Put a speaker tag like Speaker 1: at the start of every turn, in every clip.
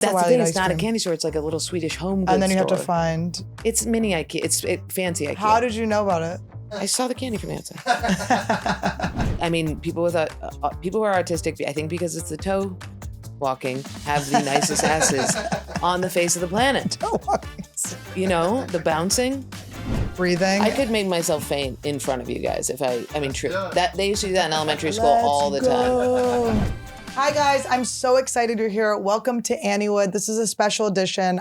Speaker 1: That's the thing. It's not a candy store. It's like a little Swedish home goods store.
Speaker 2: And then you have to find.
Speaker 1: It's mini IKEA. It's fancy IKEA.
Speaker 2: How did you know about it?
Speaker 1: I saw the candy from outside. I mean, people who are autistic, I think because it's the toe walking, have the nicest asses on the face of the planet.
Speaker 2: Toe walking.
Speaker 1: You know, the bouncing.
Speaker 2: Breathing.
Speaker 1: I could make myself faint in front of you guys if I mean, true. That they used to do that in elementary school all the time.
Speaker 2: Hi guys, I'm so excited you're here. Welcome to Anniewood. This is a special edition.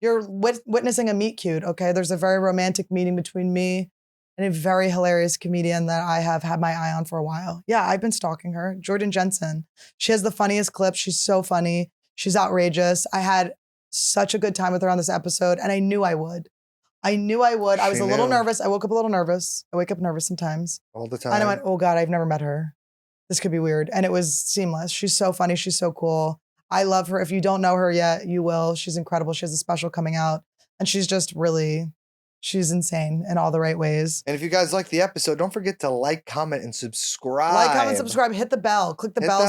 Speaker 2: You're witnessing a meet cute, okay? There's a very romantic meeting between me and a very hilarious comedian that I have had my eye on for a while. Yeah, I've been stalking her, Jensen. She has the funniest clips. She's so funny. She's outrageous. I had such a good time with her on this episode, and I knew I would. I was a little nervous. I woke up a little nervous. I wake up nervous sometimes.
Speaker 3: All the time.
Speaker 2: And I went, oh God, I've never met her. This could be weird. And it was seamless. She's so funny. She's so cool. I love her. If you don't know her yet, you will. She's incredible. She has a special coming out. And she's just really, she's insane in all the right ways.
Speaker 3: And if you guys like the episode, don't forget to like, comment, and subscribe.
Speaker 2: Like, comment, subscribe. Hit the bell. Click the bell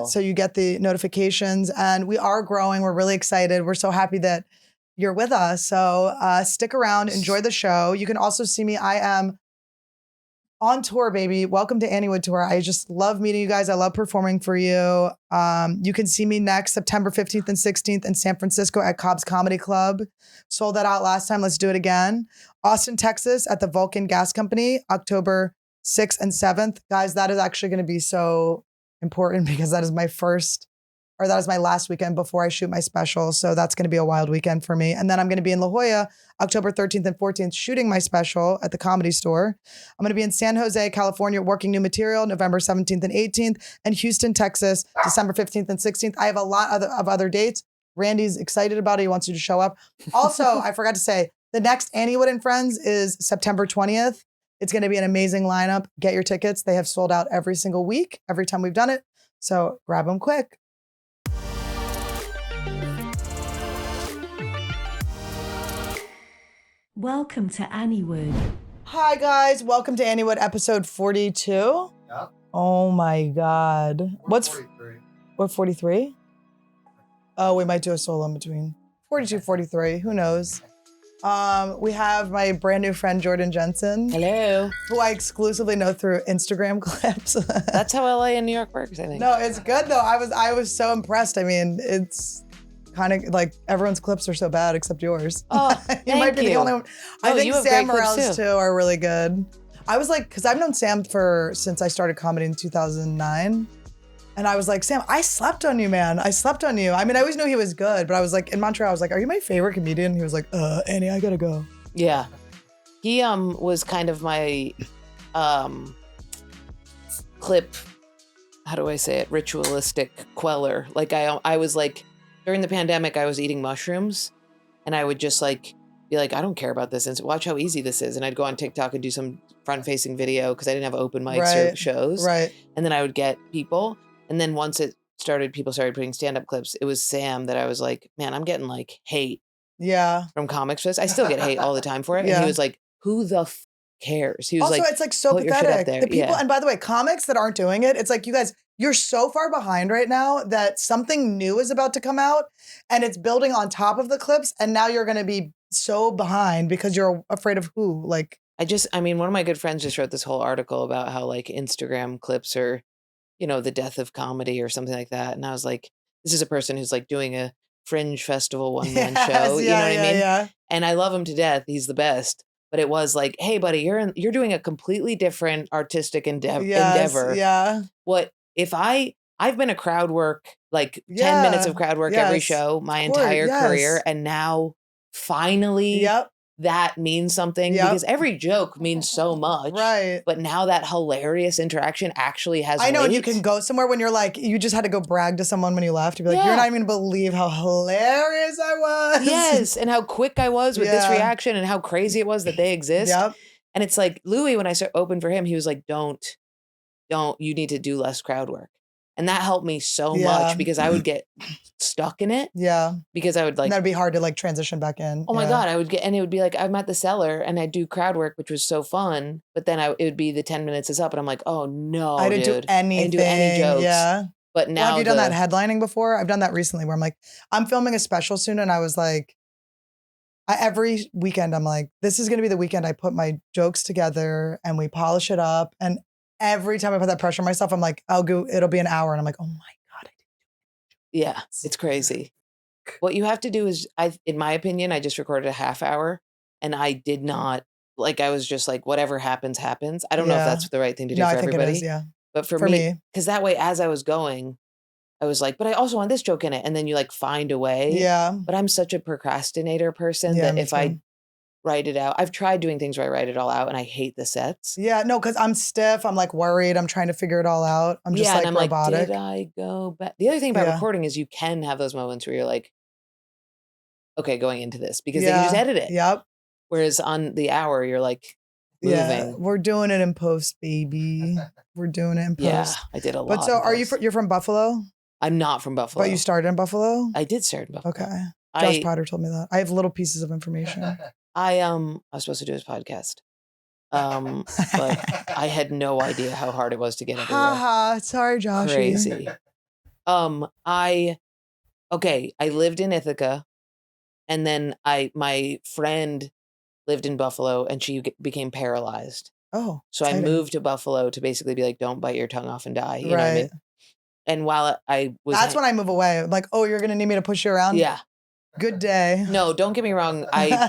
Speaker 2: so you get the notifications. And we are growing. We're really excited. We're so happy that you're with us. So stick around. Enjoy the show. You can also see me. I am on tour, baby. Welcome to Anniewood Tour. I just love meeting you guys. I love performing for you. You can see me next September 15th and 16th in San Francisco at Cobb's Comedy Club. Sold that out last time. Let's do it again. Austin, Texas at the Vulcan Gas Company, October 6th and 7th. Guys, that is actually going to be so important because that is my last weekend before I shoot my special. So that's going to be a wild weekend for me. And then I'm going to be in La Jolla, October 13th and 14th, shooting my special at the Comedy Store. I'm going to be in San Jose, California, working new material, November 17th and 18th, and Houston, Texas, December 15th and 16th. I have a lot of other dates. Randy's excited about it. He wants you to show up. Also, I forgot to say, the next Anniewood and Friends is September 20th. It's going to be an amazing lineup. Get your tickets. They have sold out every single week, every time we've done it. So grab them quick.
Speaker 4: Welcome to Anniewood.
Speaker 2: Hi guys, welcome to Anniewood episode 42.
Speaker 3: Yeah.
Speaker 2: Oh my God. What's
Speaker 3: 43?
Speaker 2: What, 43? Oh, we might do a solo in between. 42, 43, who knows? We have my brand new friend, Jensen.
Speaker 1: Hello.
Speaker 2: Who I exclusively know through Instagram clips.
Speaker 1: That's how LA and New York works, I think.
Speaker 2: No, it's good though. I was so impressed. I mean, it's kind of like everyone's clips are so bad except yours.
Speaker 1: Oh,
Speaker 2: you might be the only one. I think Sam Morrell's too are really good. I was like, because I've known Sam since I started comedy in 2009. And I was like, Sam, I slept on you, man. I slept on you. I mean, I always knew he was good, but I was like, in Montreal, I was like, are you my favorite comedian? He was like, Annie, I gotta go.
Speaker 1: Yeah. He was kind of my clip, how do I say it, ritualistic queller. Like I was like, during the pandemic, I was eating mushrooms and I would just like be like, I don't care about this. And watch how easy this is. And I'd go on TikTok and do some front-facing video because I didn't have open mics or shows.
Speaker 2: Right.
Speaker 1: And then I would get people. And then once people started putting stand-up clips, it was Sam that I was like, man, I'm getting like hate from comics for this. I still get hate all the time for it. Yeah. And he was like, who the cares? He was
Speaker 2: also,
Speaker 1: like,
Speaker 2: it's like so pathetic. The people, and by the way, comics that aren't doing it, it's like, you guys, you're so far behind right now that something new is about to come out and it's building on top of the clips. And now you're going to be so behind because you're afraid of who? Like,
Speaker 1: I mean, one of my good friends just wrote this whole article about how like Instagram clips are, the death of comedy or something like that. And I was like, this is a person who's like doing a Fringe Festival one-man show. You know what I mean? Yeah. And I love him to death. He's the best. But it was like, hey, buddy, you're doing a completely different artistic endeavor.
Speaker 2: Yeah.
Speaker 1: What if I've been a crowd work, like 10 minutes of crowd work every show my entire career. And now finally that means something because every joke means so much.
Speaker 2: Right.
Speaker 1: But now that hilarious interaction actually has
Speaker 2: I know,
Speaker 1: weight.
Speaker 2: and you can go somewhere when you're like, you just had to go brag to someone when you left. You'd be like, you're not even gonna believe how hilarious I was.
Speaker 1: Yes, and how quick I was with this reaction and how crazy it was that they exist.
Speaker 2: Yep.
Speaker 1: And it's like, Louie, when I opened for him, he was like, don't, you need to do less crowd work. And that helped me so much because I would get stuck in it.
Speaker 2: Yeah.
Speaker 1: Because I would like...
Speaker 2: And that'd be hard to like transition back in.
Speaker 1: Oh my God. And it would be like, I'm at the cellar and I do crowd work, which was so fun. But then it would be the 10 minutes is up and I'm like, oh no,
Speaker 2: I didn't do anything.
Speaker 1: I didn't do any jokes.
Speaker 2: Yeah.
Speaker 1: But now
Speaker 2: have you done that headlining before? I've done that recently where I'm like, I'm filming a special soon. And I was like, every weekend, I'm like, this is going to be the weekend I put my jokes together and we polish it up. And every time I put that pressure on myself, I'm like, it'll be an hour. And I'm like, oh my God.
Speaker 1: Yeah, it's crazy. What you have to do is, in my opinion, I just recorded a half hour and I did not, like, I was just like, whatever happens, happens. I don't know if that's the right thing to do for everybody. I think it is,
Speaker 2: yeah.
Speaker 1: But for me, because that way, as I was going, I was like, but I also want this joke in it. And then you like find a way.
Speaker 2: Yeah.
Speaker 1: But I'm such a procrastinator person that if I write it out, I've tried doing things where I write it all out and I hate the sets.
Speaker 2: Yeah, no, because I'm stiff. I'm like worried. I'm trying to figure it all out. I'm just like
Speaker 1: and I'm
Speaker 2: robotic.
Speaker 1: like, did I go back? The other thing about recording is you can have those moments where you're like, okay, going into this because they can just edit it.
Speaker 2: Yep.
Speaker 1: Whereas on the hour, you're like moving.
Speaker 2: Yeah, we're doing it in post, baby. We're doing it in post.
Speaker 1: Yeah, I did a lot.
Speaker 2: But so you're from Buffalo?
Speaker 1: I'm not from Buffalo.
Speaker 2: But you started in Buffalo?
Speaker 1: I did start in Buffalo.
Speaker 2: Okay. Josh Potter told me that. I have little pieces of information.
Speaker 1: I was supposed to do his podcast. But I had no idea how hard it was to get everywhere.
Speaker 2: Haha, sorry, Josh.
Speaker 1: Crazy. I lived in Ithaca, and then my friend lived in Buffalo, and she became paralyzed.
Speaker 2: Oh,
Speaker 1: so exciting. I moved to Buffalo to basically be like, don't bite your tongue off and die. You know what I mean? And while I was,
Speaker 2: that's when I move away. Like, oh, you're gonna need me to push you around?
Speaker 1: Yeah.
Speaker 2: Good day.
Speaker 1: No, don't get me wrong.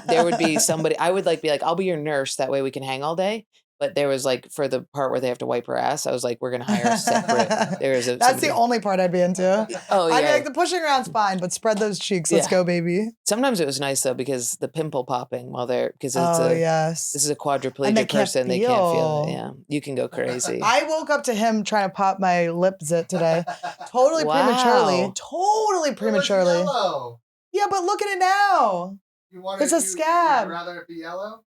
Speaker 1: There would be somebody, I would like be like, I'll be your nurse. That way we can hang all day. But there was like, for the part where they have to wipe her ass, I was like, we're going to hire a separate.
Speaker 2: That's the only part I'd be into.
Speaker 1: Oh, yeah.
Speaker 2: I'd be like, the pushing around's fine, but spread those cheeks. Let's go, baby.
Speaker 1: Sometimes it was nice though, because the pimple popping while they're, because
Speaker 2: it's
Speaker 1: this is a quadriplegic person. They can't feel it. Yeah. You can go crazy.
Speaker 2: I woke up to him trying to pop my lip zit today. Totally prematurely. Totally prematurely.
Speaker 3: Yellow.
Speaker 2: Yeah, but look at it now. It's a scab.
Speaker 3: Would you rather it be yellow?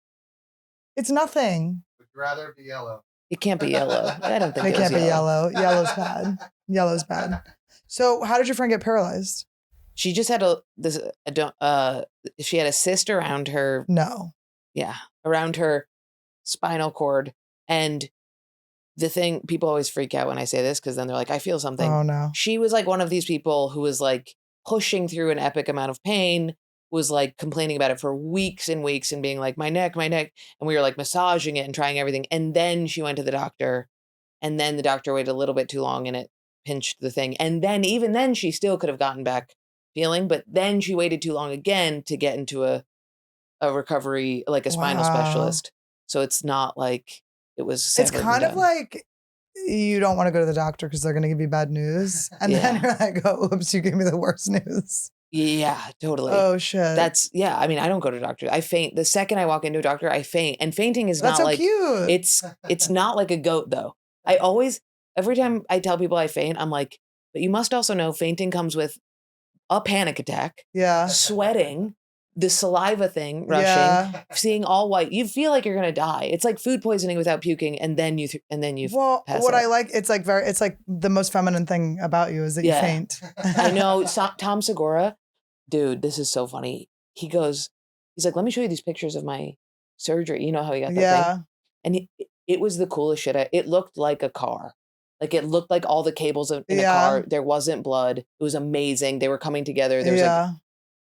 Speaker 2: It's nothing.
Speaker 3: Would you rather it be yellow?
Speaker 1: It can't be yellow. I don't think
Speaker 2: it can't be yellow. Yellow's bad. Yellow's bad. So how did your friend get paralyzed?
Speaker 1: She just had she had a cyst around her.
Speaker 2: No.
Speaker 1: Yeah. Around her spinal cord. And the thing, people always freak out when I say this because then they're like, I feel something.
Speaker 2: Oh no.
Speaker 1: She was like one of these people who was like pushing through an epic amount of pain, was like complaining about it for weeks and weeks and being like, my neck. And we were like massaging it and trying everything. And then she went to the doctor, and then the doctor waited a little bit too long and it pinched the thing. And then even then she still could have gotten back feeling, but then she waited too long again to get into a recovery, like a spinal specialist. So it's not like it was.
Speaker 2: It's kind of like you don't want to go to the doctor because they're going to give you bad news. And then you're like, oh, oops, you gave me the worst news.
Speaker 1: Yeah, totally.
Speaker 2: Oh, shit.
Speaker 1: I mean, I don't go to doctors. I faint. The second I walk into a doctor, I faint. And fainting is not like,
Speaker 2: cute.
Speaker 1: It's not like a goat though. Every time I tell people I faint, I'm like, but you must also know fainting comes with a panic attack.
Speaker 2: Yeah.
Speaker 1: Sweating. The saliva thing, rushing, seeing all white, you feel like you're gonna die. It's like food poisoning without puking, and then you
Speaker 2: Well,
Speaker 1: pass
Speaker 2: what
Speaker 1: out.
Speaker 2: I like, it's like the most feminine thing about you is that you faint.
Speaker 1: I know. Tom Segura, dude, this is so funny. He's like, let me show you these pictures of my surgery. You know how he got that thing? And it was the coolest shit. It looked like a car. Like it looked like all the cables in a car. There wasn't blood. It was amazing. They were coming together. There was like.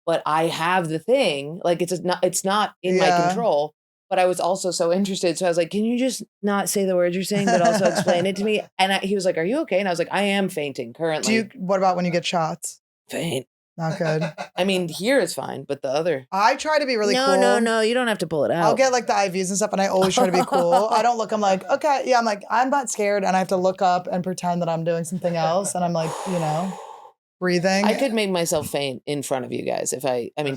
Speaker 1: But I have the thing, like it's not in my control, but I was also so interested. So I was like, can you just not say the words you're saying, but also explain it to me? And he was like, are you okay? And I was like, I am fainting currently.
Speaker 2: What about when you get shots?
Speaker 1: Faint.
Speaker 2: Not good.
Speaker 1: I mean, here is fine, but the other.
Speaker 2: I try to be really cool.
Speaker 1: No, you don't have to pull it out.
Speaker 2: I'll get like the IVs and stuff, and I always try to be cool. I don't look, I'm like, okay, yeah, I'm like, I'm not scared, and I have to look up and pretend that I'm doing something else, and I'm like, breathing.
Speaker 1: I could make myself faint in front of you guys if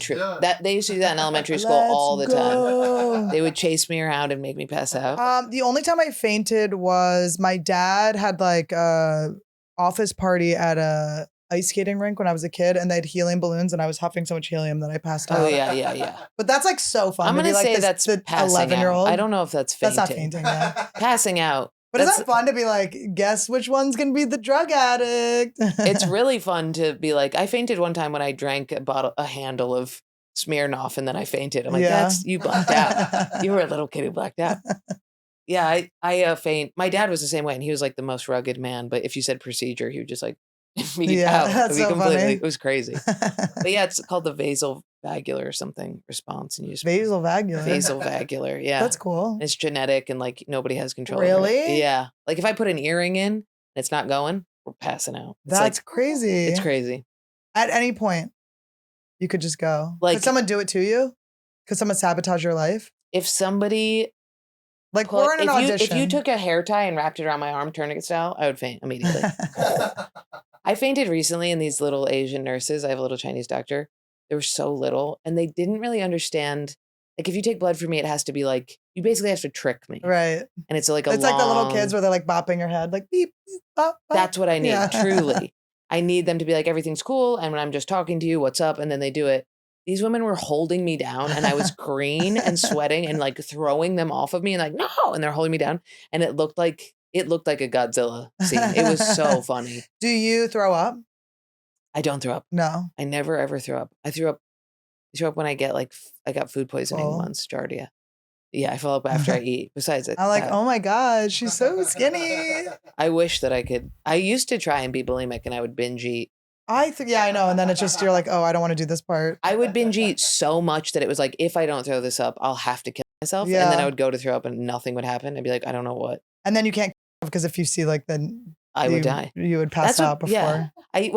Speaker 1: true. That they used to do that in elementary school all the time. They would chase me around and make me pass out.
Speaker 2: The only time I fainted was my dad had like a office party at a ice skating rink when I was a kid, and they had helium balloons, and I was huffing so much helium that I passed out.
Speaker 1: Oh yeah.
Speaker 2: But that's like so fun.
Speaker 1: I'm gonna say that's the
Speaker 2: 11-year-old.
Speaker 1: I don't know if that's fainting.
Speaker 2: That's not fainting. Yeah.
Speaker 1: Passing out.
Speaker 2: But is that fun to be like, guess which one's going to be the drug addict?
Speaker 1: It's really fun to be like, I fainted one time when I drank a handle of Smirnoff and then I fainted. I'm like, you blacked out. You were a little kid who blacked out. Yeah, I faint. My dad was the same way, and he was like the most rugged man. But if you said procedure, he would just like
Speaker 2: Yeah, that's so funny.
Speaker 1: It was crazy. But yeah, it's called the vasovagular or something response. And you just
Speaker 2: Vasovagular.
Speaker 1: vasovagular. Yeah.
Speaker 2: That's cool.
Speaker 1: It's genetic and like nobody has control over
Speaker 2: Really?
Speaker 1: it. Yeah. Like if I put an earring in and it's not going, we're passing out. It's
Speaker 2: That's
Speaker 1: like,
Speaker 2: crazy.
Speaker 1: it's crazy.
Speaker 2: At any point, you could just go.
Speaker 1: Like-
Speaker 2: could someone do it to you? Could someone sabotage your life?
Speaker 1: If somebody
Speaker 2: Like we're in an audition.
Speaker 1: if you took a hair tie and wrapped it around my arm, tourniquet style, I would faint immediately. I fainted recently, and these little Asian nurses, I have a little Chinese doctor, they were so little, and they didn't really understand. Like, if you take blood from me, it has to be like, you basically have to trick me.
Speaker 2: Right.
Speaker 1: And it's like
Speaker 2: It's like the little kids where they're like bopping your head, like beep, beep bop, bop.
Speaker 1: That's what I need,
Speaker 2: Yeah.
Speaker 1: truly. I need them to be like, everything's cool, and when I'm just talking to you, what's up? And then they do it. These women were holding me down, and I was green and sweating and like throwing them off of me and like, no, and they're holding me down. And it looked like a Godzilla scene. It was so funny.
Speaker 2: Do you throw up?
Speaker 1: I don't throw up.
Speaker 2: No.
Speaker 1: I never ever throw up. I threw up when I get like I got food poisoning
Speaker 2: Oh.
Speaker 1: once, Giardia. Yeah, I fill up after I eat. Besides it,
Speaker 2: I'm like, oh my God, she's so skinny.
Speaker 1: I wish that I could. I used to try and be bulimic, and I would binge eat.
Speaker 2: Yeah, I know. And then it's just, you're like, oh, I don't want to do this part.
Speaker 1: I would binge eat so much that it was like, if I don't throw this up, I'll have to kill myself. And then
Speaker 2: Yeah.
Speaker 1: I would go to throw up, and nothing would happen. I'd be like, I don't know what.
Speaker 2: And then you can't, because if you see like, then
Speaker 1: I would die.
Speaker 2: You would pass out before.
Speaker 1: Yeah.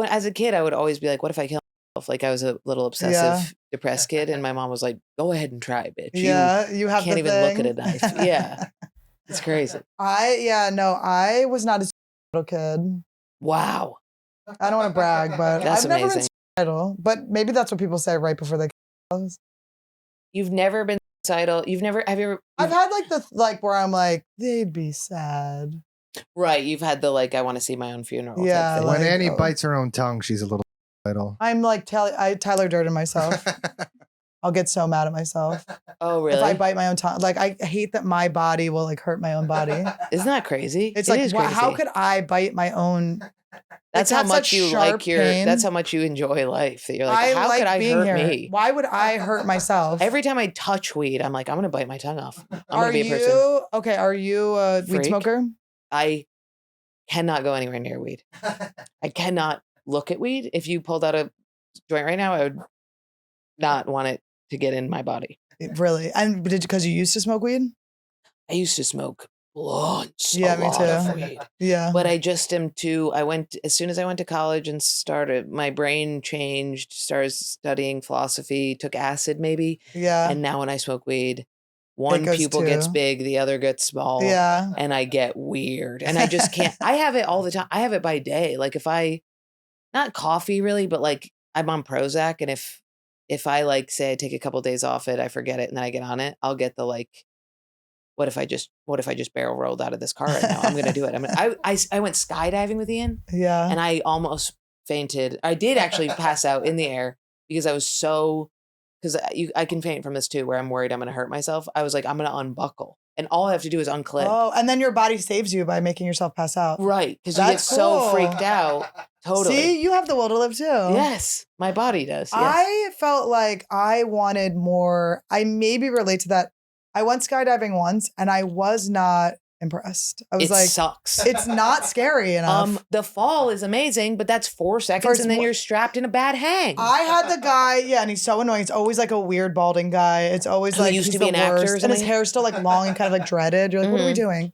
Speaker 1: As a kid, I would always be like, what if I kill myself? Like I was a little obsessive, depressed kid, and my mom was like, go ahead and try, bitch.
Speaker 2: You have
Speaker 1: can't
Speaker 2: the
Speaker 1: even
Speaker 2: thing.
Speaker 1: look at a knife. Yeah. It's crazy.
Speaker 2: I was not a little kid.
Speaker 1: Wow.
Speaker 2: I don't want to brag, but
Speaker 1: That's
Speaker 2: I've never
Speaker 1: amazing.
Speaker 2: been suicidal. But maybe that's what people say right before they kill themselves.
Speaker 1: You've never been suicidal. Have you ever?
Speaker 2: I've had like where I'm like, they'd be sad.
Speaker 1: Right. You've had the like, I want to see my own funeral.
Speaker 2: Yeah,
Speaker 1: Type thing.
Speaker 3: When
Speaker 2: like,
Speaker 3: Annie
Speaker 2: oh.
Speaker 3: bites her own tongue, she's a little idle.
Speaker 2: I'm like, Tyler Durden myself. I'll get so mad at myself.
Speaker 1: Oh, really?
Speaker 2: If I bite my own tongue. Like, I hate that my body will like hurt my own body.
Speaker 1: Isn't that crazy?
Speaker 2: It's
Speaker 1: It
Speaker 2: like,
Speaker 1: is
Speaker 2: wow, how
Speaker 1: crazy.
Speaker 2: could I bite my own?
Speaker 1: That's how
Speaker 2: have
Speaker 1: much
Speaker 2: such
Speaker 1: you
Speaker 2: sharp
Speaker 1: like your.
Speaker 2: pain.
Speaker 1: That's how much you enjoy life. That you're like, how
Speaker 2: like
Speaker 1: could I
Speaker 2: being
Speaker 1: hurt
Speaker 2: here.
Speaker 1: me?
Speaker 2: Why would I hurt myself?
Speaker 1: Every time I touch weed, I'm like, I'm gonna bite my tongue off. I'm
Speaker 2: are
Speaker 1: gonna be a person.
Speaker 2: you okay? Are you a weed
Speaker 1: Freak?
Speaker 2: smoker?
Speaker 1: I cannot go anywhere near weed. I cannot look at weed. If you pulled out a joint right now, I would not want it to get in my body.
Speaker 2: Really? And because you used to smoke weed?
Speaker 1: I used to smoke blunts.
Speaker 2: Yeah,
Speaker 1: a
Speaker 2: me
Speaker 1: lot
Speaker 2: too.
Speaker 1: of weed.
Speaker 2: Yeah.
Speaker 1: But I just am too. As soon as I went to college and started, my brain changed, started studying philosophy, took acid maybe.
Speaker 2: Yeah.
Speaker 1: And now when I smoke weed, one
Speaker 2: goes
Speaker 1: pupil gets
Speaker 2: too.
Speaker 1: big, the other gets small.
Speaker 2: Yeah.
Speaker 1: And I get weird. And I just can't. I have it all the time. I have it by day. Like not coffee really, but like I'm on Prozac. And if I like say I take a couple days off it, I forget it, and then I get on it, I'll get the like, what if I just barrel rolled out of this car right now? I'm gonna do it. I went skydiving with Ian,
Speaker 2: Yeah.
Speaker 1: and I almost fainted. I did actually pass out in the air because I was so, because I can faint from this too, where I'm worried I'm gonna hurt myself. I was like, I'm gonna unbuckle, and all I have to do is unclip.
Speaker 2: Oh, and then your body saves you by making yourself pass out.
Speaker 1: Right, because you get
Speaker 2: That's
Speaker 1: so
Speaker 2: cool.
Speaker 1: freaked out. Totally.
Speaker 2: See, you have the will to live too.
Speaker 1: Yes, my body does. Yes.
Speaker 2: I felt like I wanted more. I maybe relate to that. I went skydiving once and I was not impressed. I was
Speaker 1: it
Speaker 2: like,
Speaker 1: sucks.
Speaker 2: it's not scary enough.
Speaker 1: The fall is amazing, but that's 4 seconds, and then you're strapped in a bad hang.
Speaker 2: I had the guy, and he's so annoying. It's always like a weird balding guy. It's always
Speaker 1: Who
Speaker 2: like
Speaker 1: used
Speaker 2: he's
Speaker 1: to be
Speaker 2: the
Speaker 1: an actor or
Speaker 2: worst. And his
Speaker 1: something?
Speaker 2: hair's still like long and kind of like dreaded. You're like, what are we doing?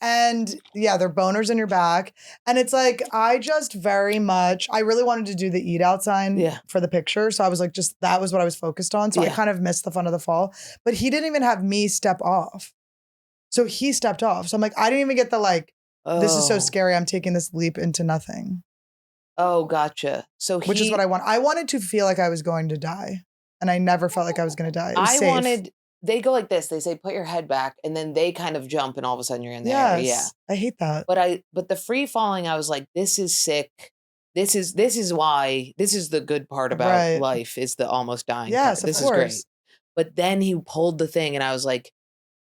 Speaker 2: And yeah, they're boners in your back. And it's like, I really wanted to do the eat out sign for the picture. So I was like, that was what I was focused on. So I kind of missed the fun of the fall. But he didn't even have me step off. So he stepped off. So I'm like, I didn't even get the like, this is so scary. I'm taking this leap into nothing.
Speaker 1: Oh, gotcha. So
Speaker 2: Which is what I want. I wanted to feel like I was going to die. And I never felt like I was going to die. It was safe.
Speaker 1: They go like this. They say, put your head back, and then they kind of jump, and all of a sudden you're in the air. Yeah.
Speaker 2: I hate that.
Speaker 1: But the free falling, I was like, this is sick. This is the good part about life is the almost dying.
Speaker 2: Yes,
Speaker 1: part. This
Speaker 2: of course.
Speaker 1: is great. But then he pulled the thing, and I was like,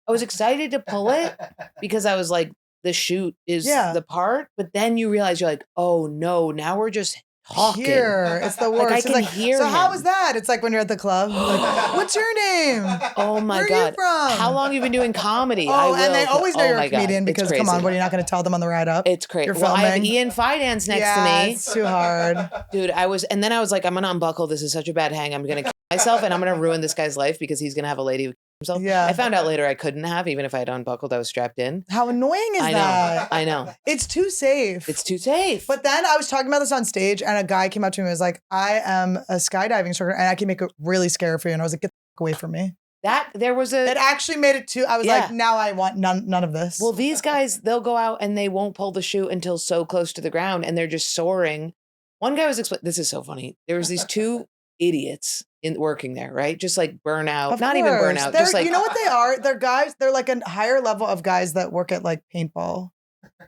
Speaker 1: I was excited to pull it because I was like, the chute is the part. But then you realize you're like, oh no, now we're just talking.
Speaker 2: hear. It's the worst.
Speaker 1: I
Speaker 2: It's
Speaker 1: can hear
Speaker 2: so
Speaker 1: him.
Speaker 2: how was that? It's like when you're at the club. Like, what's your name?
Speaker 1: Oh my
Speaker 2: Where
Speaker 1: God.
Speaker 2: are you from?
Speaker 1: How long have you been doing comedy?
Speaker 2: Oh, and they always know you're a
Speaker 1: my God.
Speaker 2: comedian
Speaker 1: It's
Speaker 2: because come on, what are you not going to tell them on the ride up?
Speaker 1: It's crazy.
Speaker 2: You're
Speaker 1: Well, I have
Speaker 2: filming.
Speaker 1: Ian Fidance next
Speaker 2: yeah,
Speaker 1: to me.
Speaker 2: It's too hard.
Speaker 1: Dude, I was like, I'm going to unbuckle. This is such a bad hang. I'm going to kill myself and I'm going to ruin this guy's life because he's going to have a lady who kills himself.
Speaker 2: Yeah.
Speaker 1: I found out later I couldn't have, even if I had unbuckled, I was strapped in.
Speaker 2: How annoying is
Speaker 1: I
Speaker 2: that?
Speaker 1: know. I know.
Speaker 2: It's too safe.
Speaker 1: It's too safe.
Speaker 2: But then I was talking about this on stage and a guy came up to me and was like, I am a skydiving instructor and I can make it really scary for you. And I was like, get the fuck away from me. It actually made it too. I was like, now I want none of this.
Speaker 1: Well, these guys, they'll go out and they won't pull the chute until so close to the ground and they're just soaring. One guy was explaining, this is so funny. There was these two idiots working there, right? Just like burnout, not even burnout. Just like,
Speaker 2: you know what they are? They're guys, they're like a higher level of guys that work at like paintball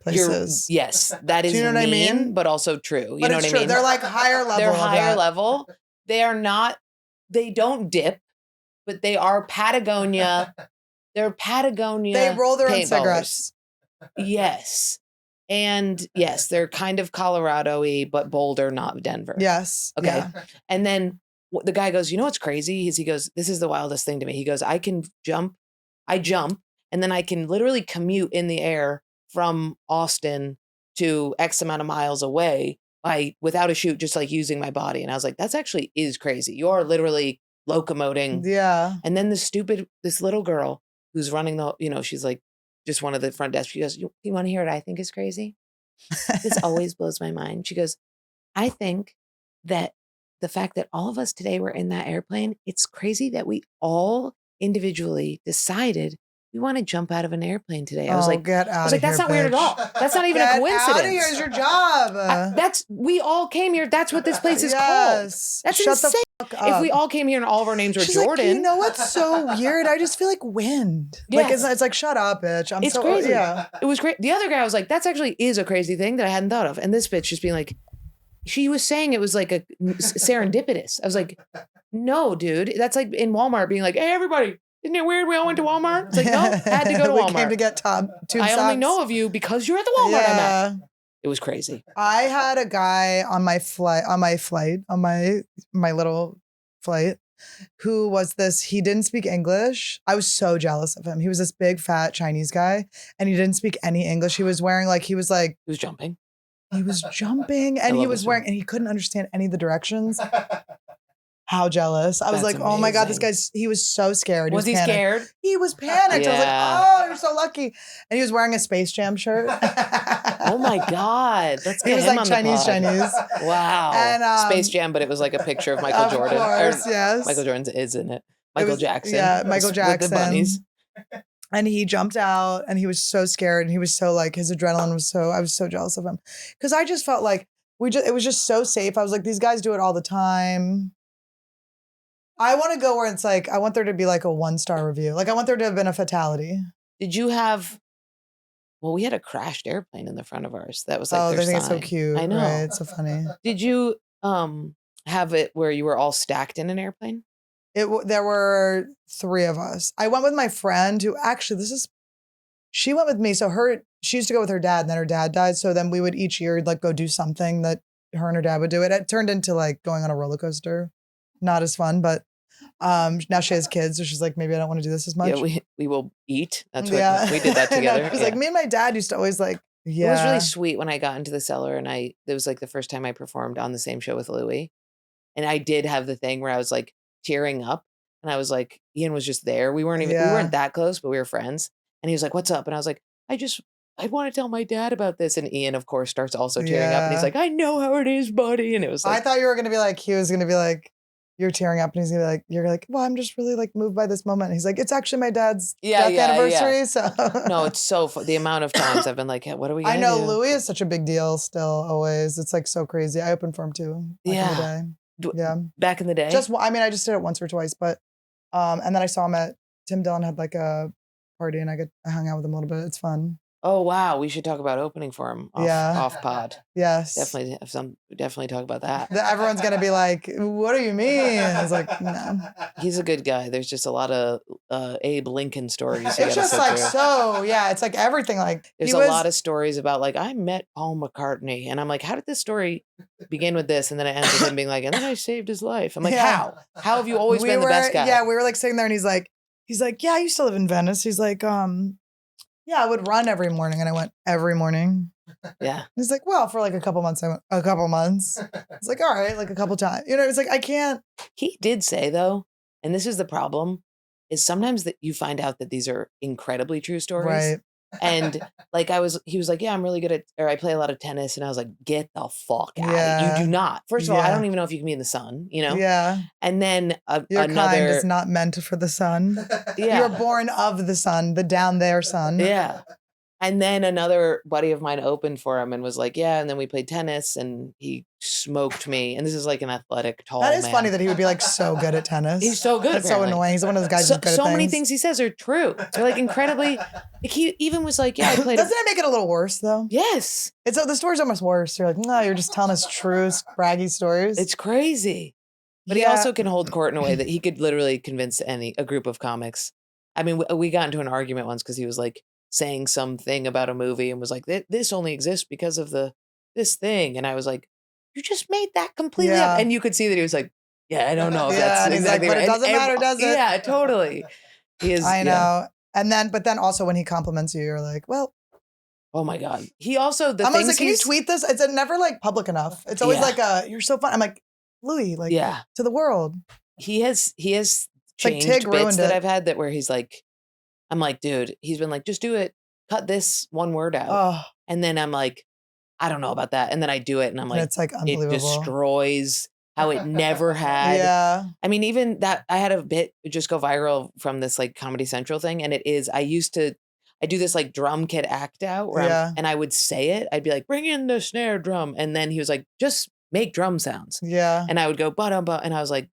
Speaker 2: places.
Speaker 1: Yes, that is
Speaker 2: Do you know what I mean?
Speaker 1: but also true. You know what I
Speaker 2: true.
Speaker 1: mean?
Speaker 2: They're like higher level.
Speaker 1: They're higher level. They are not, they don't dip, but they are Patagonia. They're Patagonia.
Speaker 2: They roll their own
Speaker 1: paintballers.
Speaker 2: cigarettes.
Speaker 1: Yes. And yes, they're kind of Colorado-y, but Boulder, not Denver.
Speaker 2: Yes.
Speaker 1: Okay.
Speaker 2: Yeah.
Speaker 1: And then the guy goes, you know what's crazy? He goes, this is the wildest thing to me. He goes, I jump, and then I can literally commute in the air from Austin to X amount of miles away without a chute, just like using my body. And I was like, that's actually is crazy. You are literally locomoting.
Speaker 2: Yeah.
Speaker 1: And then this little girl who's running she's like just one of the front desk. She goes, you want to hear what I think is crazy? This always blows my mind. She goes, I think that the fact that all of us today were in that airplane, it's crazy that we all individually decided we want to jump out of an airplane today. I was like,
Speaker 2: get out
Speaker 1: that's not weird at all. That's not even a coincidence.
Speaker 2: Get out of here is your job.
Speaker 1: We all came here. That's what this place is called. That's
Speaker 2: Shut
Speaker 1: insane.
Speaker 2: the fuck up.
Speaker 1: If we all came here and all of our names were
Speaker 2: She's
Speaker 1: Jordan.
Speaker 2: Like, you know what's so weird? I just feel like wind. Like it's like, shut up, bitch.
Speaker 1: It's crazy. Yeah. It was great. The other guy was like, that's actually is a crazy thing that I hadn't thought of. And this bitch just being like, she was saying it was like a serendipitous. I was like, no, dude. That's like in Walmart being like, hey, everybody, isn't it weird we all went to Walmart? It's like, no, had to go to Walmart.
Speaker 2: We came to get tube
Speaker 1: I
Speaker 2: socks.
Speaker 1: only know of you because you're at the Walmart I'm at. It was crazy.
Speaker 2: I had a guy on my little flight who was he didn't speak English. I was so jealous of him. He was this big fat Chinese guy and he didn't speak any English. He was wearing he was
Speaker 1: jumping.
Speaker 2: He was jumping and he was wearing, and he couldn't understand any of the directions. How jealous. I was like, oh my God, he was so scared.
Speaker 1: Was he scared?
Speaker 2: He was panicked.
Speaker 1: Yeah.
Speaker 2: I was like, oh, you're so lucky. And he was wearing a Space Jam shirt.
Speaker 1: Oh my God. Let's get
Speaker 2: he was
Speaker 1: him
Speaker 2: like
Speaker 1: on
Speaker 2: Chinese.
Speaker 1: Wow.
Speaker 2: And,
Speaker 1: Space Jam, but it was like a picture of Michael Jordan.
Speaker 2: Of course, yes.
Speaker 1: Michael Jordan's is in it. Michael Jackson.
Speaker 2: Yeah, Michael Jackson.
Speaker 1: With the bunnies.
Speaker 2: And he jumped out and he was so scared and he was so his adrenaline was I was so jealous of him. Cause I just felt like it was just so safe. I was like, these guys do it all the time. I want to go where it's I want there to be a 1-star review. I want there to have been a fatality.
Speaker 1: Did you have, we had a crashed airplane in the front of ours. That was their
Speaker 2: they think
Speaker 1: sign.
Speaker 2: it's so cute.
Speaker 1: I know.
Speaker 2: Right? It's so funny.
Speaker 1: Did you have it where you were all stacked in an airplane?
Speaker 2: There were 3 of us. I went with my friend who actually, she went with me. So she used to go with her dad and then her dad died. So then we would each year go do something that her and her dad would do. It turned into going on a roller coaster. Not as fun, but now she has kids. So she's like, maybe I don't want to do this as much.
Speaker 1: Yeah, we will eat. That's what we did that together.
Speaker 2: She's like, me and my dad used to always It
Speaker 1: was really sweet when I got into the cellar and it was the first time I performed on the same show with Louie. And I did have the thing where I was tearing up and I was like, Ian was just there. We weren't that close, but we were friends. And he was like, what's up? And I was like, I want to tell my dad about this. And Ian, of course, starts also tearing up and he's like, I know how it is, buddy. And it was
Speaker 2: I thought you were going to be he was going to be you're tearing up and he's gonna be you're well, I'm just really moved by this moment. And he's like, it's actually my dad's death anniversary. Yeah. So
Speaker 1: no, it's so the amount of times I've been like, hey, what are we gonna
Speaker 2: I know
Speaker 1: do?
Speaker 2: Louie is such a big deal still, always. It's so crazy. I opened for him too. Back in the day.
Speaker 1: Back in the day?
Speaker 2: I just did it once or twice, but and then I saw him at Tim Dillon had a party and I hung out with him a little bit. It's fun.
Speaker 1: Oh wow, we should talk about opening for him off pod.
Speaker 2: Yes.
Speaker 1: Definitely talk about that.
Speaker 2: Everyone's gonna be like, what do you mean? It's like, no.
Speaker 1: He's a good guy. There's just a lot of Abe Lincoln stories.
Speaker 2: It's just like it's like everything. Like
Speaker 1: there's a lot of stories about like I met Paul McCartney, and I'm like, how did this story begin with this? And then it ends with him being like, and then I saved his life. I'm like, how? How have you always been the best guy?
Speaker 2: Yeah, we were like sitting there, and he's like, yeah, I used to live in Venice. He's like, yeah, I would run every morning, and I went every morning.
Speaker 1: Yeah.
Speaker 2: He's like, well, for like a couple months, I went a couple months. It's like, all right, like a couple times. You know, it's like, I can't.
Speaker 1: He did say though, and this is the problem, is sometimes that you find out that these are incredibly true stories.
Speaker 2: Right.
Speaker 1: And like he was like, yeah, I'm really good or I play a lot of tennis. And I was like, get the fuck out. You do not. First of all, I don't even know if you can be in the sun, you know?
Speaker 2: Yeah.
Speaker 1: And then
Speaker 2: your
Speaker 1: another
Speaker 2: kind is not meant for the sun.
Speaker 1: Yeah.
Speaker 2: You're born of the sun, the down there sun.
Speaker 1: Yeah. And then another buddy of mine opened for him and was like, yeah. And then we played tennis and he smoked me. And this is like an athletic, tall
Speaker 2: That is
Speaker 1: man.
Speaker 2: funny that he would be like so good at tennis.
Speaker 1: He's so good.
Speaker 2: That's so annoying. He's one of those guys who's good at
Speaker 1: so
Speaker 2: things.
Speaker 1: many things he says are true. They're like incredibly, like he even was like, yeah, I played.
Speaker 2: Doesn't it make it a little worse though?
Speaker 1: Yes.
Speaker 2: The story's almost worse. You're like, no, you're just telling us true, braggy stories.
Speaker 1: It's crazy. But he also can hold court in a way that he could literally convince a group of comics. I mean, we got into an argument once because he was like saying something about a movie and was like, this only exists because of this thing. And I was like, you just made that completely up. And you could see that he was like, yeah, I don't know if that's exactly
Speaker 2: like, but
Speaker 1: right.
Speaker 2: it doesn't matter, does it?
Speaker 1: Yeah, totally. He is.
Speaker 2: I know. Yeah. But then also when he compliments you, you're like, well.
Speaker 1: Oh my God. He also,
Speaker 2: I'm always like, can you tweet this? It's never like public enough. It's always like, you're so fun. I'm like, Louie, like to the world.
Speaker 1: He has changed
Speaker 2: like
Speaker 1: bits that I've had where he's like, I'm like, dude, he's been like, just do it. Cut this one word out.
Speaker 2: Oh.
Speaker 1: And then I'm like, I don't know about that. And then I do it and I'm like,
Speaker 2: it's like unbelievable.
Speaker 1: It destroys how it never had.
Speaker 2: Yeah.
Speaker 1: I mean, even that I had a bit just go viral from this like Comedy Central thing. And I do this like drum kit act out where and I would say it. I'd be like, bring in the snare drum. And then he was like, just make drum sounds.
Speaker 2: Yeah.
Speaker 1: And I would go, ba-dum-ba. And I was like,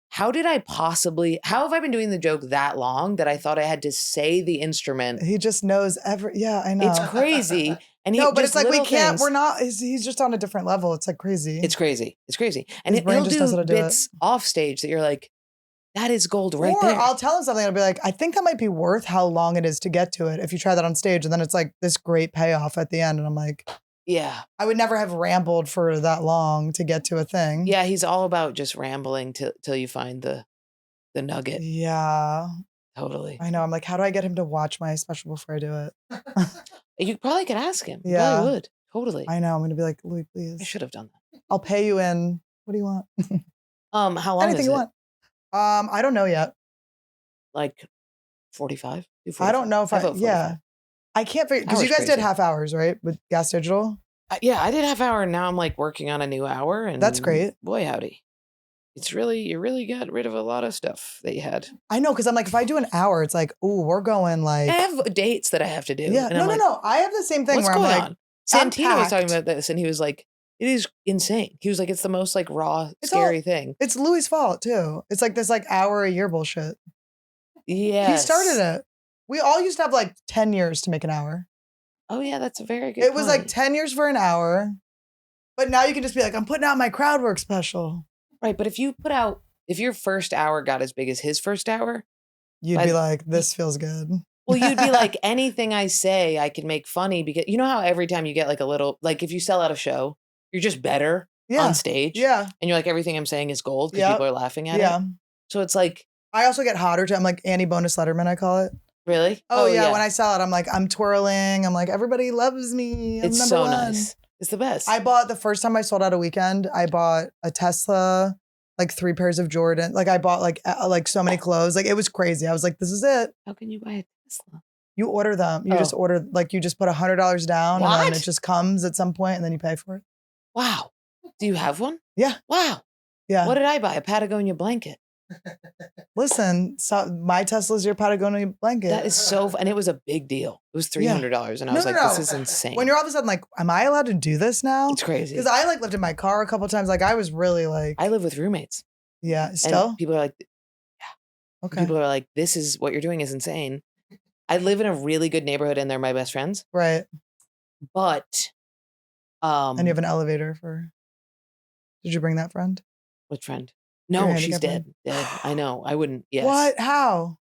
Speaker 1: how have I been doing the joke that long that I thought I had to say the instrument?
Speaker 2: He just knows I know.
Speaker 1: It's crazy. And
Speaker 2: but it's like he's just on a different level. It's like crazy.
Speaker 1: It's crazy. And he'll do bits off stage that you're like, that is gold right there.
Speaker 2: Or I'll tell him something. I'll be like, I think that might be worth how long it is to get to it if you try that on stage. And then it's like this great payoff at the end. And I'm like,
Speaker 1: yeah,
Speaker 2: I would never have rambled for that long to get to a thing.
Speaker 1: Yeah, he's all about just rambling till you find the nugget.
Speaker 2: Yeah.
Speaker 1: Totally.
Speaker 2: I know. I'm like, how do I get him to watch my special before I do it?
Speaker 1: You probably could ask him.
Speaker 2: Yeah.
Speaker 1: You probably would. Totally.
Speaker 2: I know. I'm going to be like, Louie, please.
Speaker 1: I should have done that.
Speaker 2: I'll pay you in. What do you want?
Speaker 1: How long
Speaker 2: Anything
Speaker 1: is
Speaker 2: you
Speaker 1: it?
Speaker 2: Want. I don't know yet.
Speaker 1: Like 45?
Speaker 2: I don't know if I can't figure, because you guys did half hours, right? With Gas Digital?
Speaker 1: Yeah, I did half hour and now I'm like working on a new hour. And
Speaker 2: that's great.
Speaker 1: Boy, howdy. You really got rid of a lot of stuff that you had.
Speaker 2: I know, because I'm like, if I do an hour, it's like, ooh, we're going like.
Speaker 1: I have dates that I have to do.
Speaker 2: Yeah, no. I have the same thing
Speaker 1: what's
Speaker 2: where
Speaker 1: going
Speaker 2: I'm like.
Speaker 1: On? Santino was talking about this and he was like, it is insane. He was like, it's the most like raw, scary thing.
Speaker 2: It's Louie's fault too. It's like this like hour a year bullshit.
Speaker 1: Yeah.
Speaker 2: He started it. We all used to have like 10 years to make an hour.
Speaker 1: Oh yeah, that's a very good
Speaker 2: It was like 10 years for an hour. But now you can just be like, I'm putting out my crowd work special.
Speaker 1: Right. But if your first hour got as big as his first hour,
Speaker 2: you'd be like, this feels good.
Speaker 1: Well, you'd be like, anything I say, I can make funny because you know how every time you get like a little, like if you sell out a show, you're just better on stage.
Speaker 2: Yeah.
Speaker 1: And you're like, everything I'm saying is gold because people are laughing at it. So it's like.
Speaker 2: I also get hotter too. I'm like Annie bonus Lederman, I call it.
Speaker 1: Really?
Speaker 2: Oh yeah. When I sell it, I'm like, I'm twirling. I'm like, everybody loves me. I'm
Speaker 1: it's
Speaker 2: number
Speaker 1: so
Speaker 2: one.
Speaker 1: Nice. It's the best.
Speaker 2: I bought the first time I sold out a weekend, I bought a Tesla, like 3 pairs of Jordan. Like I bought like so many clothes. Like it was crazy. I was like, this is it.
Speaker 1: How can you buy a Tesla?
Speaker 2: You order them. You just order, like you just put $100 down and then it just comes at some point and then you pay for it.
Speaker 1: Wow. Do you have one?
Speaker 2: Yeah.
Speaker 1: Wow.
Speaker 2: Yeah.
Speaker 1: What did I buy? A Patagonia blanket.
Speaker 2: Listen, so my Tesla's your Patagonia blanket.
Speaker 1: That is so fun. And it was a big deal. It was $300. And I was like, this is insane.
Speaker 2: When you're all of a sudden like, am I allowed to do this now?
Speaker 1: It's crazy.
Speaker 2: Because I like lived in my car a couple times. Like I was really like.
Speaker 1: I live with roommates.
Speaker 2: Yeah. Still?
Speaker 1: And people are like, yeah. Okay. People are like, this is what you're doing is insane. I live in a really good neighborhood and they're my best friends.
Speaker 2: Right.
Speaker 1: But
Speaker 2: and you have an elevator for. Did you bring that friend?
Speaker 1: Which friend?
Speaker 2: Your
Speaker 1: No, she's
Speaker 2: handicap
Speaker 1: dead. Dead. I know. I wouldn't. Yes.
Speaker 2: What? How?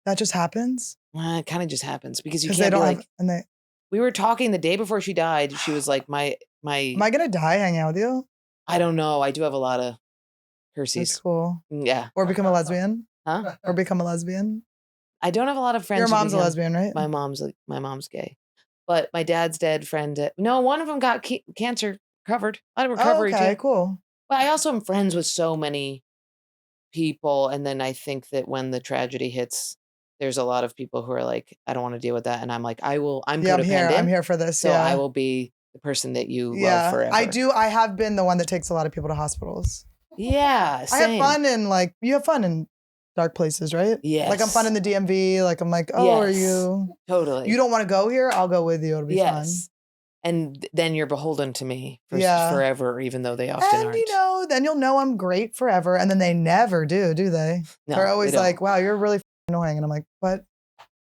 Speaker 2: That just happens?
Speaker 1: It kind of just happens because you
Speaker 2: Because
Speaker 1: can't
Speaker 2: they
Speaker 1: be
Speaker 2: don't
Speaker 1: like.
Speaker 2: have.
Speaker 1: We were talking the day before she died. She was like, my.
Speaker 2: Am I gonna die hanging out with you?
Speaker 1: I don't know. I do have a lot of
Speaker 2: That's
Speaker 1: Hershey's.
Speaker 2: cool.
Speaker 1: Yeah.
Speaker 2: Or become a lesbian?
Speaker 1: Huh?
Speaker 2: Or become a lesbian?
Speaker 1: I don't have a lot of friends.
Speaker 2: Your
Speaker 1: who
Speaker 2: mom's a
Speaker 1: become-
Speaker 2: lesbian, right?
Speaker 1: My mom's gay, but my dad's dead friend. No, one of them got cancer covered. A lot of recovery
Speaker 2: okay,
Speaker 1: too.
Speaker 2: cool.
Speaker 1: But I also am friends with so many people, and then I think that when the tragedy hits, there's a lot of people who are like, I don't want to deal with that, and I'm like, I'm
Speaker 2: Yeah,
Speaker 1: codependent.
Speaker 2: I'm here for this.
Speaker 1: So
Speaker 2: yeah.
Speaker 1: I will be the person that you love forever.
Speaker 2: I have been the one that takes a lot of people to hospitals.
Speaker 1: Yeah, same.
Speaker 2: I have fun in you have fun in dark places, right?
Speaker 1: Yes.
Speaker 2: Like I'm fun in the DMV. Like I'm like, oh, are
Speaker 1: Yes.
Speaker 2: you?
Speaker 1: Totally.
Speaker 2: You don't want to go here? I'll go with you. It'll be fun.
Speaker 1: And then you're beholden to me for forever, even though they often
Speaker 2: And
Speaker 1: aren't.
Speaker 2: then you'll know I'm great forever. And then they never do they?
Speaker 1: No,
Speaker 2: They're always
Speaker 1: they don't.
Speaker 2: like, wow, you're really annoying. And I'm like, but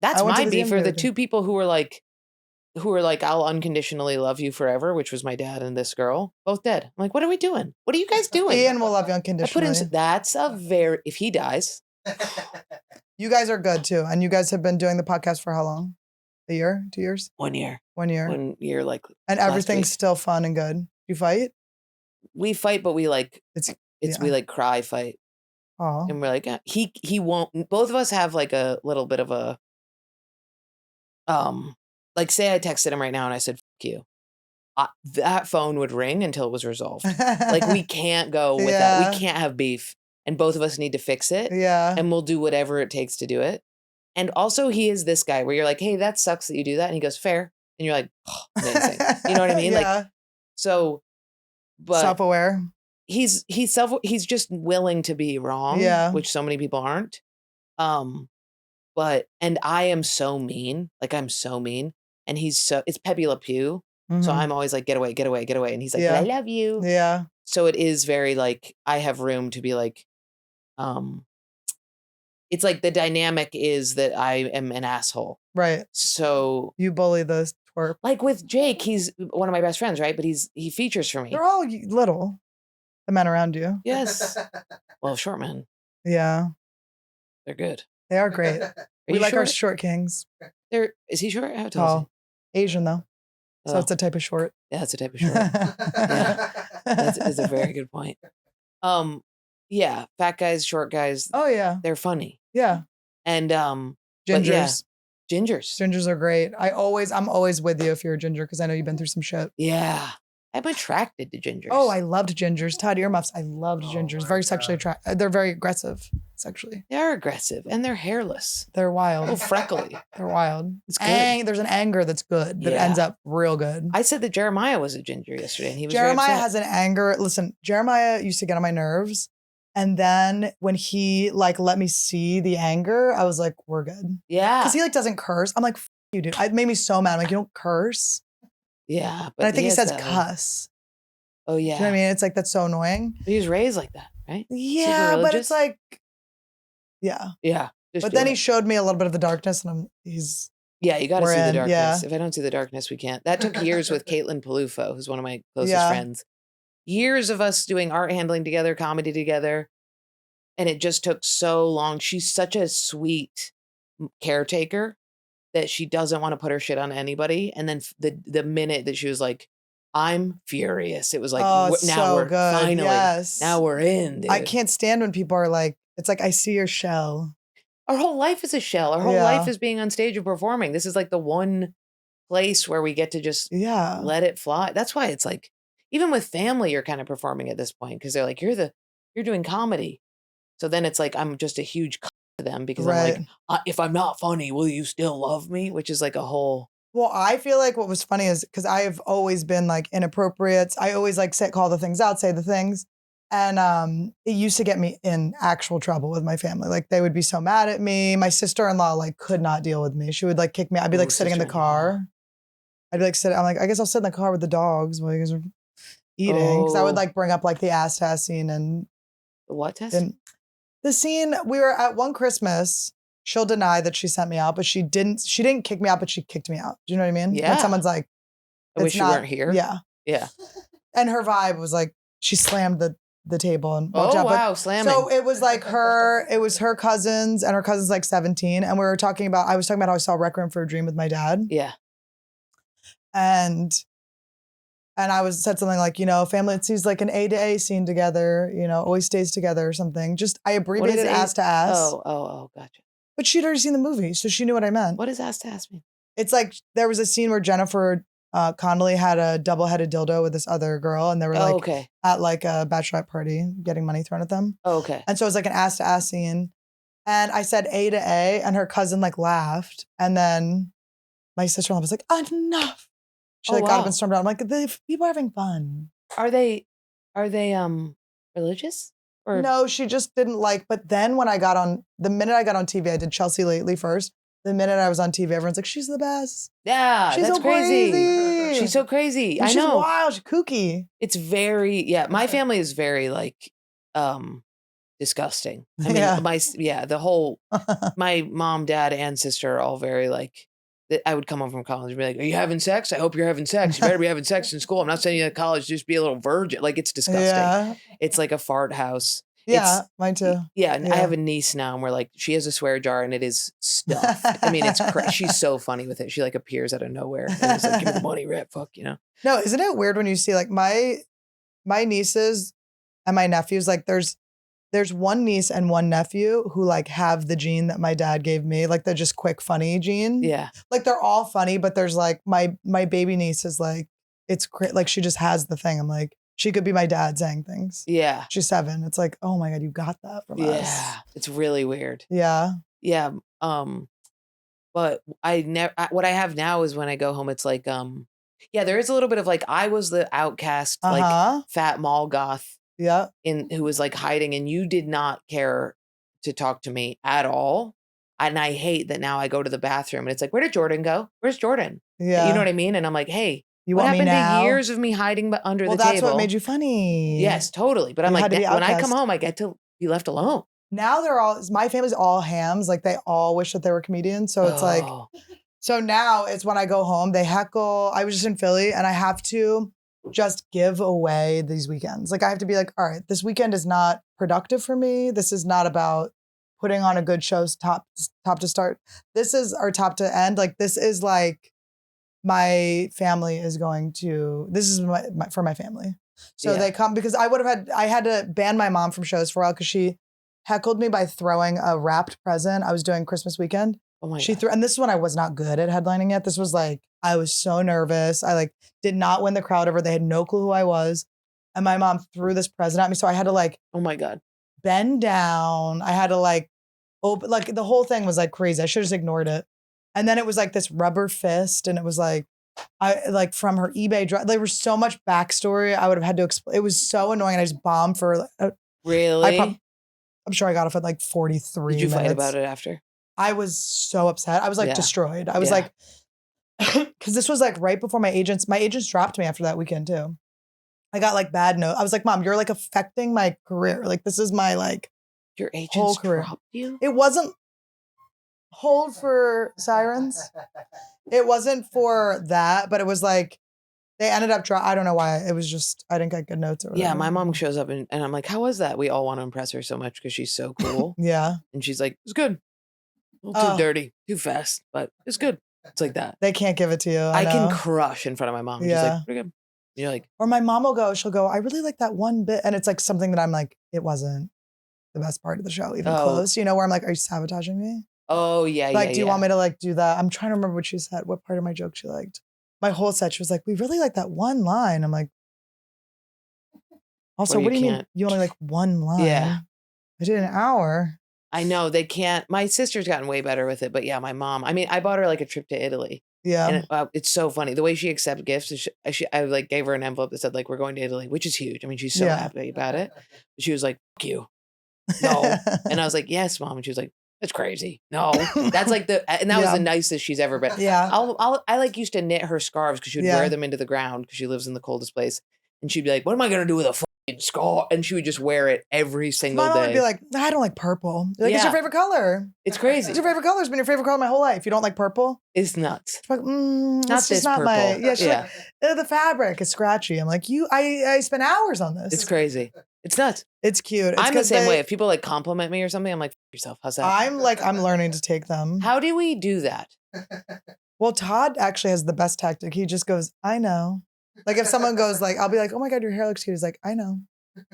Speaker 1: That's
Speaker 2: went to
Speaker 1: my
Speaker 2: the
Speaker 1: beef for the
Speaker 2: DMV.
Speaker 1: two people who were like, I'll unconditionally love you forever, which was my dad and this girl, both dead. I'm like, what are we doing? What are you guys doing?
Speaker 2: Ian will love you
Speaker 1: I
Speaker 2: unconditionally.
Speaker 1: put in, that's a very, if he dies,
Speaker 2: You guys are good too. And you guys have been doing the podcast for how long? A year? 2 years?
Speaker 1: 1 year.
Speaker 2: 1 year.
Speaker 1: 1 year, like,
Speaker 2: And
Speaker 1: last
Speaker 2: everything's
Speaker 1: week.
Speaker 2: still fun and good. You fight?
Speaker 1: We fight, but we like,
Speaker 2: yeah.
Speaker 1: we like cry fight.
Speaker 2: Oh.
Speaker 1: And we're like, he won't, both of us have like a little bit of a, like say I texted him right now and I said, fuck you. That phone would ring until it was resolved. Like we can't go with that. We can't have beef. And both of us need to fix it.
Speaker 2: Yeah.
Speaker 1: And we'll do whatever it takes to do it. And also he is this guy where you're like, hey, that sucks that you do that. And he goes, fair. And you're like, oh, amazing. You know what I mean?
Speaker 2: Yeah.
Speaker 1: Like, so, but
Speaker 2: self-aware.
Speaker 1: He's just willing to be wrong.
Speaker 2: Yeah.
Speaker 1: Which so many people aren't. But, and I am so mean. Like I'm so mean. And it's Pepe Le Pew. So I'm always like, get away, get away, get away. And he's like, I love you.
Speaker 2: Yeah.
Speaker 1: So it is very like, I have room to be like, it's like the dynamic is that I am an asshole.
Speaker 2: Right.
Speaker 1: So
Speaker 2: you bully the twerp.
Speaker 1: Like with Jake, he's one of my best friends, right? But he features for me.
Speaker 2: They're all little, the men around you.
Speaker 1: Yes. Well, short men.
Speaker 2: Yeah.
Speaker 1: They're good.
Speaker 2: They are great. We like our short kings.
Speaker 1: Is he short? How tall is
Speaker 2: he? Asian though. So it's a type of short.
Speaker 1: Yeah, it's a type of short. Yeah. That's a very good point. Yeah, fat guys, short guys.
Speaker 2: Oh yeah.
Speaker 1: They're funny.
Speaker 2: Yeah.
Speaker 1: And
Speaker 2: gingers.
Speaker 1: Yeah, gingers.
Speaker 2: Gingers are great. I'm always with you if you're a ginger because I know you've been through some shit.
Speaker 1: Yeah. I'm attracted to gingers.
Speaker 2: Oh, I loved gingers. Tied earmuffs. I loved gingers. Very sexually attractive. They're very aggressive sexually.
Speaker 1: They are aggressive and they're hairless.
Speaker 2: They're wild.
Speaker 1: A little freckly.
Speaker 2: They're wild.
Speaker 1: It's good.
Speaker 2: There's an anger that's good that ends up real good.
Speaker 1: I said that Jeremiah was a ginger yesterday and he was
Speaker 2: Jeremiah has an anger. Listen, Jeremiah used to get on my nerves. And then when he let me see the anger, I was like, we're good.
Speaker 1: Yeah.
Speaker 2: Because he doesn't curse. I'm like, F you, dude. It made me so mad. I'm like, you don't curse.
Speaker 1: Yeah.
Speaker 2: But I think he says cuss.
Speaker 1: Oh, yeah.
Speaker 2: Do you know what I mean? It's like, that's so annoying.
Speaker 1: He was raised like that, right?
Speaker 2: Yeah, but it's like, yeah.
Speaker 1: Yeah.
Speaker 2: But then he showed me a little bit of the darkness and
Speaker 1: yeah, you got to see the darkness.
Speaker 2: Yeah.
Speaker 1: If I don't see the darkness, we can't. That took years with Caitlin Palufo, who's one of my closest friends. Years of us doing art handling together, comedy together. And it just took so long. She's such a sweet caretaker that she doesn't want to put her shit on anybody. And then the minute that she was like, I'm furious. It was like, now we're good. Finally, now we're in. Dude.
Speaker 2: I can't stand when people are like, it's like, I see your shell.
Speaker 1: Our whole life is a shell. Our whole life is being on stage and performing. This is like the one place where we get to just let it fly. That's why it's like, even with family, you're kind of performing at this point because they're like, you're doing comedy. So then it's like, I'm just a huge to them because I'm like, if I'm not funny, will you still love me? Which is like a whole.
Speaker 2: Well, I feel like what was funny is because I've always been like inappropriate. I always like call the things out, say the things. And it used to get me in actual trouble with my family. Like they would be so mad at me. My sister-in-law could not deal with me. She would kick me. I'd be sitting in the car. I'd be I'm like, I guess I'll sit in the car with the dogs while you guys are eating. Because I would bring up the ass test scene and
Speaker 1: the what test?
Speaker 2: And the scene we were at one Christmas she'll deny that she sent me out, but she didn't kick me out, but she kicked me out. Do you know what I mean?
Speaker 1: Yeah.
Speaker 2: When someone's like,
Speaker 1: I wish you weren't here.
Speaker 2: Yeah.
Speaker 1: Yeah.
Speaker 2: And her vibe was like, she slammed the table and walked out.
Speaker 1: Wow, slamming.
Speaker 2: So it was like it was her cousins, and her cousin's like 17. And I was talking about how I saw Requiem for a Dream with my dad.
Speaker 1: Yeah.
Speaker 2: And I said something like, family, it sees like an A to A scene together, always stays together or something. Just, I abbreviated ass to ass.
Speaker 1: Oh, gotcha.
Speaker 2: But she'd already seen the movie, so she knew what I meant.
Speaker 1: What does ass to ass mean?
Speaker 2: It's like, there was a scene where Jennifer Connelly had a double-headed dildo with this other girl, and they were like at like a bachelorette party getting money thrown at them.
Speaker 1: Oh, okay.
Speaker 2: And so it was like an ass to ass scene. And I said A to A, and her cousin like laughed. And then my sister-in-law was like, enough. She got up and stormed out. I'm like, the people are having fun.
Speaker 1: Are they religious? Or?
Speaker 2: No, she just didn't like. But then the minute I got on TV, I did Chelsea Lately first. The minute I was on TV, everyone's like, she's the best.
Speaker 1: Yeah,
Speaker 2: she's
Speaker 1: that's
Speaker 2: so
Speaker 1: crazy. She's so crazy.
Speaker 2: And
Speaker 1: I know.
Speaker 2: She's wild. She's kooky.
Speaker 1: It's very, my family is very like disgusting. I mean, the whole, my mom, dad, and sister are all very like, I would come home from college and be like, are you having sex? I hope you're having sex. You better be having sex in school. I'm not sending you to college. Just be a little virgin. Like, it's disgusting.
Speaker 2: Yeah.
Speaker 1: It's like a fart house.
Speaker 2: Yeah, mine too.
Speaker 1: Yeah, and I have a niece now, and we're like, she has a swear jar, and it is stuffed. I mean, it's she's so funny with it. She like appears out of nowhere, and it's like, give me the money, rap, fuck,
Speaker 2: No, isn't it weird when you see like my nieces and my nephews? Like, there's one niece and one nephew who like have the gene that my dad gave me, like the just quick funny gene.
Speaker 1: Yeah,
Speaker 2: like they're all funny, but there's like my baby niece is like, it's like she just has the thing. I'm like, she could be my dad saying things.
Speaker 1: Yeah.
Speaker 2: She's 7. It's like, oh my God, you got that from us.
Speaker 1: Yeah. It's really weird.
Speaker 2: Yeah.
Speaker 1: Yeah. But what I have now is when I go home, it's like, there is a little bit of like, I was the outcast, like fat mall goth.
Speaker 2: Yeah.
Speaker 1: Who was like hiding, and you did not care to talk to me at all. And I hate that now I go to the bathroom and it's like, where did Jordan go? Where's Jordan?
Speaker 2: Yeah.
Speaker 1: You know what I mean? And I'm like, hey,
Speaker 2: you
Speaker 1: what
Speaker 2: want
Speaker 1: happened
Speaker 2: me now?
Speaker 1: to years of me hiding under the table?
Speaker 2: Well, that's what made you funny.
Speaker 1: Yes, totally. But I'm like, when I come home, I get to be left alone.
Speaker 2: Now my family's all hams. Like, they all wish that they were comedians. So it's like, so now it's when I go home, they heckle. I was just in Philly, and I have to just give away these weekends. Like, I have to be like, all right, this weekend is not productive for me. This is not about putting on a good show top to start. This is our top to end. Like, this is like, my family is this is for my family. So they come, because I had to ban my mom from shows for a while because she heckled me by throwing a wrapped present. I was doing Christmas weekend.
Speaker 1: Oh my
Speaker 2: God.
Speaker 1: God.
Speaker 2: And this is when I was not good at headlining yet. This was like, I was so nervous. I like did not win the crowd over. They had no clue who I was. And my mom threw this present at me. So I had to like,
Speaker 1: oh my God,
Speaker 2: bend down. I had to like open, like the whole thing was like crazy. I should have just ignored it. And then it was like this rubber fist, and it was like, I like from her eBay. There was so much backstory. I would have had to explain. It was so annoying, and I just bombed for.
Speaker 1: Really?
Speaker 2: I'm sure I got off at like 43
Speaker 1: Did you
Speaker 2: minutes.
Speaker 1: fight about it after?
Speaker 2: I was so upset. I was like destroyed. I was like, because this was like right before my agents dropped me after that weekend too. I got like bad note. I was like, Mom, you're like affecting my career. Like, this is my like
Speaker 1: your agents
Speaker 2: whole career.
Speaker 1: Dropped you?
Speaker 2: It wasn't hold for sirens. It wasn't for that, but it was like they ended up I don't know why. It was just I didn't get good notes or whatever.
Speaker 1: Yeah, my mom shows up and I'm like, how was that? We all want to impress her so much because she's so cool.
Speaker 2: Yeah.
Speaker 1: And she's like, it's good. A little too dirty, too fast, but it's good. It's like that.
Speaker 2: They can't give it to you.
Speaker 1: I can crush in front of my mom.
Speaker 2: Yeah.
Speaker 1: She's like, pretty good. You're like,
Speaker 2: or my mom she'll go, I really like that one bit. And it's like something that I'm like, it wasn't the best part of the show, even close, where I'm like, are you sabotaging me?
Speaker 1: Oh, yeah,
Speaker 2: like, do you want me to like do that? I'm trying to remember what she said, what part of my joke she liked. My whole set, she was like, we really like that one line. I'm like, also, what do you mean? You only like one line?
Speaker 1: Yeah.
Speaker 2: I did an hour.
Speaker 1: I know they can't. My sister's gotten way better with it, but yeah, my mom. I mean, I bought her like a trip to Italy.
Speaker 2: Yeah,
Speaker 1: and it's so funny the way she accepts gifts. I like gave her an envelope that said like we're going to Italy, which is huge. I mean, she's so happy about it. But she was like, "Fuck you, no," and I was like, "Yes, Mom," and she was like, "That's crazy, no." That's like and that was the nicest she's ever been.
Speaker 2: Yeah,
Speaker 1: I like used to knit her scarves because she would wear them into the ground because she lives in the coldest place, and she'd be like, "What am I gonna do with a Scar, and she would just wear it every single
Speaker 2: My mom would
Speaker 1: day.
Speaker 2: be like, I don't like purple. You're like, it's your
Speaker 1: Yeah.
Speaker 2: favorite color.
Speaker 1: It's crazy.
Speaker 2: It's your favorite color. It's been your favorite color my whole life. You don't like purple?
Speaker 1: It's nuts.
Speaker 2: She's like,
Speaker 1: Not
Speaker 2: it's just
Speaker 1: this
Speaker 2: not my.
Speaker 1: purple.
Speaker 2: Yeah, she's
Speaker 1: Yeah.
Speaker 2: like, the fabric is scratchy. I'm like, I spent hours on this.
Speaker 1: It's crazy. It's nuts.
Speaker 2: It's cute. It's
Speaker 1: I'm the
Speaker 2: 'cause
Speaker 1: same way. If people like compliment me or something, I'm like, F yourself. How's that?
Speaker 2: I'm learning to take them.
Speaker 1: How do we do that?
Speaker 2: Well, Todd actually has the best tactic. He just goes, I know. Like if someone goes like, I'll be like, oh my God, your hair looks cute. He's like, I know. And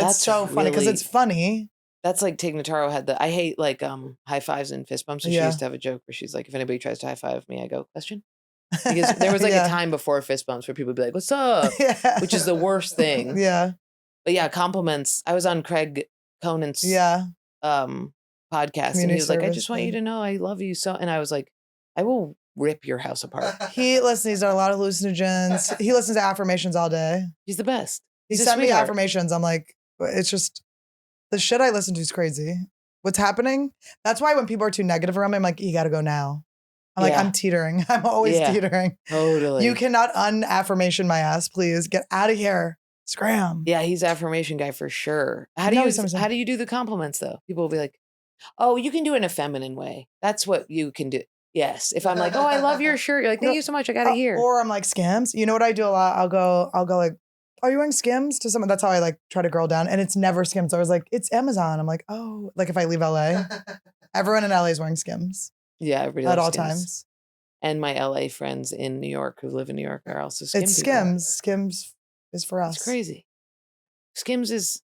Speaker 1: That's
Speaker 2: it's so funny because
Speaker 1: really-
Speaker 2: it's funny.
Speaker 1: That's like Tig Notaro had I hate like high fives and fist bumps. So she
Speaker 2: Yeah.
Speaker 1: used to have a joke where she's like, if anybody tries to high five me, I go, question? Because there was like
Speaker 2: Yeah.
Speaker 1: a time before fist bumps where people would be like, what's up?
Speaker 2: Yeah.
Speaker 1: Which is the worst thing.
Speaker 2: Yeah.
Speaker 1: But yeah, compliments. I was on Craig Conan's
Speaker 2: Yeah.
Speaker 1: podcast and
Speaker 2: Community
Speaker 1: he was like, I
Speaker 2: service
Speaker 1: just want you
Speaker 2: thing.
Speaker 1: to know I love you so. And I was like, I will rip your house apart.
Speaker 2: He listens. He's on a lot of hallucinogens. He listens to affirmations all day.
Speaker 1: He's the best.
Speaker 2: He
Speaker 1: He's a
Speaker 2: sent me
Speaker 1: sweetheart.
Speaker 2: affirmations. I'm like, it's just the shit I listen to is crazy. What's happening? That's why when people are too negative around me, I'm like, you got to go now. I'm like,
Speaker 1: Yeah.
Speaker 2: I'm teetering. I'm always
Speaker 1: Yeah.
Speaker 2: teetering.
Speaker 1: Totally.
Speaker 2: You cannot unaffirmation my ass, please. Get out of here. Scram.
Speaker 1: Yeah, he's affirmation guy for sure. How
Speaker 2: No,
Speaker 1: do
Speaker 2: he's
Speaker 1: you
Speaker 2: awesome.
Speaker 1: how do you do the compliments though? People will be like, "Oh, you can do it in a feminine way. That's what you can do." Yes. If I'm like, "Oh, I love your shirt," you're like, "Thank you so much. I got it here."
Speaker 2: Or I'm like, Skims. You know what I do a lot? I'll go like, are you wearing Skims to someone? That's how I like try to girl down. And it's never Skims. I was like, it's Amazon. I'm like, oh, like if I leave LA, everyone in LA is wearing Skims
Speaker 1: Yeah, everybody
Speaker 2: at
Speaker 1: loves
Speaker 2: all
Speaker 1: Skims.
Speaker 2: times.
Speaker 1: And my LA friends in New York who live in New York are also Skim
Speaker 2: It's
Speaker 1: people.
Speaker 2: Skims. Skims is for us.
Speaker 1: It's crazy. Skims is.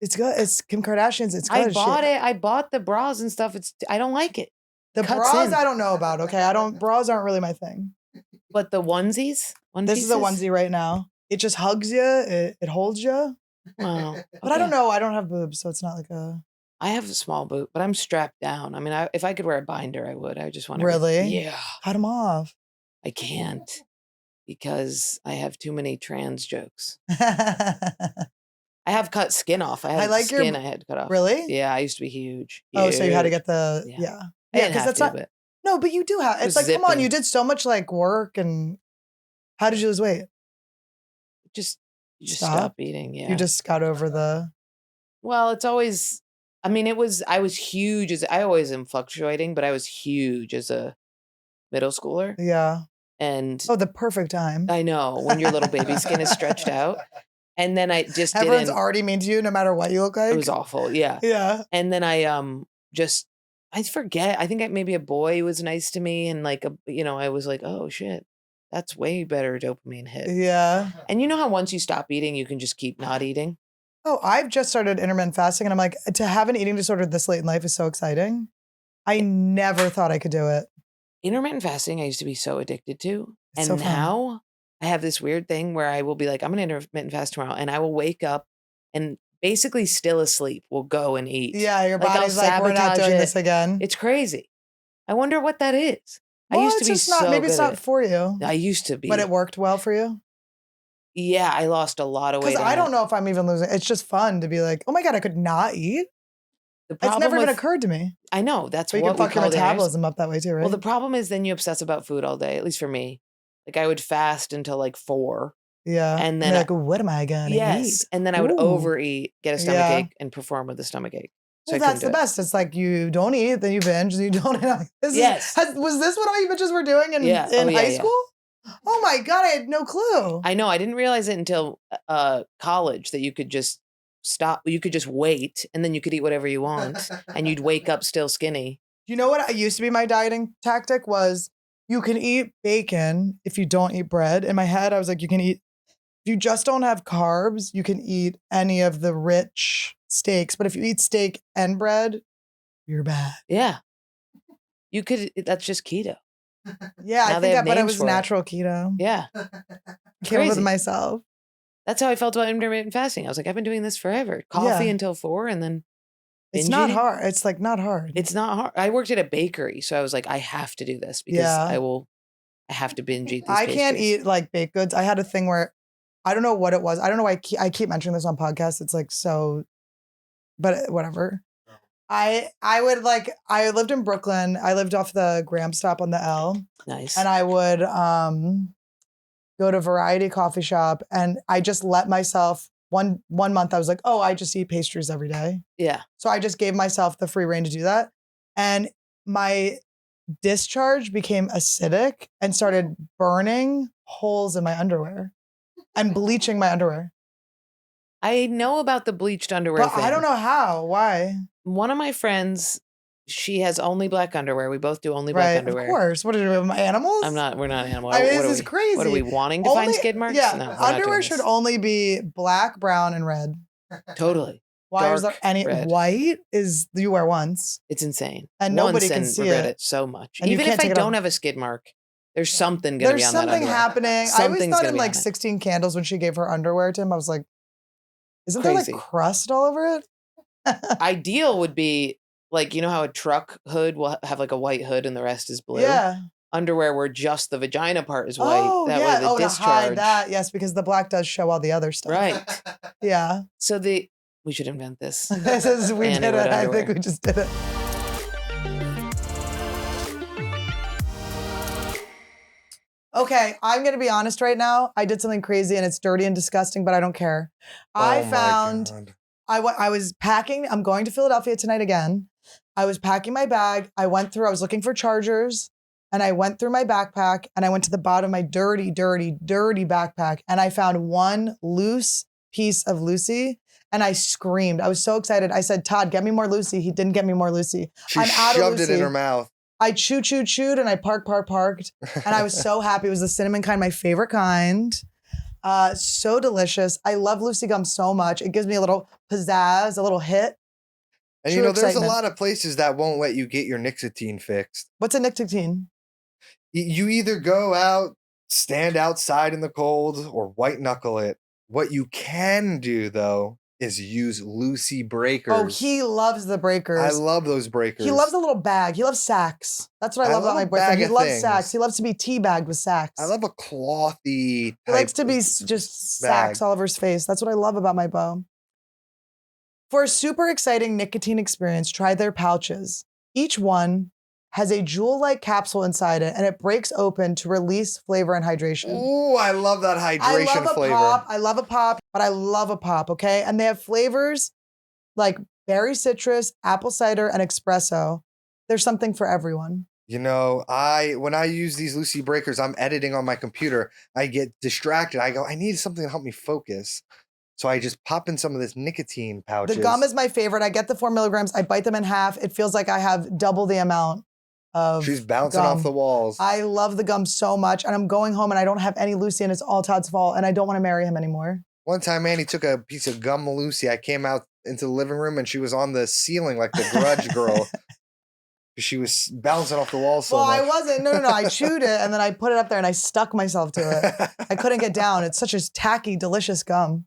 Speaker 2: It's good. It's Kim Kardashian's. It's good.
Speaker 1: I bought it. I bought the bras and stuff. I don't like it.
Speaker 2: The
Speaker 1: cuts
Speaker 2: bras
Speaker 1: in.
Speaker 2: I don't know about. Okay, bras aren't really my thing.
Speaker 1: But the onesies.
Speaker 2: This is a onesie right now. It just hugs you. It holds you.
Speaker 1: Wow.
Speaker 2: But I don't know. I don't have boobs, so it's not like a.
Speaker 1: I have a small boot, but I'm strapped down. I mean, if I could wear a binder, I would. I just want to.
Speaker 2: Really?
Speaker 1: Yeah.
Speaker 2: Cut them off.
Speaker 1: I can't because I have too many trans jokes. I have cut skin off. I had
Speaker 2: like your-
Speaker 1: skin I had to cut off.
Speaker 2: Really?
Speaker 1: Yeah, I used to be huge.
Speaker 2: Oh, so you had to
Speaker 1: Huge.
Speaker 2: get the
Speaker 1: Yeah.
Speaker 2: yeah.
Speaker 1: I didn't have
Speaker 2: that's
Speaker 1: to,
Speaker 2: not.
Speaker 1: but
Speaker 2: No, but you do have.
Speaker 1: It
Speaker 2: It's
Speaker 1: was
Speaker 2: like, come on,
Speaker 1: zipping.
Speaker 2: you did so much like work and. How did you lose weight?
Speaker 1: you just
Speaker 2: Stop?
Speaker 1: stop eating. Yeah.
Speaker 2: You just got over the.
Speaker 1: Well, it's always. I mean, I was huge I always am fluctuating, but I was huge as a middle schooler,
Speaker 2: Yeah.
Speaker 1: and
Speaker 2: Oh, the perfect time.
Speaker 1: I know when your little baby skin is stretched out, and then I just
Speaker 2: Everyone's
Speaker 1: didn't.
Speaker 2: already mean to you, no matter what you look like.
Speaker 1: It was awful. Yeah.
Speaker 2: Yeah.
Speaker 1: And then I forget. I think maybe a boy was nice to me, and like I was like, oh shit, that's way better dopamine hit.
Speaker 2: Yeah.
Speaker 1: And you know how once you stop eating, you can just keep not eating.
Speaker 2: Oh, I've just started intermittent fasting, and I'm like, to have an eating disorder this late in life is so exciting. I never thought I could do it.
Speaker 1: Intermittent fasting, I used to be so addicted to,
Speaker 2: It's
Speaker 1: and
Speaker 2: so fun.
Speaker 1: now I have this weird thing where I will be like, I'm gonna intermittent fast tomorrow, and I will wake up and basically still asleep will go and eat.
Speaker 2: Yeah, your
Speaker 1: Like, I'll
Speaker 2: body's like, we're not
Speaker 1: sabotage
Speaker 2: doing
Speaker 1: it.
Speaker 2: this again.
Speaker 1: It's crazy. I wonder what that is. I
Speaker 2: Well,
Speaker 1: used to
Speaker 2: it's
Speaker 1: be
Speaker 2: just not,
Speaker 1: so
Speaker 2: maybe it's
Speaker 1: good
Speaker 2: not
Speaker 1: at it.
Speaker 2: for you,
Speaker 1: I used to be,
Speaker 2: but it worked well for you.
Speaker 1: Yeah, I lost a lot of weight.
Speaker 2: Because I don't know if I'm even losing. It's just fun to be like, oh my God, I could not eat.
Speaker 1: The
Speaker 2: It's
Speaker 1: problem
Speaker 2: never even
Speaker 1: with-
Speaker 2: occurred to me.
Speaker 1: I know that's
Speaker 2: But you
Speaker 1: what
Speaker 2: can
Speaker 1: we
Speaker 2: fuck your
Speaker 1: call dinners.
Speaker 2: metabolism up that way too, right?
Speaker 1: Well, the problem is then you obsess about food all day. At least for me, like I would fast until like 4.
Speaker 2: yeah.
Speaker 1: and
Speaker 2: And
Speaker 1: then
Speaker 2: then like, what am I gonna
Speaker 1: Yes,
Speaker 2: eat?
Speaker 1: and then I would
Speaker 2: Ooh.
Speaker 1: overeat, get a stomach
Speaker 2: Yeah.
Speaker 1: ache, and perform with a stomach ache. So
Speaker 2: Well,
Speaker 1: I
Speaker 2: that's
Speaker 1: couldn't
Speaker 2: the
Speaker 1: do it.
Speaker 2: best. It's like you don't eat, then you binge, then you don't eat.
Speaker 1: Yes.
Speaker 2: Was this what all you bitches were doing in,
Speaker 1: Yeah.
Speaker 2: in
Speaker 1: Oh, yeah,
Speaker 2: high
Speaker 1: yeah.
Speaker 2: school? Oh my God, I had no clue.
Speaker 1: I know. I didn't realize it until college that you could just stop. You could just wait, and then you could eat whatever you want, and you'd wake up still skinny.
Speaker 2: You know what used to be my dieting tactic was you can eat bacon if you don't eat bread. In my head, I was like, you can eat, if you just don't have carbs, you can eat any of the rich steaks. But if you eat steak and you're bad.
Speaker 1: Yeah, you could. That's just keto.
Speaker 2: Yeah,
Speaker 1: Now
Speaker 2: I
Speaker 1: they
Speaker 2: think
Speaker 1: have
Speaker 2: but it
Speaker 1: names
Speaker 2: was
Speaker 1: for it.
Speaker 2: natural keto.
Speaker 1: Yeah,
Speaker 2: Came up
Speaker 1: crazy.
Speaker 2: with myself.
Speaker 1: That's how I felt about intermittent fasting. I was like, I've been doing this forever. Coffee
Speaker 2: Yeah.
Speaker 1: until 4, and then
Speaker 2: It's
Speaker 1: binge
Speaker 2: not
Speaker 1: eating.
Speaker 2: hard. It's like not hard.
Speaker 1: It's not hard. I worked at a bakery, so I was like, I have to do this because
Speaker 2: Yeah.
Speaker 1: I have to binge eat these
Speaker 2: I can't
Speaker 1: pastries.
Speaker 2: eat like baked goods. I had a thing where I don't know what it was. I don't know why I keep mentioning this on podcasts. It's like so, but whatever. I would like, I lived in Brooklyn. I lived off the Graham stop on the L,
Speaker 1: Nice.
Speaker 2: and I would go to Variety Coffee Shop, and I just let myself one month I was like, oh, I just eat pastries every day.
Speaker 1: Yeah.
Speaker 2: So I just gave myself the free reign to do that. And my discharge became acidic and started burning holes in my underwear and bleaching my underwear.
Speaker 1: I know about the bleached underwear
Speaker 2: But
Speaker 1: thing.
Speaker 2: I don't know how. Why?
Speaker 1: One of my friends, she has only black underwear. We both do only black underwear.
Speaker 2: Of course. What are we, animals?
Speaker 1: We're not animals.
Speaker 2: I mean, this is crazy.
Speaker 1: What are we wanting to find skid marks?
Speaker 2: Yeah,
Speaker 1: No, we're not
Speaker 2: underwear
Speaker 1: doing
Speaker 2: should
Speaker 1: this.
Speaker 2: only be black, brown, and red.
Speaker 1: Totally.
Speaker 2: Why
Speaker 1: Dark
Speaker 2: is there any
Speaker 1: red.
Speaker 2: white? Is you wear once?
Speaker 1: It's insane.
Speaker 2: And nobody can see
Speaker 1: regret
Speaker 2: it.
Speaker 1: it so much.
Speaker 2: And you
Speaker 1: Even
Speaker 2: can't
Speaker 1: if I
Speaker 2: take it off.
Speaker 1: don't have a skid mark, there's something going to be
Speaker 2: There's
Speaker 1: on that
Speaker 2: something
Speaker 1: underwear.
Speaker 2: happening. I always
Speaker 1: Something's
Speaker 2: thought
Speaker 1: gonna
Speaker 2: in
Speaker 1: be
Speaker 2: like
Speaker 1: on it.
Speaker 2: 16 Candles when she gave her underwear to him, I was like, isn't there
Speaker 1: Crazy.
Speaker 2: like crust all over it?
Speaker 1: Ideal would be like, you know how a truck hood will have like a white hood and the rest is blue?
Speaker 2: Yeah.
Speaker 1: Underwear where just the vagina part is white.
Speaker 2: Oh,
Speaker 1: That
Speaker 2: yeah.
Speaker 1: way the
Speaker 2: To
Speaker 1: discharge.
Speaker 2: hide that. Yes, because the black does show all the other stuff.
Speaker 1: Right.
Speaker 2: Yeah.
Speaker 1: So we should invent this.
Speaker 2: We did
Speaker 1: Anniewood
Speaker 2: it. I
Speaker 1: underwear.
Speaker 2: think we just did it. Okay, I'm going to be honest right now. I did something crazy and it's dirty and disgusting, but I don't care. I found, I was packing, I'm going to Philadelphia tonight again. I was packing my bag. I was looking for chargers and I went through my backpack and I went to the bottom of my dirty, dirty, dirty backpack and I found one loose piece of Lucy and I screamed. I was so excited. I said, Todd, get me more Lucy. He didn't get me more Lucy.
Speaker 3: She shoved it in her mouth.
Speaker 2: I chewed, and I parked. And I was so happy. It was the cinnamon kind, my favorite kind. So delicious. I love Lucy gum so much. It gives me a little pizzazz, a little hit.
Speaker 3: And
Speaker 2: True
Speaker 3: there's
Speaker 2: excitement.
Speaker 3: a lot of places that won't let you get your nicotine fixed.
Speaker 2: What's a nicotine?
Speaker 3: You either go out, stand outside in the cold, or white knuckle it. What you can do, though, is use Lucy breakers.
Speaker 2: Oh, he loves the breakers.
Speaker 3: I love those breakers.
Speaker 2: He loves a little bag. He loves sacks. That's what I love about my boyfriend. He loves sacks. He loves to be teabagged with sacks.
Speaker 3: I love a clothy.
Speaker 2: He likes to be just sacks all over his face. That's what I love about my beau. For a super exciting nicotine experience, try their pouches. Each one has a jewel-like capsule inside it, and it breaks open to release flavor and hydration.
Speaker 3: Ooh, I love that hydration flavor.
Speaker 2: I love a pop, but I love a pop, okay? And they have flavors like berry citrus, apple cider, and espresso. There's something for everyone.
Speaker 3: You know, when I use these Lucy breakers, I'm editing on my computer. I get distracted. I go, I need something to help me focus. So I just pop in some of this nicotine pouches.
Speaker 2: The gum is my favorite. I get the 4 milligrams. I bite them in half. It feels like I have double the amount of
Speaker 3: She's bouncing
Speaker 2: gum.
Speaker 3: off the walls.
Speaker 2: I love the gum so much. And I'm going home and I don't have any Lucy and it's all Todd's fault. And I don't want to marry him anymore.
Speaker 3: One time, Annie took a piece of gum Lucy. I came out into the living room and she was on the ceiling like the Grudge girl. She was bouncing off the walls so much.
Speaker 2: I wasn't. No. I chewed it and then I put it up there and I stuck myself to it. I couldn't get down. It's such a tacky, delicious gum.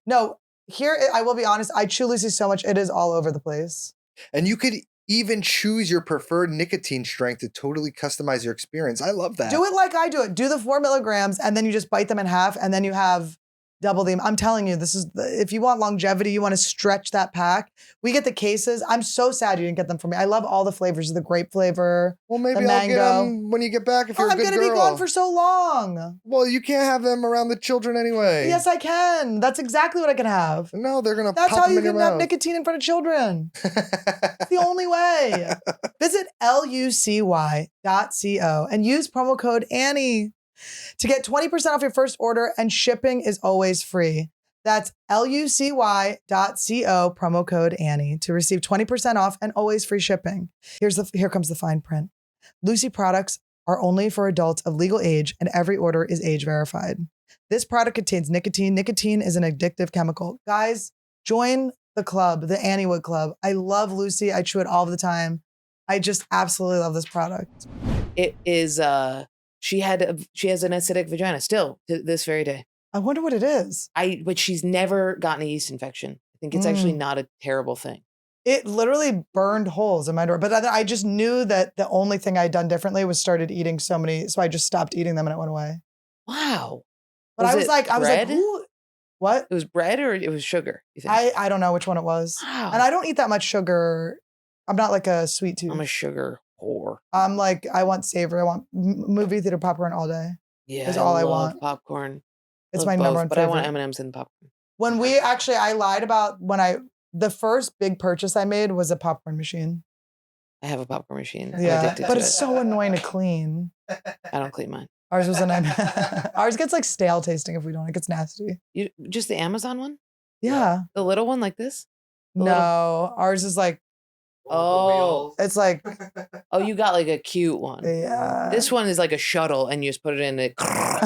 Speaker 2: No, here, I will be honest. I chew Lucy so much. It is all over the place.
Speaker 3: And you could even choose your preferred nicotine strength to totally customize your experience. I love that.
Speaker 2: Do it like I do it. Do the 4 milligrams and then you just bite them in half and then you have double them. I'm telling you, if you want longevity, you want to stretch that pack. We get the cases. I'm so sad you didn't get them for me. I love all the flavors, the grape flavor.
Speaker 3: Well, maybe
Speaker 2: the
Speaker 3: I'll
Speaker 2: mango.
Speaker 3: get them when you get back if you're a good girl.
Speaker 2: I'm going to be gone for so long.
Speaker 3: Well, you can't have them around the children anyway.
Speaker 2: Yes, I can. That's exactly what I can have.
Speaker 3: No, they're going to
Speaker 2: That's
Speaker 3: pop
Speaker 2: how
Speaker 3: them
Speaker 2: you
Speaker 3: in your
Speaker 2: can have
Speaker 3: mouth.
Speaker 2: nicotine in front of children. It's the only way. Visit lucy.co and use promo code Annie to get 20% off your first order, and shipping is always free. That's lucy.co, promo code Annie, to receive 20% off and always free shipping. Here comes the fine print. Lucy products are only for adults of legal age, and every order is age verified. This product contains nicotine. Nicotine is an addictive chemical. Guys, join the club, the Anniewood Club. I love Lucy. I chew it all the time. I just absolutely love this product.
Speaker 1: It is, she has an acidic vagina still to this very day.
Speaker 2: I wonder what it is.
Speaker 1: But she's never gotten a yeast infection. I think it's actually not a terrible thing.
Speaker 2: It literally burned holes in my door. But I just knew that the only thing I'd done differently was started eating so many. So I just stopped eating them and it went away.
Speaker 1: Wow.
Speaker 2: But I was like, who? What?
Speaker 1: It was bread or it was sugar? You think?
Speaker 2: I don't know which one it was.
Speaker 1: Wow.
Speaker 2: And I don't eat that much sugar. I'm not like a sweet tooth.
Speaker 1: I'm a sugar whore.
Speaker 2: I'm like, I want savory. I want movie theater popcorn all day.
Speaker 1: Yeah,
Speaker 2: is all I
Speaker 1: love
Speaker 2: want.
Speaker 1: popcorn.
Speaker 2: It's
Speaker 1: Love
Speaker 2: my
Speaker 1: both,
Speaker 2: number one
Speaker 1: but
Speaker 2: favorite.
Speaker 1: I want M&Ms in the popcorn.
Speaker 2: When I lied about the first big purchase I made was a popcorn machine.
Speaker 1: I have a popcorn machine. I'm
Speaker 2: Yeah,
Speaker 1: addicted
Speaker 2: but
Speaker 1: to
Speaker 2: it's
Speaker 1: it.
Speaker 2: so annoying to clean.
Speaker 1: I don't clean mine.
Speaker 2: Ours was ours gets like stale tasting if we don't. It gets nasty.
Speaker 1: You just the Amazon one?
Speaker 2: Yeah.
Speaker 1: The little one like this?
Speaker 2: No, ours is like,
Speaker 1: Oh,
Speaker 2: it's like,
Speaker 1: oh, you got like a cute one.
Speaker 2: yeah.
Speaker 1: This one is like a shuttle, and you just put it in, it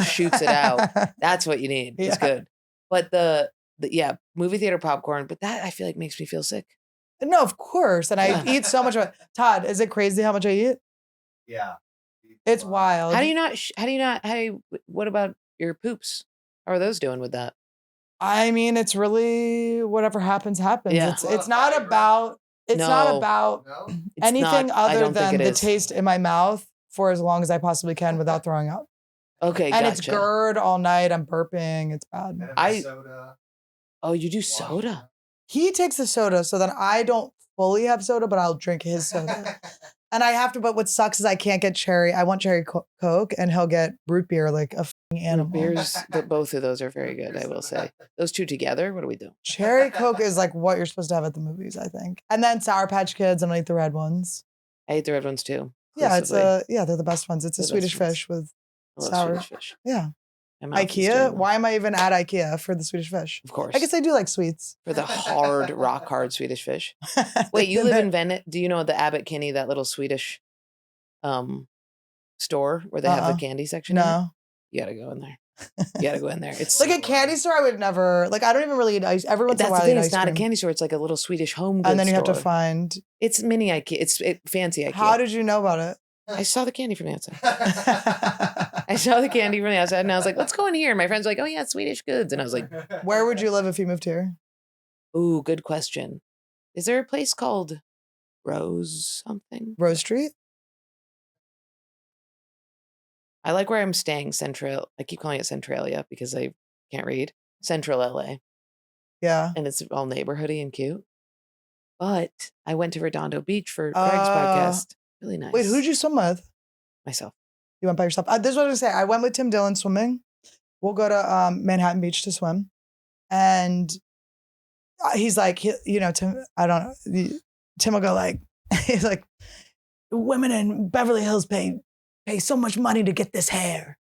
Speaker 1: shoots it out. That's what you need. It's good. But the movie theater popcorn. But that I feel like makes me feel sick.
Speaker 2: No, of course. And I eat so much of it. Todd, is it crazy how much I eat?
Speaker 3: Yeah.
Speaker 2: It's wild.
Speaker 1: What about your poops? How are those doing with that?
Speaker 2: I mean, it's really whatever happens.
Speaker 1: Yeah.
Speaker 2: It's not about anything other than the taste in my mouth for as long as I possibly can without throwing up.
Speaker 1: Okay,
Speaker 2: and it's GERD all night. I'm burping. It's bad.
Speaker 3: Soda.
Speaker 1: Oh, you do soda?
Speaker 2: He takes the soda so that I don't fully have soda, but I'll drink his soda. And I have to, but what sucks is I can't get cherry. I want cherry Coke and he'll get root beer like a f***ing animal.
Speaker 1: Beers, both of those are very good, I will say. Those two together, what do we do?
Speaker 2: Cherry Coke is like what you're supposed to have at the movies, I think. And then Sour Patch Kids, and I eat the red ones.
Speaker 1: I eat the red ones too.
Speaker 2: Yeah, they're the best ones. It's a Swedish fish with sour.
Speaker 1: Swedish fish.
Speaker 2: Yeah. IKEA? Why am I even at IKEA for the Swedish fish?
Speaker 1: Of course.
Speaker 2: I guess I do like sweets.
Speaker 1: For the rock hard Swedish fish. Wait, you live in Venice? Do you know the Abbot Kinney, that little Swedish store where they have the candy section?
Speaker 2: No.
Speaker 1: You gotta go in there. You gotta go in there. It's
Speaker 2: like a candy store. I would never I don't even really eat ice. Every once in a while,
Speaker 1: it's not a candy store. It's like a little Swedish home goods
Speaker 2: and then you
Speaker 1: store.
Speaker 2: have to find.
Speaker 1: It's mini IKEA. It's fancy IKEA.
Speaker 2: How did you know about it?
Speaker 1: I saw the candy from the outside. I saw the candy from the outside, and I was like, "Let's go in here." And my friends were like, "Oh yeah, it's Swedish goods," and I was like,
Speaker 2: "Where would you live if you moved here?"
Speaker 1: Ooh, good question. Is there a place called Rose something?
Speaker 2: Rose Street?
Speaker 1: I like where I'm staying. Central. I keep calling it Centralia because I can't read. Central LA.
Speaker 2: Yeah.
Speaker 1: And it's all neighborhoody and cute. But I went to Redondo Beach for Craig's podcast. Really nice.
Speaker 2: Wait, who'd you swim with?
Speaker 1: Myself.
Speaker 2: You went by yourself. This is what I was going to say. I went with Tim Dillon swimming. We'll go to Manhattan Beach to swim. And he's like, Tim, I don't know. Tim will go like, he's like, women in Beverly Hills pay so much money to get this hair.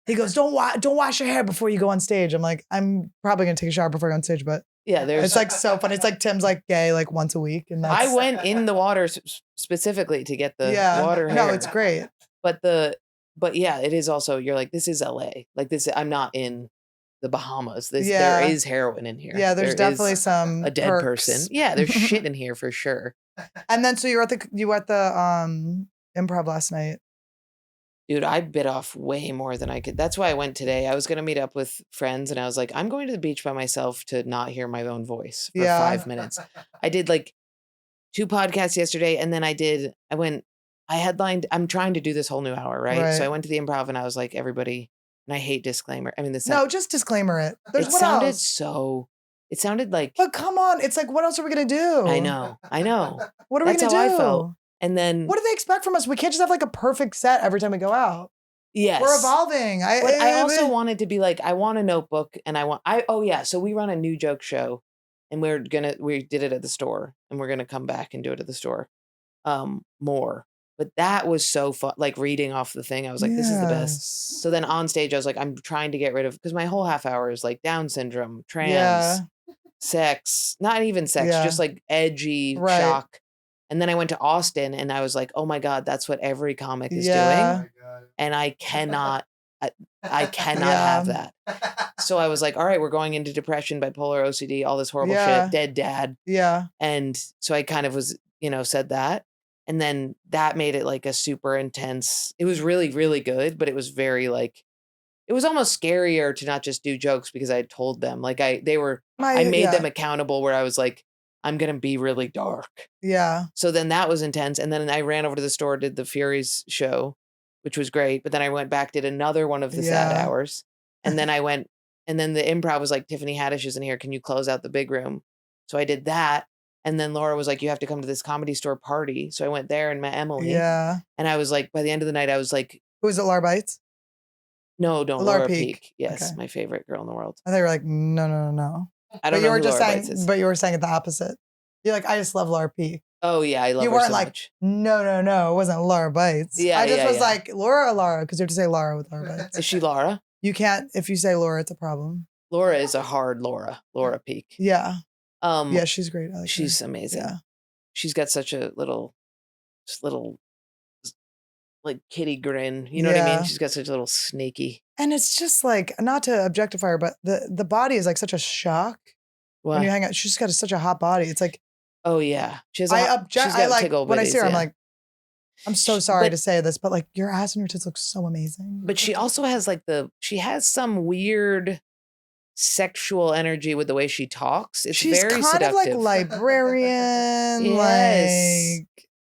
Speaker 2: He goes, don't wash your hair before you go on stage. I'm like, I'm probably going to take a shower before I go on stage, but
Speaker 1: yeah,
Speaker 2: it's like so funny. It's like Tim's like gay like once a week. And
Speaker 1: I went in the water specifically to get the water hair.
Speaker 2: No, it's great.
Speaker 1: But yeah, it is also, you're like, this is LA. Like this, I'm not in the Bahamas. There is heroin in here.
Speaker 2: Yeah, there's definitely a
Speaker 1: dead person. Yeah, there's shit in here for sure.
Speaker 2: And then so you were at the improv last night.
Speaker 1: Dude, I bit off way more than I could. That's why I went today. I was going to meet up with friends and I was like, I'm going to the beach by myself to not hear my own voice for 5 minutes. I did like 2 podcasts yesterday and then I headlined, I'm trying to do this whole new hour, right? So I went to the improv and I was like, everybody, and I hate disclaimer. I mean,
Speaker 2: no, just disclaimer it.
Speaker 1: It sounded like.
Speaker 2: But come on, it's like, what else are we going to do?
Speaker 1: I know.
Speaker 2: What are we going to do?
Speaker 1: That's how I felt. And then
Speaker 2: what do they expect from us? We can't just have like a perfect set every time we go out.
Speaker 1: Yes.
Speaker 2: We're evolving.
Speaker 1: I also wanted to be like, I want a notebook and so we run a new joke show and we did it at the store and we're going to come back and do it at the store more. But that was so fun, like reading off the thing. I was like, this is the best. So then on stage, I was like, I'm trying to get rid of, because my whole half hour is like Down syndrome, trans, sex, not even sex, just like edgy shock. And then I went to Austin and I was like, oh my God, that's what every comic is doing. And I cannot have that. So I was like, all right, we're going into depression, bipolar, OCD, all this horrible shit, dead dad.
Speaker 2: Yeah.
Speaker 1: And so I kind of was, said that. And then that made it like a super intense, it was really, really good, but it was very like, it was almost scarier to not just do jokes because I told them, like I made them accountable where I was like, I'm going to be really dark.
Speaker 2: Yeah.
Speaker 1: So then that was intense. And then I ran over to the store, did the Furies show, which was great. But then I went back, did another one of the sad hours. And then and then the improv was like, Tiffany Haddish is in here. Can you close out the big room? So I did that. And then Laura was like, you have to come to this Comedy Store party. So I went there and met Emily.
Speaker 2: Yeah.
Speaker 1: And I was like, by the end of the night, I was like.
Speaker 2: Who is it, Laura Bites?
Speaker 1: No, Laura Peak. Yes, my favorite girl in the world.
Speaker 2: I thought you were like, no.
Speaker 1: I
Speaker 2: But
Speaker 1: don't
Speaker 2: you
Speaker 1: know
Speaker 2: were
Speaker 1: who
Speaker 2: just
Speaker 1: Laura
Speaker 2: saying,
Speaker 1: Bites is.
Speaker 2: but you were saying it the opposite. You're like, I just love Laura P.
Speaker 1: Oh yeah, I love
Speaker 2: You
Speaker 1: her
Speaker 2: weren't
Speaker 1: so
Speaker 2: like,
Speaker 1: much.
Speaker 2: no, it wasn't Laura Bites.
Speaker 1: Yeah,
Speaker 2: I just
Speaker 1: yeah,
Speaker 2: was
Speaker 1: yeah.
Speaker 2: like, Laura or Laura, because you have to say Laura with Laura Bites.
Speaker 1: Is she Laura?
Speaker 2: You can't, if you say Laura, it's a problem.
Speaker 1: Laura is a hard Laura Peak.
Speaker 2: Yeah.
Speaker 1: Um,
Speaker 2: Yeah, she's great. I like
Speaker 1: she's
Speaker 2: her.
Speaker 1: amazing.
Speaker 2: Yeah.
Speaker 1: She's got such a little like kitty grin. You know what I mean?
Speaker 2: Yeah.
Speaker 1: She's got such a little snaky.
Speaker 2: And it's just like, not to objectify her, but the body is like such a shock when you
Speaker 1: What?
Speaker 2: hang out. She's got such a hot body. It's like,
Speaker 1: Oh yeah, she's
Speaker 2: I
Speaker 1: got
Speaker 2: like,
Speaker 1: tickle
Speaker 2: when I see her,
Speaker 1: bitties,
Speaker 2: I'm
Speaker 1: yeah.
Speaker 2: like, I'm so sorry
Speaker 1: but-
Speaker 2: to say this, but like your ass and your tits look so amazing.
Speaker 1: But she also has like she has some weird sexual energy with the way she talks. It's
Speaker 2: She's
Speaker 1: very
Speaker 2: kind
Speaker 1: seductive.
Speaker 2: of like librarian,
Speaker 1: Yes.
Speaker 2: like,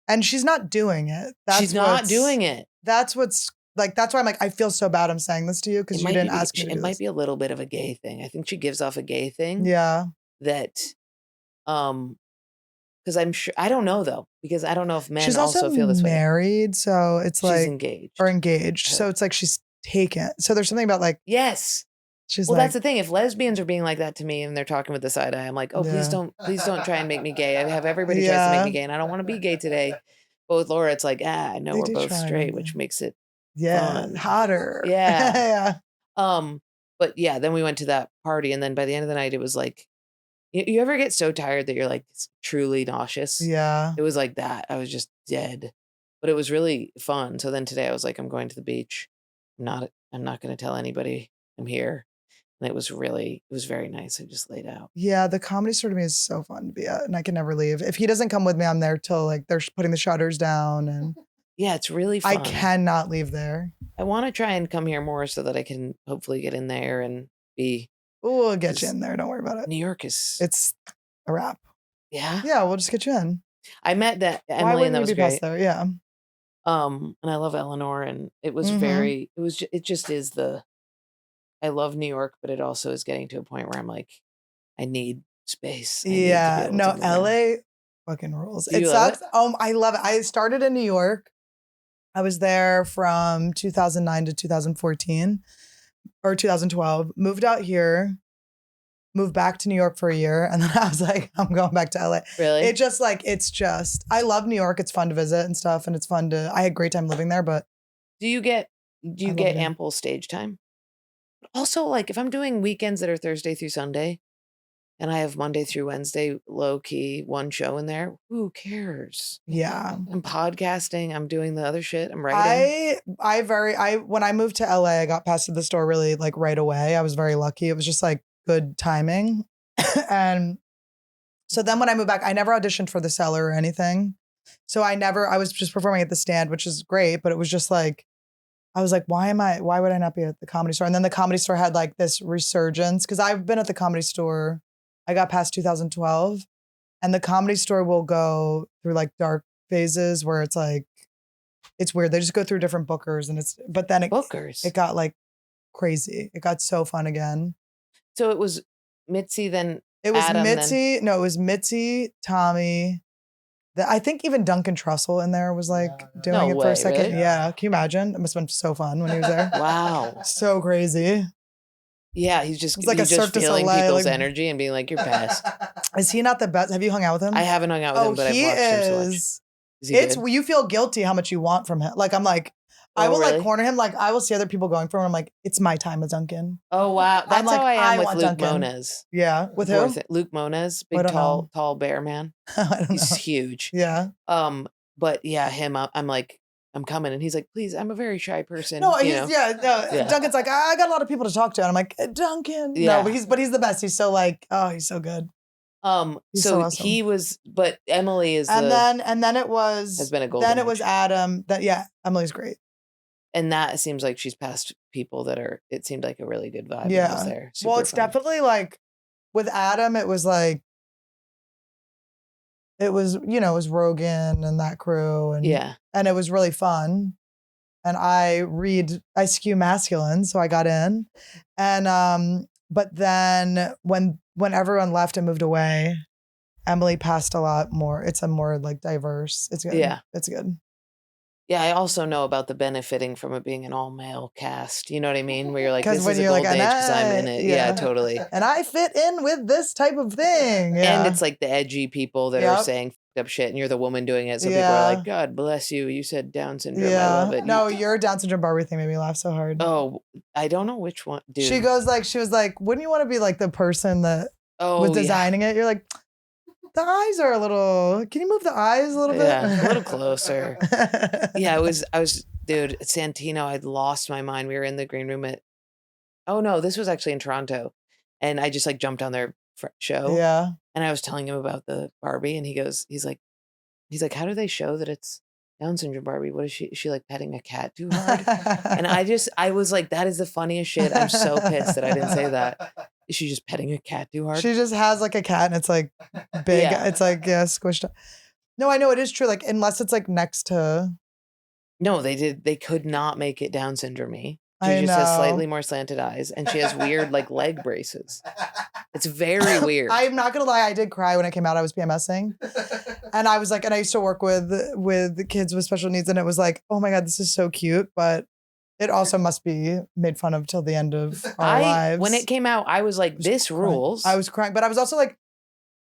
Speaker 2: and she's not doing it.
Speaker 1: She's not doing it.
Speaker 2: That's what's like. That's why I'm like, I feel so bad. I'm saying this to you because you didn't ask me to do
Speaker 1: It might
Speaker 2: this.
Speaker 1: be a little bit of a gay thing. I think she gives off a gay thing.
Speaker 2: Yeah.
Speaker 1: That, because I'm sure I don't know though, because I don't know if men
Speaker 2: She's
Speaker 1: also
Speaker 2: also
Speaker 1: feel this way.
Speaker 2: married, so it's
Speaker 1: She's
Speaker 2: like
Speaker 1: engaged.
Speaker 2: or engaged. So it's like she's taken. So there's something about like
Speaker 1: Yes.
Speaker 2: she's
Speaker 1: Well,
Speaker 2: like,
Speaker 1: that's the thing. If lesbians are being like that to me and they're talking with the side eye, I'm like, oh, please
Speaker 2: Yeah.
Speaker 1: don't try and make me gay. I have everybody tries to make
Speaker 2: Yeah.
Speaker 1: me gay, and I don't want to be gay today. But with Laura, it's like, I know
Speaker 2: They
Speaker 1: we're
Speaker 2: do
Speaker 1: both
Speaker 2: try, don't
Speaker 1: straight,
Speaker 2: they?
Speaker 1: which makes it
Speaker 2: yeah,
Speaker 1: fun.
Speaker 2: hotter.
Speaker 1: Yeah.
Speaker 2: Yeah.
Speaker 1: But yeah, then we went to that party, and then by the end of the night, it was like, you ever get so tired that you're like truly nauseous?
Speaker 2: Yeah.
Speaker 1: It was like that. I was just dead, but it was really fun. So then today I was like, I'm going to the beach. I'm not going to tell anybody I'm here. And it was very nice. I just laid out.
Speaker 2: Yeah, the Comedy Store to me is so fun to be at, and I can never leave. If he doesn't come with me, I'm there till like they're putting the shutters down, and
Speaker 1: Yeah, it's really fun.
Speaker 2: I cannot leave there.
Speaker 1: I want to try and come here more so that I can hopefully get in there and be.
Speaker 2: We'll get you in there. Don't worry about it.
Speaker 1: New York is.
Speaker 2: It's a wrap.
Speaker 1: Yeah.
Speaker 2: Yeah, we'll just get you in.
Speaker 1: I met that
Speaker 2: Why
Speaker 1: Emily, and
Speaker 2: wouldn't
Speaker 1: that
Speaker 2: you
Speaker 1: was
Speaker 2: be past
Speaker 1: great.
Speaker 2: there? Yeah.
Speaker 1: And I love Eleanor, and it was
Speaker 2: Mhm.
Speaker 1: it just is I love New York, but it also is getting to a point where I'm like, I need space. I need to be
Speaker 2: Yeah.
Speaker 1: able
Speaker 2: No,
Speaker 1: to move around.
Speaker 2: LA fucking rules.
Speaker 1: Do
Speaker 2: It
Speaker 1: you love
Speaker 2: sucks. I love it. I started in New York. I was there from 2009 to 2014 or 2012. Moved out here. Moved back to New York for a year, and then I was like, I'm going back to LA.
Speaker 1: Really?
Speaker 2: I love New York. It's fun to visit and stuff, and it's fun to. I had a great time living there, but
Speaker 1: Do you get
Speaker 2: love it here.
Speaker 1: ample stage time? Also, like if I'm doing weekends that are Thursday through Sunday, and I have Monday through Wednesday low key one show in there, who cares?
Speaker 2: yeah.
Speaker 1: I'm podcasting. I'm doing the other shit. I'm writing.
Speaker 2: When I moved to LA, I got past the store really like right away. I was very lucky. It was just like good timing. And so then when I moved back, I never auditioned for the Cellar or anything. So I was just performing at the Stand, which is great, but it was just like, I was like, why would I not be at the Comedy Store? And then the Comedy Store had like this resurgence because I've been at the Comedy Store. I got past 2012, and the Comedy Store will go through like dark phases where it's like, it's weird. They just go through different bookers, and but then
Speaker 1: Bookers.
Speaker 2: it got like crazy. It got so fun again.
Speaker 1: So it was Mitzi, then
Speaker 2: It was
Speaker 1: Adam,
Speaker 2: Mitzi. No, it was Mitzi, Tommy. I think even Duncan Trussell in there was like doing
Speaker 1: No
Speaker 2: it for
Speaker 1: way,
Speaker 2: a second.
Speaker 1: really?
Speaker 2: Yeah. Can you imagine? It must have been so fun when he was there.
Speaker 1: Wow.
Speaker 2: So crazy.
Speaker 1: Yeah, he's just
Speaker 2: It's like a
Speaker 1: he's just
Speaker 2: Cirque du
Speaker 1: feeling
Speaker 2: Soleil,
Speaker 1: people's
Speaker 2: like-
Speaker 1: energy and being like, "You're best."
Speaker 2: Is he not the best? Have you hung out with him?
Speaker 1: I haven't hung out with him, but I've
Speaker 2: he
Speaker 1: watched him so much.
Speaker 2: is.
Speaker 1: Is he
Speaker 2: It's
Speaker 1: good?
Speaker 2: you feel guilty how much you want from him. Like I'm like, I
Speaker 1: Oh,
Speaker 2: will
Speaker 1: really?
Speaker 2: like corner him. Like I will see other people going for him. I'm like, it's my time with Duncan.
Speaker 1: Oh wow, that's
Speaker 2: like,
Speaker 1: how I
Speaker 2: I
Speaker 1: am with
Speaker 2: want
Speaker 1: Luke
Speaker 2: Duncan.
Speaker 1: Moniz.
Speaker 2: Yeah, with
Speaker 1: Poor
Speaker 2: who?
Speaker 1: thi- Luke Moniz,
Speaker 2: I
Speaker 1: big
Speaker 2: don't know.
Speaker 1: tall bear man.
Speaker 2: I don't
Speaker 1: He's
Speaker 2: know.
Speaker 1: huge.
Speaker 2: Yeah.
Speaker 1: But yeah, him. I'm like, I'm coming, and he's like, please, I'm a very shy person.
Speaker 2: No,
Speaker 1: you
Speaker 2: he's
Speaker 1: know?
Speaker 2: yeah. Duncan's like, I got a lot of people to talk to, and I'm like, Duncan.
Speaker 1: Yeah.
Speaker 2: No, but he's the best. He's so like, oh, he's so good. He's
Speaker 1: So
Speaker 2: so awesome.
Speaker 1: he was, but Emily is,
Speaker 2: And then it was
Speaker 1: has been a golden
Speaker 2: then it was
Speaker 1: age.
Speaker 2: Adam. Emily's great.
Speaker 1: And that seems like she's past people that are. It seemed like a really good vibe. when I was
Speaker 2: Yeah.
Speaker 1: there.
Speaker 2: Well,
Speaker 1: Super
Speaker 2: it's
Speaker 1: fun.
Speaker 2: definitely like with Adam, it was like it was Rogan and that crew, and
Speaker 1: Yeah.
Speaker 2: and it was really fun. And I skew masculine, so I got in. And but then when everyone left and moved away, Emily passed a lot more. It's a more like diverse. It's good.
Speaker 1: Yeah.
Speaker 2: It's good.
Speaker 1: Yeah, I also know about the benefiting from it being an all-male cast. You know what I mean? Where you're like, this
Speaker 2: when
Speaker 1: is a
Speaker 2: you're like,
Speaker 1: golden age because I'm in
Speaker 2: "And
Speaker 1: it. Yeah,
Speaker 2: yeah.
Speaker 1: totally.
Speaker 2: And I fit in with this type of thing. Yeah.
Speaker 1: And it's like the edgy people that are
Speaker 2: Yep.
Speaker 1: saying fucked up shit, and you're the woman doing it. So people are
Speaker 2: Yeah.
Speaker 1: like, God bless you. You said Down syndrome. I
Speaker 2: Yeah.
Speaker 1: love it.
Speaker 2: No, your Down syndrome Barbie thing made me laugh so hard.
Speaker 1: Oh, I don't know which one, dude.
Speaker 2: She was like, wouldn't you want to be like the person that was
Speaker 1: yeah.
Speaker 2: designing it? You're like, the eyes are a little, can you move the eyes a little bit?
Speaker 1: Yeah, a little closer. Yeah, I was, dude, at Santino, I'd lost my mind. We were in the green room oh no, this was actually in Toronto. And I just like jumped on their show.
Speaker 2: Yeah.
Speaker 1: And I was telling him about the Barbie, and he's like, how do they show that it's Down syndrome Barbie? What is she like petting a cat too hard? And I was like, that is the funniest shit. I'm so pissed that I didn't say that. Is she just petting a cat too hard?
Speaker 2: She just has like a cat and it's like big.
Speaker 1: Yeah.
Speaker 2: It's like, yeah, squished up. No, I know it is true. Like, unless it's like next to.
Speaker 1: No, they could not make it Down syndrome-y. She
Speaker 2: I
Speaker 1: just has
Speaker 2: know.
Speaker 1: slightly more slanted eyes, and she has weird like leg braces. It's very weird.
Speaker 2: I'm not gonna lie, I did cry when it came out. I was PMSing. And I was like, and I used to work with kids with special needs, and it was like, oh my God, this is so cute, but it also must be made fun of till the end of our lives.
Speaker 1: When it came out, I was like, this rules.
Speaker 2: I was crying, but I was also like,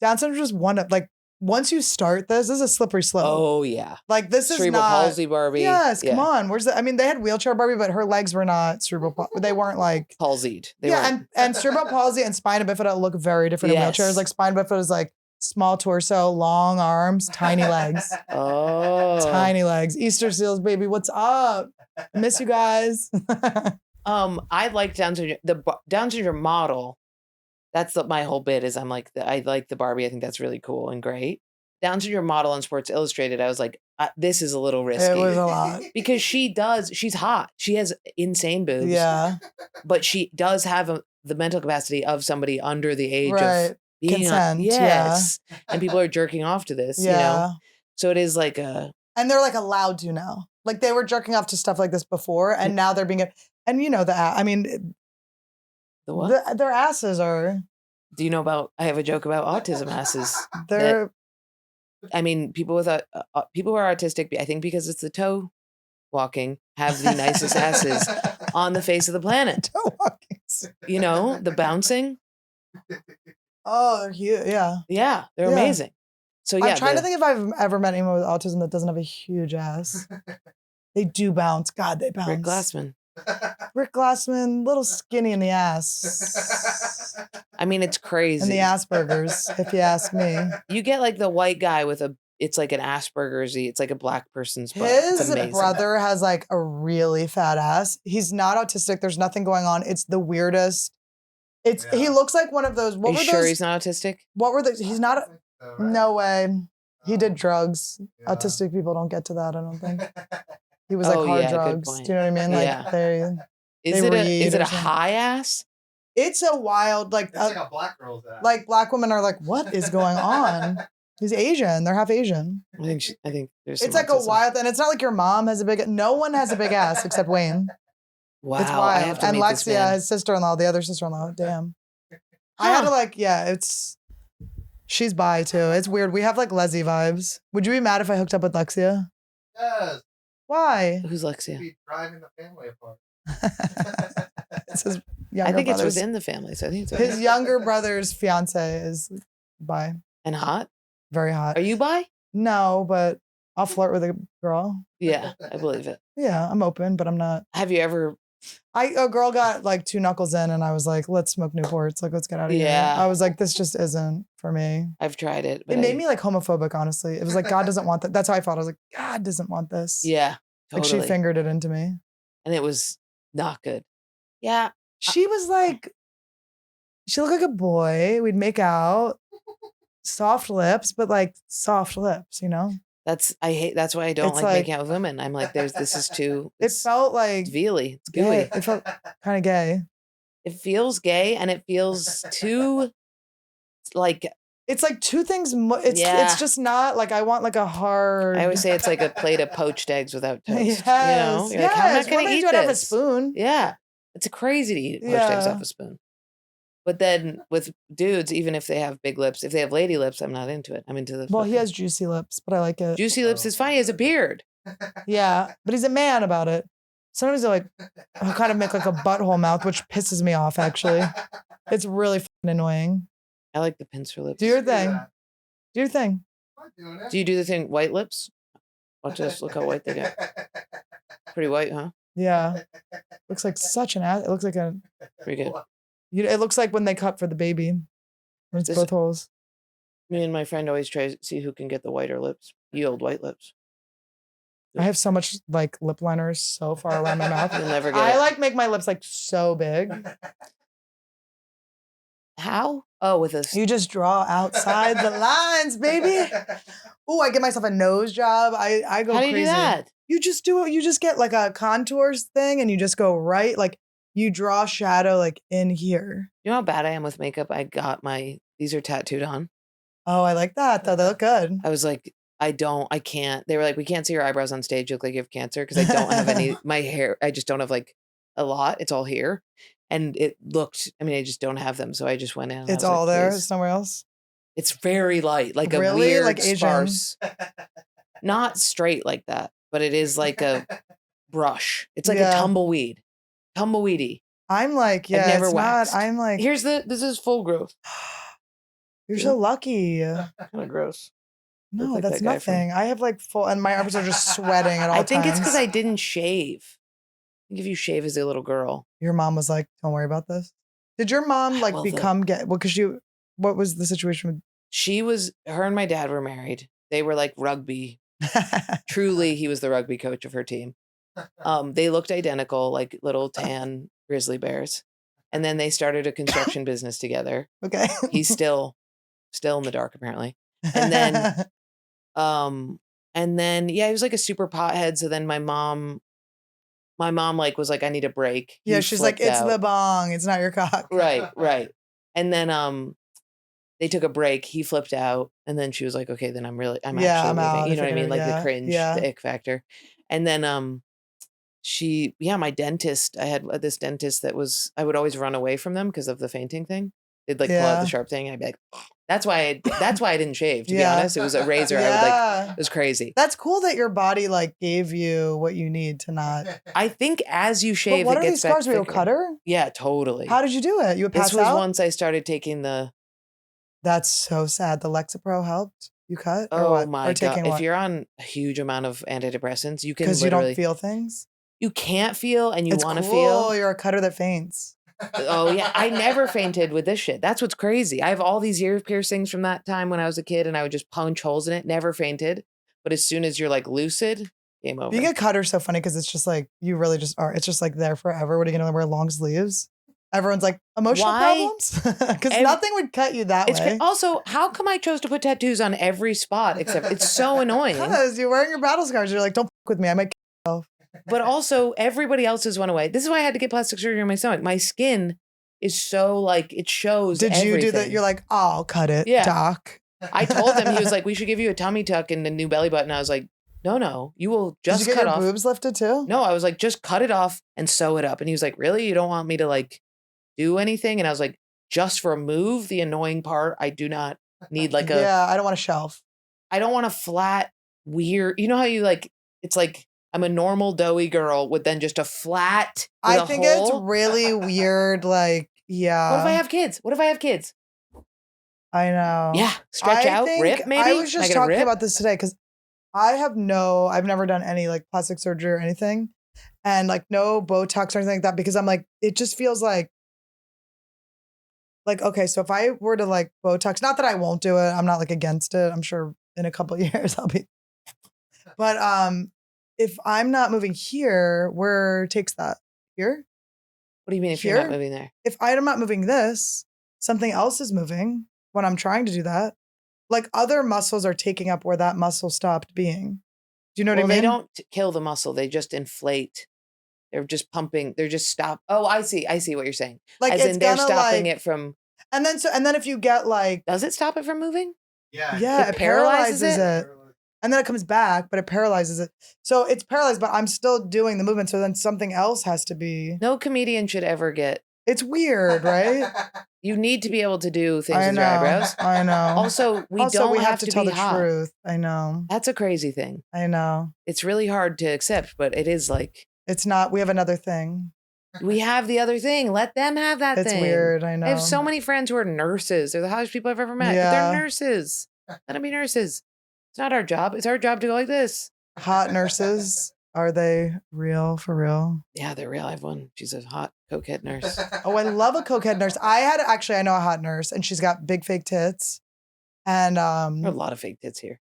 Speaker 2: Down syndrome just one of like, once you start this is a slippery slope.
Speaker 1: Oh yeah.
Speaker 2: Like this
Speaker 1: Cerebral
Speaker 2: is not
Speaker 1: palsy Barbie.
Speaker 2: Yes,
Speaker 1: Yeah.
Speaker 2: come on. Where's the? I mean, they had wheelchair Barbie, but her legs were not cerebral. They weren't like
Speaker 1: Palsied. They
Speaker 2: yeah,
Speaker 1: weren't.
Speaker 2: and cerebral palsy and spina bifida look very different in
Speaker 1: Yes.
Speaker 2: wheelchairs. Like spina bifida is like small torso, long arms, tiny legs,
Speaker 1: Oh.
Speaker 2: tiny legs. Easter seals, baby. What's up? I miss you guys.
Speaker 1: I like Down syndrome. The Down syndrome model. That's my whole bit. Is I'm like I like the Barbie. I think that's really cool and great. Down syndrome model on Sports Illustrated. I was like, this is a little risky.
Speaker 2: It was a lot.
Speaker 1: Because she's hot. She has insane boobs.
Speaker 2: Yeah,
Speaker 1: But she does have the mental capacity of somebody under the age
Speaker 2: right.
Speaker 1: of being
Speaker 2: Consent.
Speaker 1: yes. And people are jerking off to this,
Speaker 2: Yeah.
Speaker 1: you know? So it is like a.
Speaker 2: And they're like allowed to now. Like they were jerking off to stuff like this before, and now they're being. And you know I mean,
Speaker 1: The what?
Speaker 2: their asses are.
Speaker 1: Do you know about? I have a joke about autism asses.
Speaker 2: They're.
Speaker 1: I mean, people with people who are autistic, I think because it's the toe walking, have the nicest asses on the face of the planet.
Speaker 2: Toe walking.
Speaker 1: You know, the bouncing.
Speaker 2: Oh, they're huge. Yeah.
Speaker 1: Yeah, they're
Speaker 2: Yeah.
Speaker 1: amazing. So yeah,
Speaker 2: I'm trying to think if I've ever met anyone with autism that doesn't have a huge ass. They do bounce. God, they bounce.
Speaker 1: Rick Glassman.
Speaker 2: Rick Glassman, little skinny in the ass.
Speaker 1: I mean, it's crazy.
Speaker 2: And the Asperger's, if you ask me.
Speaker 1: You get like the white guy with it's like an Asperger's. It's like a black person's butt. It's
Speaker 2: His
Speaker 1: amazing.
Speaker 2: brother has like a really fat ass. He's not autistic. There's nothing going on. It's the weirdest. He looks like one of those. What
Speaker 1: Are you
Speaker 2: were
Speaker 1: sure
Speaker 2: those?
Speaker 1: he's not autistic?
Speaker 2: What were those? He's not. No way. He did drugs. Autistic people don't get to that, I don't think. He was like hard
Speaker 1: good
Speaker 2: drugs.
Speaker 1: point.
Speaker 2: Do you know what I mean? Like
Speaker 1: Yeah. Is
Speaker 2: they
Speaker 1: it
Speaker 2: read or
Speaker 1: a
Speaker 2: something.
Speaker 1: high ass?
Speaker 2: It's a wild, like,
Speaker 3: It's like a black girl's ass.
Speaker 2: like black women are like, what is going on? He's Asian. They're half Asian.
Speaker 1: I think there's.
Speaker 2: It's
Speaker 1: some
Speaker 2: like a
Speaker 1: autism.
Speaker 2: wild, and it's not like your mom has a big. No one has a big ass except Wayne.
Speaker 1: Wow,
Speaker 2: It's
Speaker 1: I
Speaker 2: wild.
Speaker 1: have to
Speaker 2: And
Speaker 1: meet this
Speaker 2: Lexia,
Speaker 1: man.
Speaker 2: his sister-in-law, the other sister-in-law. Damn. I had to like, yeah, she's bi too. It's weird. We have like Leslie vibes. Would you be mad if I hooked up with Lexia?
Speaker 3: Yes.
Speaker 2: Why?
Speaker 1: Who's Lexia?
Speaker 3: Be driving the family apart.
Speaker 2: It's his younger
Speaker 1: I think it's
Speaker 2: brother's-
Speaker 1: within the family, so I think it's okay.
Speaker 2: His younger brother's fiance is bi.
Speaker 1: And hot.
Speaker 2: Very hot.
Speaker 1: Are you bi?
Speaker 2: No, but I'll flirt with a girl.
Speaker 1: Yeah, I believe it.
Speaker 2: Yeah, I'm open, but I'm not.
Speaker 1: Have you ever?
Speaker 2: A girl got like 2 knuckles in, and I was like, "Let's smoke Newports. Like, let's get out of here."
Speaker 1: Yeah.
Speaker 2: I was like, "This just isn't for me."
Speaker 1: I've tried it. But
Speaker 2: It made me like homophobic. Honestly, it was like God doesn't want that. That's how I felt. I was like, God doesn't want this.
Speaker 1: Yeah, totally.
Speaker 2: Like she fingered it into me.
Speaker 1: and it was not good. Yeah,
Speaker 2: She was like, she looked like a boy. We'd make out, soft lips, but like soft lips, you know.
Speaker 1: that's why I don't
Speaker 2: It's
Speaker 1: like
Speaker 2: like-
Speaker 1: making out with women. I'm like, this is too.
Speaker 2: It
Speaker 1: It's
Speaker 2: felt like
Speaker 1: veely. It's gooey.
Speaker 2: gay. It felt kind of gay.
Speaker 1: It feels gay, and it feels too like
Speaker 2: It's like two things.
Speaker 1: Yeah.
Speaker 2: It's just not like I want like a hard.
Speaker 1: I always say it's like a plate of poached eggs without toast.
Speaker 2: Yes,
Speaker 1: You know? You're like, how am I
Speaker 2: yes.
Speaker 1: going
Speaker 2: Women
Speaker 1: to eat
Speaker 2: do it out of a
Speaker 1: this?
Speaker 2: spoon.
Speaker 1: Yeah, it's crazy to eat poached eggs
Speaker 2: Yeah.
Speaker 1: off a spoon. But then with dudes, even if they have big lips, if they have lady lips, I'm not into it. I'm into the
Speaker 2: Well, he
Speaker 1: fucking-
Speaker 2: has juicy lips, but I like it.
Speaker 1: juicy lips is fine. He has a beard.
Speaker 2: Yeah, but he's a man about it. Sometimes he'll kind of make like a butthole mouth, which pisses me off, actually. It's really fucking annoying.
Speaker 1: I like the pincer lips.
Speaker 2: Do your thing. Do your thing.
Speaker 1: Do you do the thing, white lips? Watch this. Look how white they get. Pretty white, huh?
Speaker 2: Yeah. Looks like such an ass. It looks like
Speaker 1: pretty good.
Speaker 2: It looks like when they cut for the baby. When it's both holes.
Speaker 1: Me and my friend always try to see who can get the whiter lips. Yield white lips.
Speaker 2: I have so much like lip liners so far around my mouth.
Speaker 1: You'll never get
Speaker 2: I
Speaker 1: it.
Speaker 2: like make my lips like so big.
Speaker 1: How? Oh, with this.
Speaker 2: You just draw outside the lines, baby. Oh, I get myself a nose job. I go
Speaker 1: How do
Speaker 2: crazy.
Speaker 1: you do that?
Speaker 2: You just do it. You just get like a contours thing and you just go right. Like you draw shadow like in here.
Speaker 1: You know how bad I am with makeup? I got these are tattooed on.
Speaker 2: Oh, I like that though. They look good.
Speaker 1: I was like, I can't. They were like, we can't see your eyebrows on stage. You look like you have cancer because I don't have any, my hair, I just don't have like a lot. It's all here. And it looked, I just don't have them. So I just went in. And
Speaker 2: It's
Speaker 1: I was
Speaker 2: all
Speaker 1: like,
Speaker 2: there.
Speaker 1: please.
Speaker 2: It's somewhere else.
Speaker 1: It's very light, like a
Speaker 2: Really?
Speaker 1: weird,
Speaker 2: Like Asian?
Speaker 1: sparse. Not straight like that, but it is like a brush. It's like a tumbleweed. Tumbleweedy.
Speaker 2: I'm like, yeah,
Speaker 1: I've never
Speaker 2: it's
Speaker 1: waxed.
Speaker 2: not. I'm like,
Speaker 1: this is full growth.
Speaker 2: you're so lucky.
Speaker 1: Kind of gross.
Speaker 2: No,
Speaker 1: like
Speaker 2: that's
Speaker 1: that guy from-
Speaker 2: nothing. I have like full, and my arms are just sweating at all
Speaker 1: I
Speaker 2: times.
Speaker 1: think it's because I didn't shave. I think if you shave as a little girl.
Speaker 2: Your mom was like, don't worry about this. Did your mom like
Speaker 1: Well,
Speaker 2: what was the situation
Speaker 1: Her and my dad were married. They were like rugby.
Speaker 2: with?
Speaker 1: Truly, he was the rugby coach of her team. They looked identical, like little tan grizzly bears. And then they started a construction business together.
Speaker 2: Okay.
Speaker 1: He's still in the dark, apparently. And then, yeah, he was like a super pothead. So then my mom like was like, I need a break.
Speaker 2: Yeah,
Speaker 1: He
Speaker 2: she's like,
Speaker 1: flipped
Speaker 2: it's
Speaker 1: out.
Speaker 2: the bong. It's not your cock.
Speaker 1: Right. And then they took a break. He flipped out. And then she was like, okay, then I'm actually leaving.
Speaker 2: out.
Speaker 1: You know what I mean? Like the
Speaker 2: Yeah,
Speaker 1: cringe,
Speaker 2: yeah.
Speaker 1: the ick factor. And then my dentist, I had this dentist that I would always run away from them because of the fainting thing. They'd like pull out
Speaker 2: Yeah.
Speaker 1: the sharp thing and I'd be like, that's why I didn't shave, to be
Speaker 2: Yeah.
Speaker 1: honest. It was a razor. I would like, it was crazy.
Speaker 2: That's cool that your body like gave you what you need to not.
Speaker 1: I think as you
Speaker 2: But
Speaker 1: shave,
Speaker 2: what
Speaker 1: it
Speaker 2: are these
Speaker 1: gets back
Speaker 2: scars? Were you a
Speaker 1: thicker.
Speaker 2: cutter?
Speaker 1: Yeah, totally.
Speaker 2: How did you do it? You would pass
Speaker 1: This was
Speaker 2: out?
Speaker 1: once I started taking the,
Speaker 2: That's so sad. The Lexapro helped you cut? Or
Speaker 1: oh
Speaker 2: what?
Speaker 1: my
Speaker 2: Or taking
Speaker 1: God.
Speaker 2: what?
Speaker 1: If you're on a huge amount of antidepressants, you can
Speaker 2: Because you
Speaker 1: literally,
Speaker 2: don't feel things?
Speaker 1: you can't feel and you
Speaker 2: It's
Speaker 1: want to
Speaker 2: cool.
Speaker 1: feel.
Speaker 2: You're a cutter that faints.
Speaker 1: Oh yeah, I never fainted with this shit. That's what's crazy. I have all these ear piercings from that time when I was a kid and I would just punch holes in it. Never fainted. But as soon as you're like lucid, game over.
Speaker 2: Being a cutter is so funny because it's just like, you really just are. It's just like there forever. What are you going to wear long sleeves? Everyone's like, emotional
Speaker 1: Why?
Speaker 2: problems? Because nothing would cut you that way.
Speaker 1: Also, how come I chose to put tattoos on every spot except it's so annoying.
Speaker 2: Because you're wearing your battle scars. You're like, don't fuck with me. I might kill myself.
Speaker 1: But also everybody else's went away. This is why I had to get plastic surgery on my stomach. My skin is so like, it shows
Speaker 2: Did you do that?
Speaker 1: everything.
Speaker 2: You're like, oh, I'll cut it,
Speaker 1: Yeah.
Speaker 2: doc.
Speaker 1: I told him, he was like, we should give you a tummy tuck and a new belly button. I was like, no, you will just
Speaker 2: Did you get
Speaker 1: cut
Speaker 2: your
Speaker 1: off.
Speaker 2: boobs lifted too?
Speaker 1: No, I was like, just cut it off and sew it up. And he was like, really? You don't want me to like do anything? And I was like, just remove the annoying part. I do not need like
Speaker 2: Yeah, I don't want a shelf.
Speaker 1: I don't want a flat, weird, you know how you like, it's like, I'm a normal doughy girl with then just a flat.
Speaker 2: I think it's
Speaker 1: hole.
Speaker 2: really weird. Like, yeah.
Speaker 1: What if I have kids?
Speaker 2: I know.
Speaker 1: Yeah, stretch out, rip maybe.
Speaker 2: I was just
Speaker 1: get a
Speaker 2: talking
Speaker 1: rip?
Speaker 2: about this today because I've never done any like plastic surgery or anything, and like no Botox or anything like that because I'm like, it just feels like okay, so if I were to like Botox, not that I won't do it, I'm not like against it. I'm sure in a couple of years I'll be. But if I'm not moving here, where takes that? Here?
Speaker 1: What do you mean if you're
Speaker 2: Here?
Speaker 1: not moving there?
Speaker 2: If I'm not moving this, something else is moving when I'm trying to do that. Like other muscles are taking up where that muscle stopped being. Do you know what I mean?
Speaker 1: They don't kill the muscle. They just inflate. They're just pumping. They're just stop. Oh, I see what you're saying.
Speaker 2: Like
Speaker 1: As
Speaker 2: it's
Speaker 1: in they're
Speaker 2: gonna
Speaker 1: stopping
Speaker 2: like,
Speaker 1: it from.
Speaker 2: and then if you get like,
Speaker 1: Does it stop it from moving?
Speaker 2: yeah,
Speaker 1: It
Speaker 2: it paralyzes
Speaker 1: paralyzes
Speaker 2: it. And then it comes back, but it paralyzes it. So it's paralyzed, but I'm still doing the movement. So then something else has to be.
Speaker 1: No comedian should ever get.
Speaker 2: It's weird, right?
Speaker 1: You need to be able to do things
Speaker 2: I
Speaker 1: with
Speaker 2: know.
Speaker 1: your eyebrows.
Speaker 2: I know.
Speaker 1: Also, we don't
Speaker 2: have
Speaker 1: to
Speaker 2: tell
Speaker 1: be
Speaker 2: the
Speaker 1: hot.
Speaker 2: truth. I know.
Speaker 1: That's a crazy thing.
Speaker 2: I know.
Speaker 1: It's really hard to accept, but it is like
Speaker 2: it's not. We have another thing.
Speaker 1: We have the other thing. Let them have that
Speaker 2: it's
Speaker 1: thing.
Speaker 2: It's weird. I know.
Speaker 1: I have so many friends who are nurses. They're the hottest people I've ever met.
Speaker 2: Yeah.
Speaker 1: But they're nurses. Let them be nurses. It's not our job. It's our job to go like this.
Speaker 2: Hot nurses. Are they real for real?
Speaker 1: Yeah, they're real. I have one. She's a hot cokehead nurse.
Speaker 2: Oh, I love a cokehead nurse. I know a hot nurse, and she's got big fake tits. And
Speaker 1: there are a lot of fake tits here.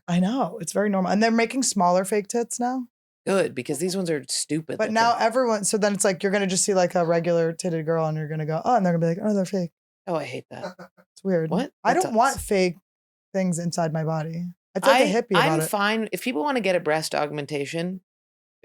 Speaker 2: I know. It's very normal. And they're making smaller fake tits now.
Speaker 1: Good, because these ones are stupid.
Speaker 2: But now everyone, so then it's like you're going to just see like a regular titted girl and you're going to go, oh, and they're going to be like, oh, they're fake.
Speaker 1: Oh, I hate that.
Speaker 2: It's weird.
Speaker 1: What?
Speaker 2: I don't want fake things inside my body. I feel like a hippie about it.
Speaker 1: I'm fine. If people want to get a breast augmentation,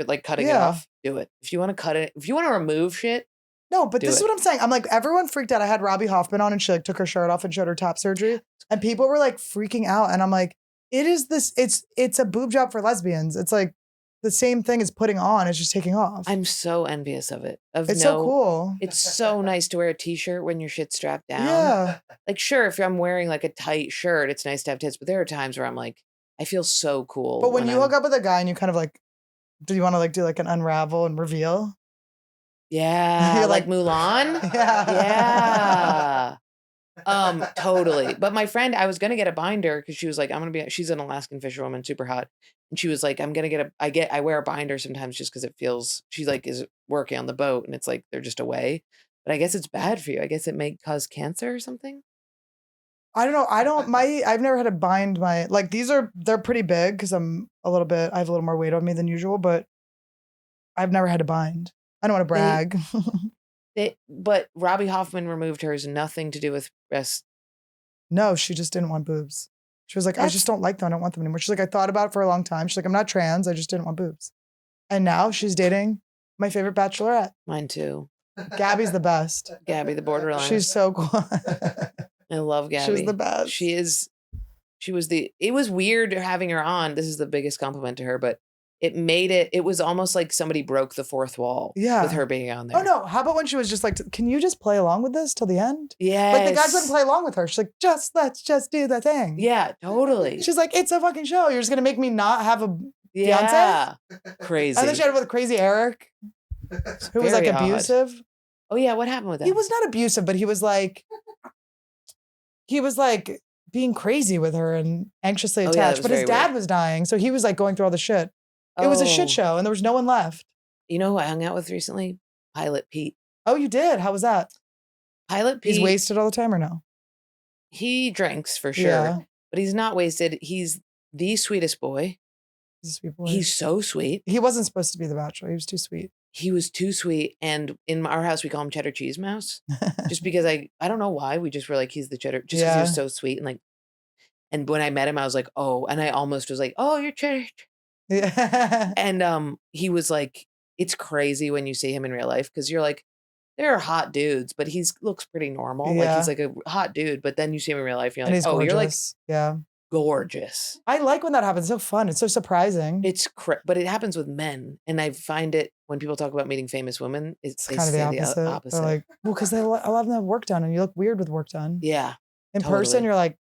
Speaker 1: like cutting it off, do it. If you want to cut it, if you want to remove shit.
Speaker 2: No, but this is what I'm saying. I'm like, everyone freaked out. I had Robbie Hoffman on and she like took her shirt off and showed her top surgery. And people were like freaking out. And I'm like, it's a boob job for lesbians. It's like the same thing as putting on, it's just taking off.
Speaker 1: I'm so envious of it.
Speaker 2: It's so cool.
Speaker 1: It's so nice to wear a t-shirt when your shit's strapped down.
Speaker 2: Yeah.
Speaker 1: Like, sure, if I'm wearing like a tight shirt, it's nice to have tits. But there are times where I'm like, I feel so cool.
Speaker 2: But when you hook up with a guy and you kind of like, do you want to like do like an unravel and reveal?
Speaker 1: Yeah.
Speaker 2: You're
Speaker 1: like Mulan?
Speaker 2: Yeah.
Speaker 1: Yeah. Totally. But my friend, I was gonna get a binder because she was like, she's an Alaskan fisherwoman, super hot. And she was like, I wear a binder sometimes just because it feels, she's like, is working on the boat and it's like, they're just away. But I guess it's bad for you. I guess it may cause cancer or something.
Speaker 2: I don't know. I've never had to bind my, like they're pretty big because I have a little more weight on me than usual, but I've never had to bind. I don't want to brag.
Speaker 1: But Robbie Hoffman removed hers, nothing to do with breast.
Speaker 2: No, she just didn't want boobs. She was like, I just don't like them. I don't want them anymore. She's like, I thought about it for a long time. She's like, I'm not trans. I just didn't want boobs. And now she's dating my favorite bachelorette.
Speaker 1: Mine too.
Speaker 2: Gabby's the best.
Speaker 1: Gabby, the borderline.
Speaker 2: She's so cool.
Speaker 1: I love Gabby.
Speaker 2: She's the best.
Speaker 1: It was weird having her on. This is the biggest compliment to her, but it was almost like somebody broke the fourth wall with her being on there.
Speaker 2: Oh no. How about when she was just like, can you just play along with this till the end?
Speaker 1: Yeah.
Speaker 2: Like the guys wouldn't play along with her. She's like, let's just do the thing.
Speaker 1: Yeah, totally.
Speaker 2: She's like, it's a fucking show. You're just going to make me not have a
Speaker 1: fiance?
Speaker 2: Yeah.
Speaker 1: Crazy.
Speaker 2: And then she had it with crazy Eric, who was like abusive.
Speaker 1: Odd. Oh yeah. What happened with that?
Speaker 2: He was not abusive, but he was like being crazy with her and anxiously attached. But his dad was dying. So he was like going through all the shit. It was a shit show and there was no one left.
Speaker 1: You know who I hung out with recently? Pilot Pete.
Speaker 2: Oh, you did? How was that?
Speaker 1: Pilot Pete.
Speaker 2: He's wasted all the time or no?
Speaker 1: He drinks for sure, but he's not wasted. He's the sweetest boy.
Speaker 2: He's a sweet boy.
Speaker 1: He's so sweet.
Speaker 2: He wasn't supposed to be the bachelor. He was too sweet.
Speaker 1: He was too sweet. And in our house, we call him Cheddar Cheese Mouse. Just because I don't know why. We just were like, he's the cheddar. Just because he was so sweet. And when I met him, I was like, oh. And I almost was like, oh, you're cheddar.
Speaker 2: Yeah.
Speaker 1: And he was like, it's crazy when you see him in real life because you're like, there are hot dudes, but he looks pretty normal.
Speaker 2: Yeah.
Speaker 1: Like he's like a hot dude, but then you see him in real life, and you're like,
Speaker 2: oh,
Speaker 1: gorgeous.
Speaker 2: You're like
Speaker 1: gorgeous.
Speaker 2: I like when that happens. It's so fun. It's so surprising.
Speaker 1: But it happens with men, and I find it when people talk about meeting famous women, it's
Speaker 2: kind of the opposite. They're like, well, because a lot of them have work done, and you look weird with work done.
Speaker 1: Yeah,
Speaker 2: in person, you're like,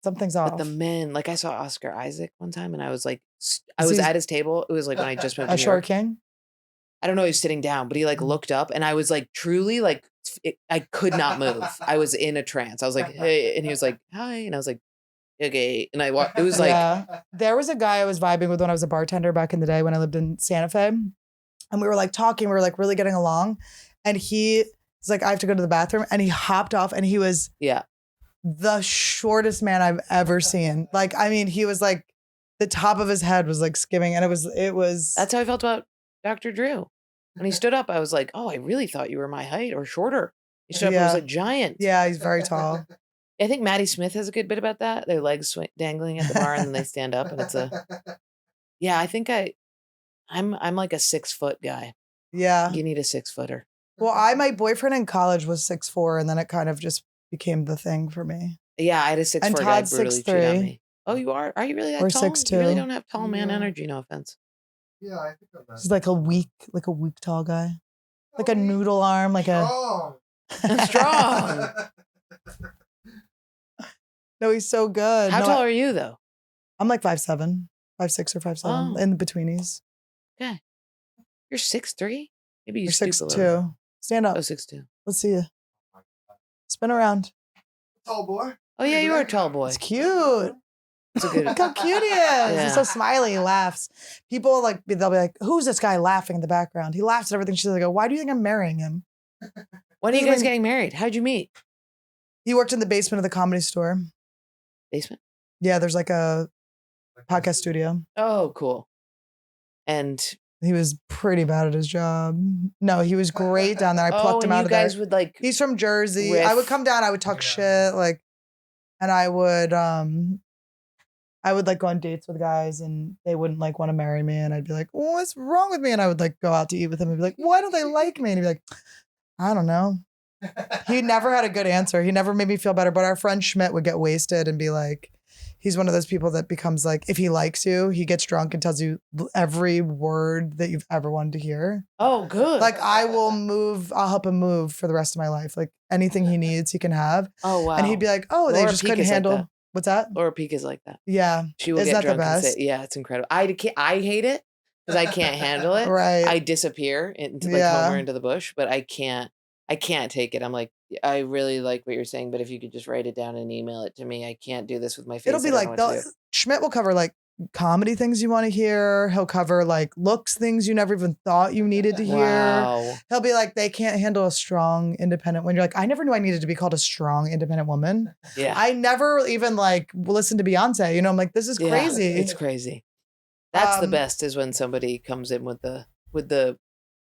Speaker 2: something's off.
Speaker 1: But the men, like I saw Oscar Isaac one time, and I was like, I was at his table. It was like when I just moved to New York.
Speaker 2: King.
Speaker 1: I don't know. He was sitting down, but he like looked up, and I was like, truly, like, I could not move. I was in a trance. I was like, hey, and he was like, hi, and I was like, okay, and I walked. It was like,
Speaker 2: there was a guy I was vibing with when I was a bartender back in the day when I lived in Santa Fe, and we were like talking. We were like really getting along, and he was like, I have to go to the bathroom, and he hopped off, and he was the shortest man I've ever seen. Like, I mean, he was like the top of his head was like skimming, and it was.
Speaker 1: That's how I felt about Dr. Drew. When he stood up, I was like, oh, I really thought you were my height or shorter. He stood up and was like giant.
Speaker 2: Yeah, he's very tall.
Speaker 1: I think Maddie Smith has a good bit about that. Their legs dangling at the bar and then they stand up and it's I think I'm like a 6 foot guy.
Speaker 2: Yeah.
Speaker 1: You need a 6 footer.
Speaker 2: Well, my boyfriend in college was 6'4", and then it kind of just became the thing for me.
Speaker 1: Yeah, I had a 6'4" guy brutally cheat on me. Oh, you are? Are you really that
Speaker 2: or
Speaker 1: tall?
Speaker 2: 6'2".
Speaker 1: You really don't have tall man energy, no offense.
Speaker 3: Yeah, I think I'm
Speaker 2: He's like a weak tall guy. like a noodle arm, like
Speaker 3: Strong.
Speaker 1: Strong.
Speaker 2: No, he's so good.
Speaker 1: How tall are you though?
Speaker 2: I'm like 5'7", 5'6" or 5'7", in the betweenies.
Speaker 1: Okay. You're 6'3"? Maybe you
Speaker 2: You're
Speaker 1: stoop a
Speaker 2: 6'2".
Speaker 1: little.
Speaker 2: Stand up.
Speaker 1: Oh, 6'2".
Speaker 2: Let's see you. Spin around.
Speaker 3: Tall boy.
Speaker 1: Oh yeah, you are a tall boy.
Speaker 2: It's cute.
Speaker 1: It's a good.
Speaker 2: Look how cute he is. He's so smiley. He laughs. People they'll be like, "Who's this guy laughing in the background?" He laughs at everything. She's like, "Why do you think I'm marrying him?"
Speaker 1: When are you guys getting married? How'd you meet?
Speaker 2: He worked in the basement of the Comedy Store.
Speaker 1: Basement?
Speaker 2: Yeah, there's like a podcast studio.
Speaker 1: Oh, cool. And
Speaker 2: he was pretty bad at his job. No, he was great down there. I plucked him out of there.
Speaker 1: You guys would like.
Speaker 2: He's from Jersey.
Speaker 1: Riff.
Speaker 2: I would come down. I would talk shit and I would like go on dates with guys and they wouldn't like want to marry me. And I'd be like, what's wrong with me? And I would like go out to eat with him and be like, why don't they like me? And he'd be like, I don't know. He never had a good answer. He never made me feel better. But our friend Schmidt would get wasted and be like, he's one of those people that becomes like, if he likes you, he gets drunk and tells you every word that you've ever wanted to hear.
Speaker 1: Oh, good.
Speaker 2: Like I'll help him move for the rest of my life. Like anything he needs, he can have.
Speaker 1: Oh, wow.
Speaker 2: And he'd be like, oh, they just couldn't handle. Like what's that?
Speaker 1: Laura Peak is like that.
Speaker 2: Yeah.
Speaker 1: She will get drunk and say, yeah, it's incredible. I hate it because I can't handle it.
Speaker 2: Right.
Speaker 1: I disappear into like Homer into the bush, but I can't take it. I'm like, I really like what you're saying, but if you could just write it down and email it to me, I can't do this with my face.
Speaker 2: It'll be like, Schmidt will cover like comedy things you want to hear. He'll cover like looks things you never even thought you needed to hear.
Speaker 1: Wow.
Speaker 2: He'll be like, they can't handle a strong, independent when you're like, I never knew I needed to be called a strong, independent woman.
Speaker 1: Yeah.
Speaker 2: I never even like listened to Beyonce. You know, I'm like, this is crazy.
Speaker 1: It's crazy. That's the best is when somebody comes in with the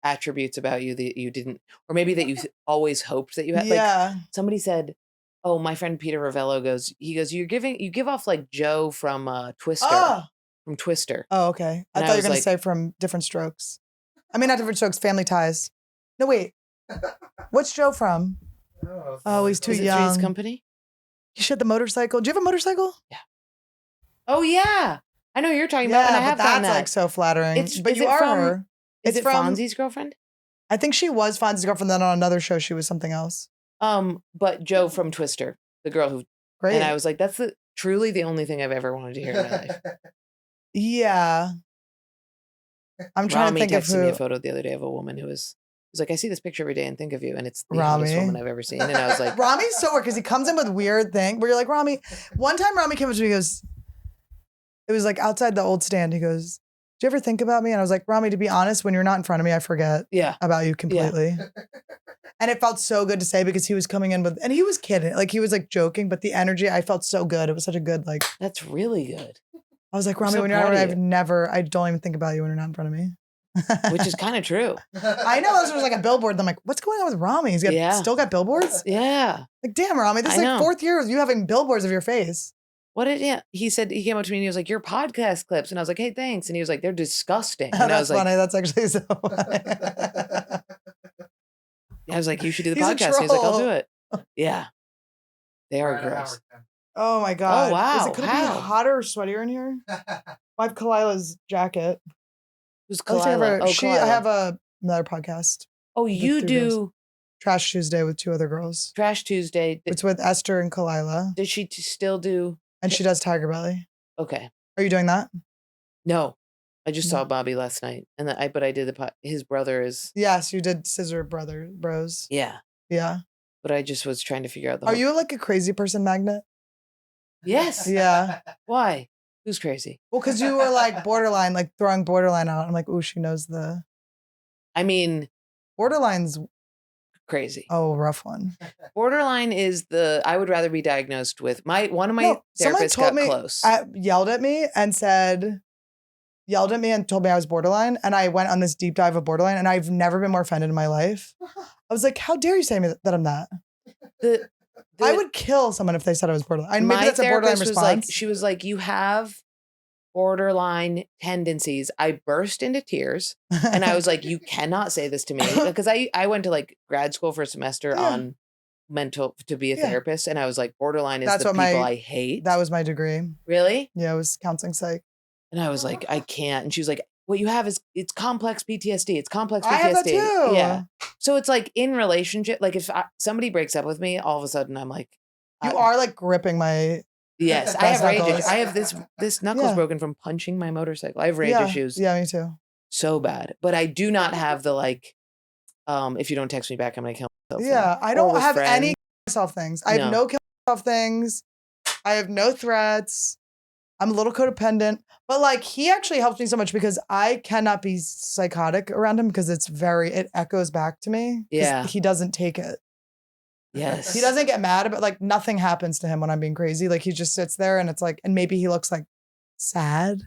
Speaker 1: attributes about you that you didn't, or maybe that you always hoped that you had.
Speaker 2: Yeah.
Speaker 1: Like somebody said, oh, my friend Peter Ravello goes, you give off like Joe from Twister.
Speaker 2: Oh.
Speaker 1: From Twister.
Speaker 2: Oh, okay. I thought you were going to say from Different Strokes. I mean, not Different Strokes, Family Ties. No, wait. What's Joe from? Oh, he's too young.
Speaker 1: Three's Company?
Speaker 2: He showed the motorcycle. Do you have a motorcycle?
Speaker 1: Yeah. Oh, yeah. I know you're talking about, and I have done that.
Speaker 2: That's like so flattering. But you
Speaker 1: are
Speaker 2: her.
Speaker 1: Is it Fonzie's girlfriend?
Speaker 2: I think she was Fonzie's girlfriend. Then on another show, she was something else.
Speaker 1: But Joe from Twister, the girl who,
Speaker 2: great.
Speaker 1: And I was like, that's truly the only thing I've ever wanted to hear in my life.
Speaker 2: Yeah. I'm trying to think of who.
Speaker 1: Rami texted me a photo the other day of a woman who was like, I see this picture every day and think of you, and it's the
Speaker 2: Rami.
Speaker 1: hottest woman I've ever seen. And I was like,
Speaker 2: Rami's so weird because he comes in with weird thing where you're like, Rami. One time Rami came up to me, he goes, it was like outside the old stand. He goes, do you ever think about me? And I was like, Rami, to be honest, when you're not in front of me, I forget about you completely. Yeah. And it felt so good to say because he was coming in with, and he was kidding. Like he was like joking, but the energy, I felt so good. It was such a good, like.
Speaker 1: That's really good.
Speaker 2: I was like, Rami, when you're not, I don't even think about you when you're not in front of me.
Speaker 1: Which is kind of true.
Speaker 2: I know. This was like a billboard. I'm like, what's going on with Rami? He's still got billboards?
Speaker 1: Yeah.
Speaker 2: Like, damn, Rami, this is like fourth year of you having billboards of your face.
Speaker 1: He said, he came up to me and he was like, your podcast clips. And I was like, hey, thanks. And he was like, they're disgusting.
Speaker 2: And
Speaker 1: I was like,
Speaker 2: funny. That's actually so funny.
Speaker 1: I was like, you should do the podcast. And he's like, I'll do it. Yeah. They are gross.
Speaker 2: Oh my God.
Speaker 1: Oh, wow.
Speaker 2: Could it be hotter or sweatier in here? I have Kalila's jacket.
Speaker 1: Who's Kalila?
Speaker 2: I have another podcast.
Speaker 1: Oh, you do?
Speaker 2: Trash Tuesday with two other girls.
Speaker 1: Trash Tuesday.
Speaker 2: It's with Esther and Kalila.
Speaker 1: Does she still do?
Speaker 2: And she does Tiger Belly.
Speaker 1: Okay.
Speaker 2: Are you doing that?
Speaker 1: No. I just saw Bobby last night. But I did his brother is.
Speaker 2: Yes, you did Scissor Bros.
Speaker 1: Yeah.
Speaker 2: Yeah.
Speaker 1: But I just was trying to figure out
Speaker 2: Are you like a crazy person magnet?
Speaker 1: Yes.
Speaker 2: Yeah.
Speaker 1: Why? Who's crazy?
Speaker 2: Well, because you were like borderline, like throwing borderline out. I'm like, ooh, she knows the.
Speaker 1: I mean.
Speaker 2: Borderline's.
Speaker 1: Crazy.
Speaker 2: Oh, rough one.
Speaker 1: Borderline is I would rather be diagnosed with one of my therapists got close.
Speaker 2: Yelled at me and told me I was borderline. And I went on this deep dive of borderline and I've never been more offended in my life. I was like, how dare you say me that I'm that? I would kill someone if they said I was borderline. Maybe that's a borderline response.
Speaker 1: She was like, you have borderline tendencies. I burst into tears and I was like, you cannot say this to me because I went to like grad school for a semester on mental to be a therapist and I was like, borderline is the people I hate.
Speaker 2: That was my degree.
Speaker 1: Really?
Speaker 2: Yeah, it was counseling psych.
Speaker 1: And I was like, I can't. And she was like, what you have is it's complex PTSD. It's complex PTSD.
Speaker 2: I have that too.
Speaker 1: Yeah. So it's like in relationship, like if somebody breaks up with me, all of a sudden I'm like,
Speaker 2: you are like gripping my.
Speaker 1: Yes, I have rage
Speaker 2: knuckles.
Speaker 1: issues. I have this knuckles broken from punching my motorcycle. I have rage issues.
Speaker 2: Yeah, me too.
Speaker 1: So bad. But I do not have the like, if you don't text me back, I'm gonna kill myself.
Speaker 2: Yeah, I don't have any kill myself things. I have no kill myself things. I have no threats. I'm a little codependent. But like he actually helps me so much because I cannot be psychotic around him because it echoes back to me.
Speaker 1: Yeah.
Speaker 2: He doesn't take it.
Speaker 1: Yes.
Speaker 2: He doesn't get mad about like nothing happens to him when I'm being crazy. Like he just sits there and it's like, and maybe he looks like sad.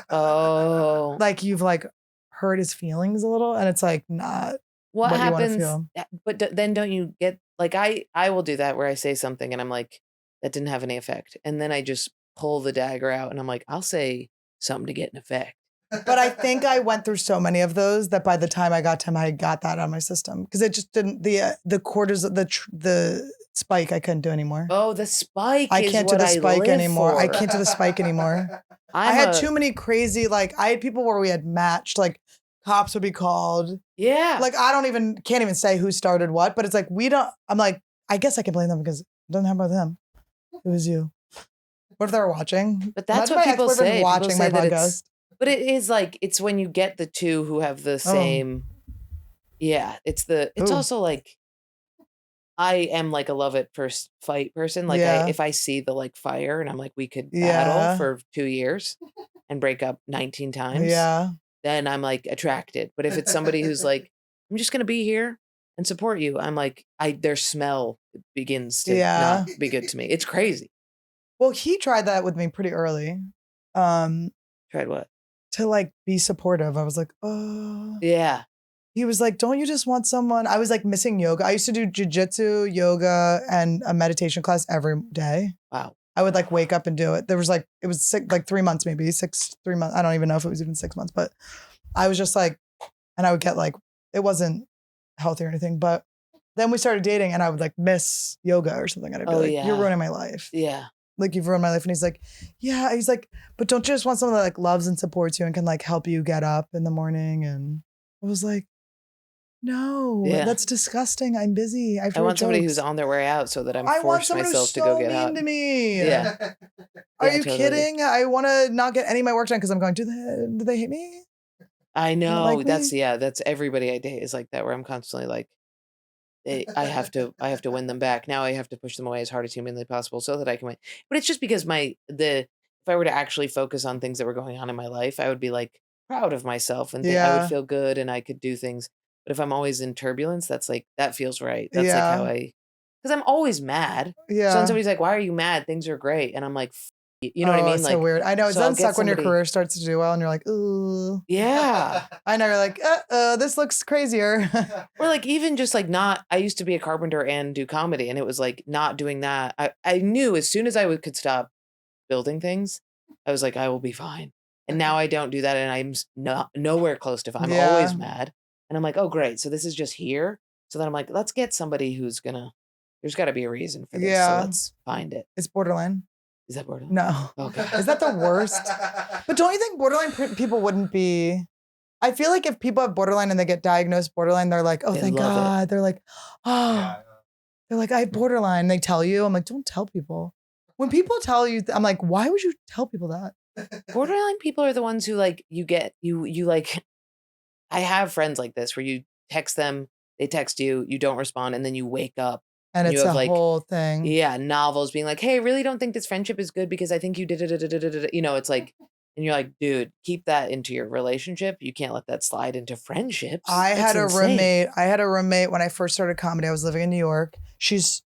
Speaker 1: Oh.
Speaker 2: Like you've like hurt his feelings a little and it's like not
Speaker 1: what happens.
Speaker 2: You want to feel.
Speaker 1: But then don't you get like I will do that where I say something and I'm like, that didn't have any effect. And then I just pull the dagger out and I'm like, I'll say something to get an effect.
Speaker 2: But I think I went through so many of those that by the time I got to him, I got that out of my system because it just didn't the quarters of the spike I couldn't do anymore.
Speaker 1: Oh, the spike!
Speaker 2: I can't do the spike anymore.
Speaker 1: For.
Speaker 2: I can't do the spike anymore. I had too many crazy like I had people where we had matched like cops would be called.
Speaker 1: Yeah,
Speaker 2: like I can't even say who started what, but it's like we don't. I'm like I guess I can blame them because it doesn't happen with them. It was you. What if they were watching?
Speaker 1: But that's what people say.
Speaker 2: Watching
Speaker 1: people say
Speaker 2: my podcast.
Speaker 1: But it is like, it's when you get the two who have the same, it's also like, I am like a love at first fight person. Like if I see the like fire and I'm like, we could battle for 2 years and break up 19 times.
Speaker 2: Yeah.
Speaker 1: Then I'm like attracted. But if it's somebody who's like, I'm just going to be here and support you. I'm like, their smell begins to not be good to me. It's crazy.
Speaker 2: Well, he tried that with me pretty early.
Speaker 1: Tried what?
Speaker 2: To like be supportive. I was like, oh.
Speaker 1: Yeah.
Speaker 2: He was like, don't you just want someone? I was like missing yoga. I used to do jujitsu, yoga, and a meditation class every day.
Speaker 1: Wow.
Speaker 2: I would like wake up and do it. There was like, it was 3 months, maybe 3 months. I don't even know if it was even 6 months, but I was just like, and I would get like, it wasn't healthy or anything, but then we started dating and I would like miss yoga or something. And I'd be like, you're ruining my life.
Speaker 1: Yeah.
Speaker 2: Like you've ruined my life. And he's like, yeah. He's like, but don't you just want someone that like loves and supports you and can like help you get up in the morning? And I was like, no, that's disgusting. I'm busy. I
Speaker 1: want somebody who's on their way out so that I'm forced myself to go get up.
Speaker 2: To me.
Speaker 1: Yeah.
Speaker 2: Are you kidding? I want to not get any of my work done because I'm going, do they hate me?
Speaker 1: I know.
Speaker 2: Like
Speaker 1: that's everybody I date is like that, where I'm constantly like, I have to win them back. Now I have to push them away as hard as humanly possible so that I can win. But it's just because if I were to actually focus on things that were going on in my life, I would be like proud of myself and I would feel good and I could do things. But if I'm always in turbulence, that's like, that feels right. That's like how because I'm always mad.
Speaker 2: Yeah.
Speaker 1: So when somebody's like, why are you mad? Things are great. And I'm like, you know what I mean?
Speaker 2: It's
Speaker 1: like,
Speaker 2: so weird. I know. It
Speaker 1: so
Speaker 2: doesn't suck when your career starts to do well and you're like, ooh.
Speaker 1: Yeah.
Speaker 2: I know. You're like, this looks crazier.
Speaker 1: Or like even just like I used to be a carpenter and do comedy. And it was like not doing that. I knew as soon as I could stop building things, I was like, I will be fine. And now I don't do that. And I'm nowhere close to fine. I'm always mad. And I'm like, oh, great. So this is just here. So then I'm like, let's get somebody who's there's got to be a reason for this.
Speaker 2: Yeah.
Speaker 1: So let's find it.
Speaker 2: It's borderline.
Speaker 1: Is that borderline?
Speaker 2: No.
Speaker 1: Okay.
Speaker 2: Is that the worst? But don't you think borderline people wouldn't be? I feel like if people have borderline and they get diagnosed borderline, they're like, oh, thank God. They're like, oh, they're like, I have borderline. They tell you. I'm like, don't tell people. When people tell you, I'm like, why would you tell people that?
Speaker 1: Borderline people are the ones who like, you like, I have friends like this where you text them, they text you, you don't respond, and then you wake up.
Speaker 2: And it's a whole thing.
Speaker 1: Yeah, novels being like, hey, I really don't think this friendship is good because I think you did it. You know, it's like, and you're like, dude, keep that into your relationship. You can't let that slide into friendships.
Speaker 2: I had a roommate when I first started comedy. I was living in New York. She's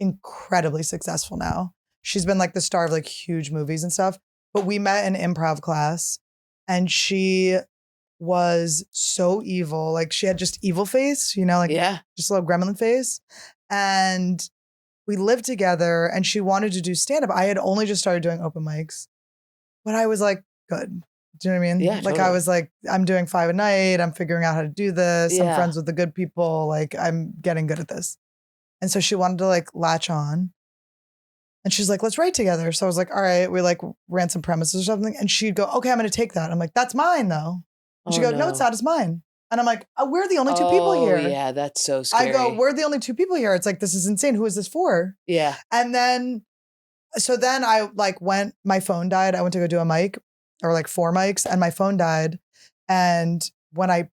Speaker 2: incredibly successful now. She's been like the star of like huge movies and stuff. But we met in improv class and she was so evil. Like she had just evil face, you know, like just a little gremlin face. And we lived together and she wanted to do stand-up. I had only just started doing open mics, but I was like, good. Do you know what I mean?
Speaker 1: Yeah,
Speaker 2: like
Speaker 1: totally.
Speaker 2: I was like, I'm doing 5 a night. I'm figuring out how to do this. I'm friends with the good people. Like I'm getting good at this. And so she wanted to like latch on. And she's like, let's write together. So I was like, all right, we like ran some premises or something. And she'd go, okay, I'm going to take that. I'm like, that's mine though. And she'd go, no, it's not, it's mine. And I'm like, we're the only two people here.
Speaker 1: Oh yeah, that's so scary.
Speaker 2: I go, we're the only two people here. It's like, this is insane. Who is this for?
Speaker 1: Yeah.
Speaker 2: And then, so then I like my phone died. I went to go do a mic or like 4 mics and my phone died. And when I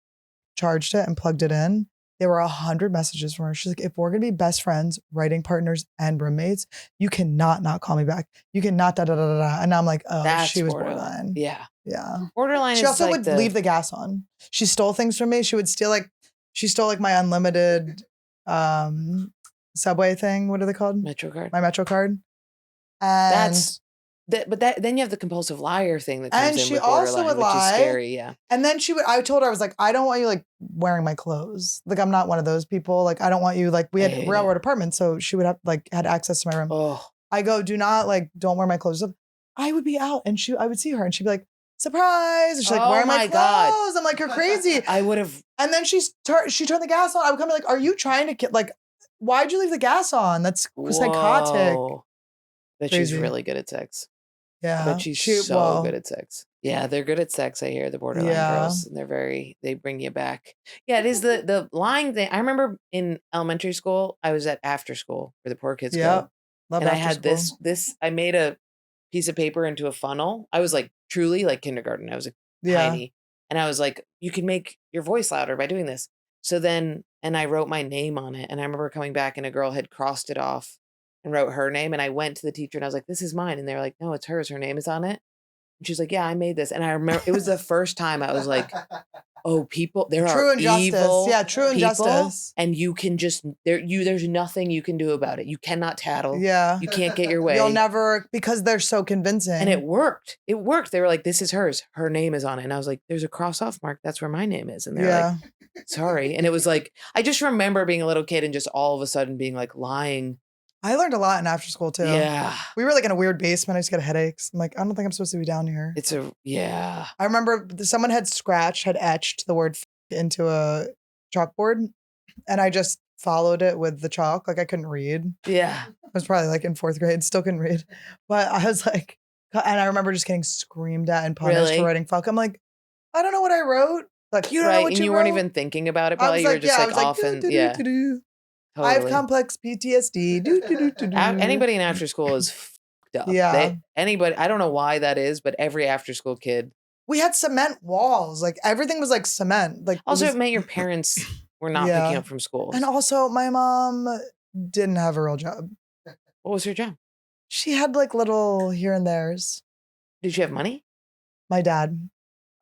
Speaker 2: charged it and plugged it in, there were 100 messages from her. She's like, if we're going to be best friends, writing partners, and roommates, you cannot not call me back. You cannot da da da da da. And I'm like, oh,
Speaker 1: That's
Speaker 2: she was borderline.
Speaker 1: Yeah.
Speaker 2: Yeah.
Speaker 1: Borderline
Speaker 2: She
Speaker 1: is
Speaker 2: also
Speaker 1: like
Speaker 2: would leave the gas on. She stole things from me. She stole like my unlimited subway thing. What are they called?
Speaker 1: Metro card.
Speaker 2: My Metro card. And
Speaker 1: then you have the compulsive liar thing that comes
Speaker 2: and
Speaker 1: in
Speaker 2: she
Speaker 1: with
Speaker 2: also
Speaker 1: borderline,
Speaker 2: would
Speaker 1: which
Speaker 2: lie.
Speaker 1: is scary. Yeah.
Speaker 2: And then I told her, I was like, I don't want you like wearing my clothes. Like, I'm not one of those people. Like, I don't want you, like, we had railroad apartments. So she would have like had access to my room.
Speaker 1: Oh.
Speaker 2: I go, don't wear my clothes. I would be out and I would see her and she'd be like, surprise. And she's like, wearing my clothes. God. I'm like, you're crazy.
Speaker 1: I would have.
Speaker 2: And then she turned the gas on. I would come like, are you trying to like, why'd you leave the gas on? That's psychotic.
Speaker 1: But she's really good at sex.
Speaker 2: Yeah.
Speaker 1: But she's so good at sex. Yeah, they're good at sex, I hear, the borderline girls. And they bring you back. Yeah, it is the lying thing. I remember in elementary school, I was at after school where the poor kids go.
Speaker 2: Love
Speaker 1: and I had this, I made a piece of paper into a funnel. I was like truly like kindergarten. I was tiny. And I was like, you can make your voice louder by doing this. So then, and I wrote my name on it. And I remember coming back and a girl had crossed it off and wrote her name. And I went to the teacher and I was like, this is mine. And they were like, no, it's hers. Her name is on it. And she's like, yeah, I made this. And I remember it was the first time I was like, oh, people, there
Speaker 2: true
Speaker 1: are
Speaker 2: injustice.
Speaker 1: evil
Speaker 2: Yeah, true
Speaker 1: people,
Speaker 2: injustice.
Speaker 1: and you can just there's nothing you can do about it. You cannot tattle.
Speaker 2: Yeah.
Speaker 1: You can't get your way.
Speaker 2: You'll never, because they're so convincing.
Speaker 1: And it worked. It worked. They were like, this is hers. Her name is on it. And I was like, there's a cross off mark. That's where my name is. And they're like, sorry. And it was like, I just remember being a little kid and just all of a sudden being like lying.
Speaker 2: I learned a lot in after school too.
Speaker 1: Yeah.
Speaker 2: We were like in a weird basement. I just got headaches. I'm like, I don't think I'm supposed to be down here. I remember someone had etched the word into a chalkboard and I just followed it with the chalk. Like I couldn't read.
Speaker 1: Yeah.
Speaker 2: I was probably like in 4th grade, still couldn't read. But I was like, and I remember just getting screamed at and punished for writing fuck. I'm like, I don't know what I wrote. Like, you don't know what
Speaker 1: and
Speaker 2: you
Speaker 1: you
Speaker 2: wrote?
Speaker 1: weren't even thinking about it. Probably you were just like off and
Speaker 2: Totally. I have complex PTSD.
Speaker 1: Anybody in after school is fucked up.
Speaker 2: Yeah.
Speaker 1: Anybody, I don't know why that is, but every after school kid.
Speaker 2: We had cement walls. Like everything was like cement. Like
Speaker 1: also, it meant your parents were not picking up from school.
Speaker 2: And also, my mom didn't have a real job.
Speaker 1: What was her job?
Speaker 2: She had like little here and there's.
Speaker 1: Did she have money?
Speaker 2: My dad.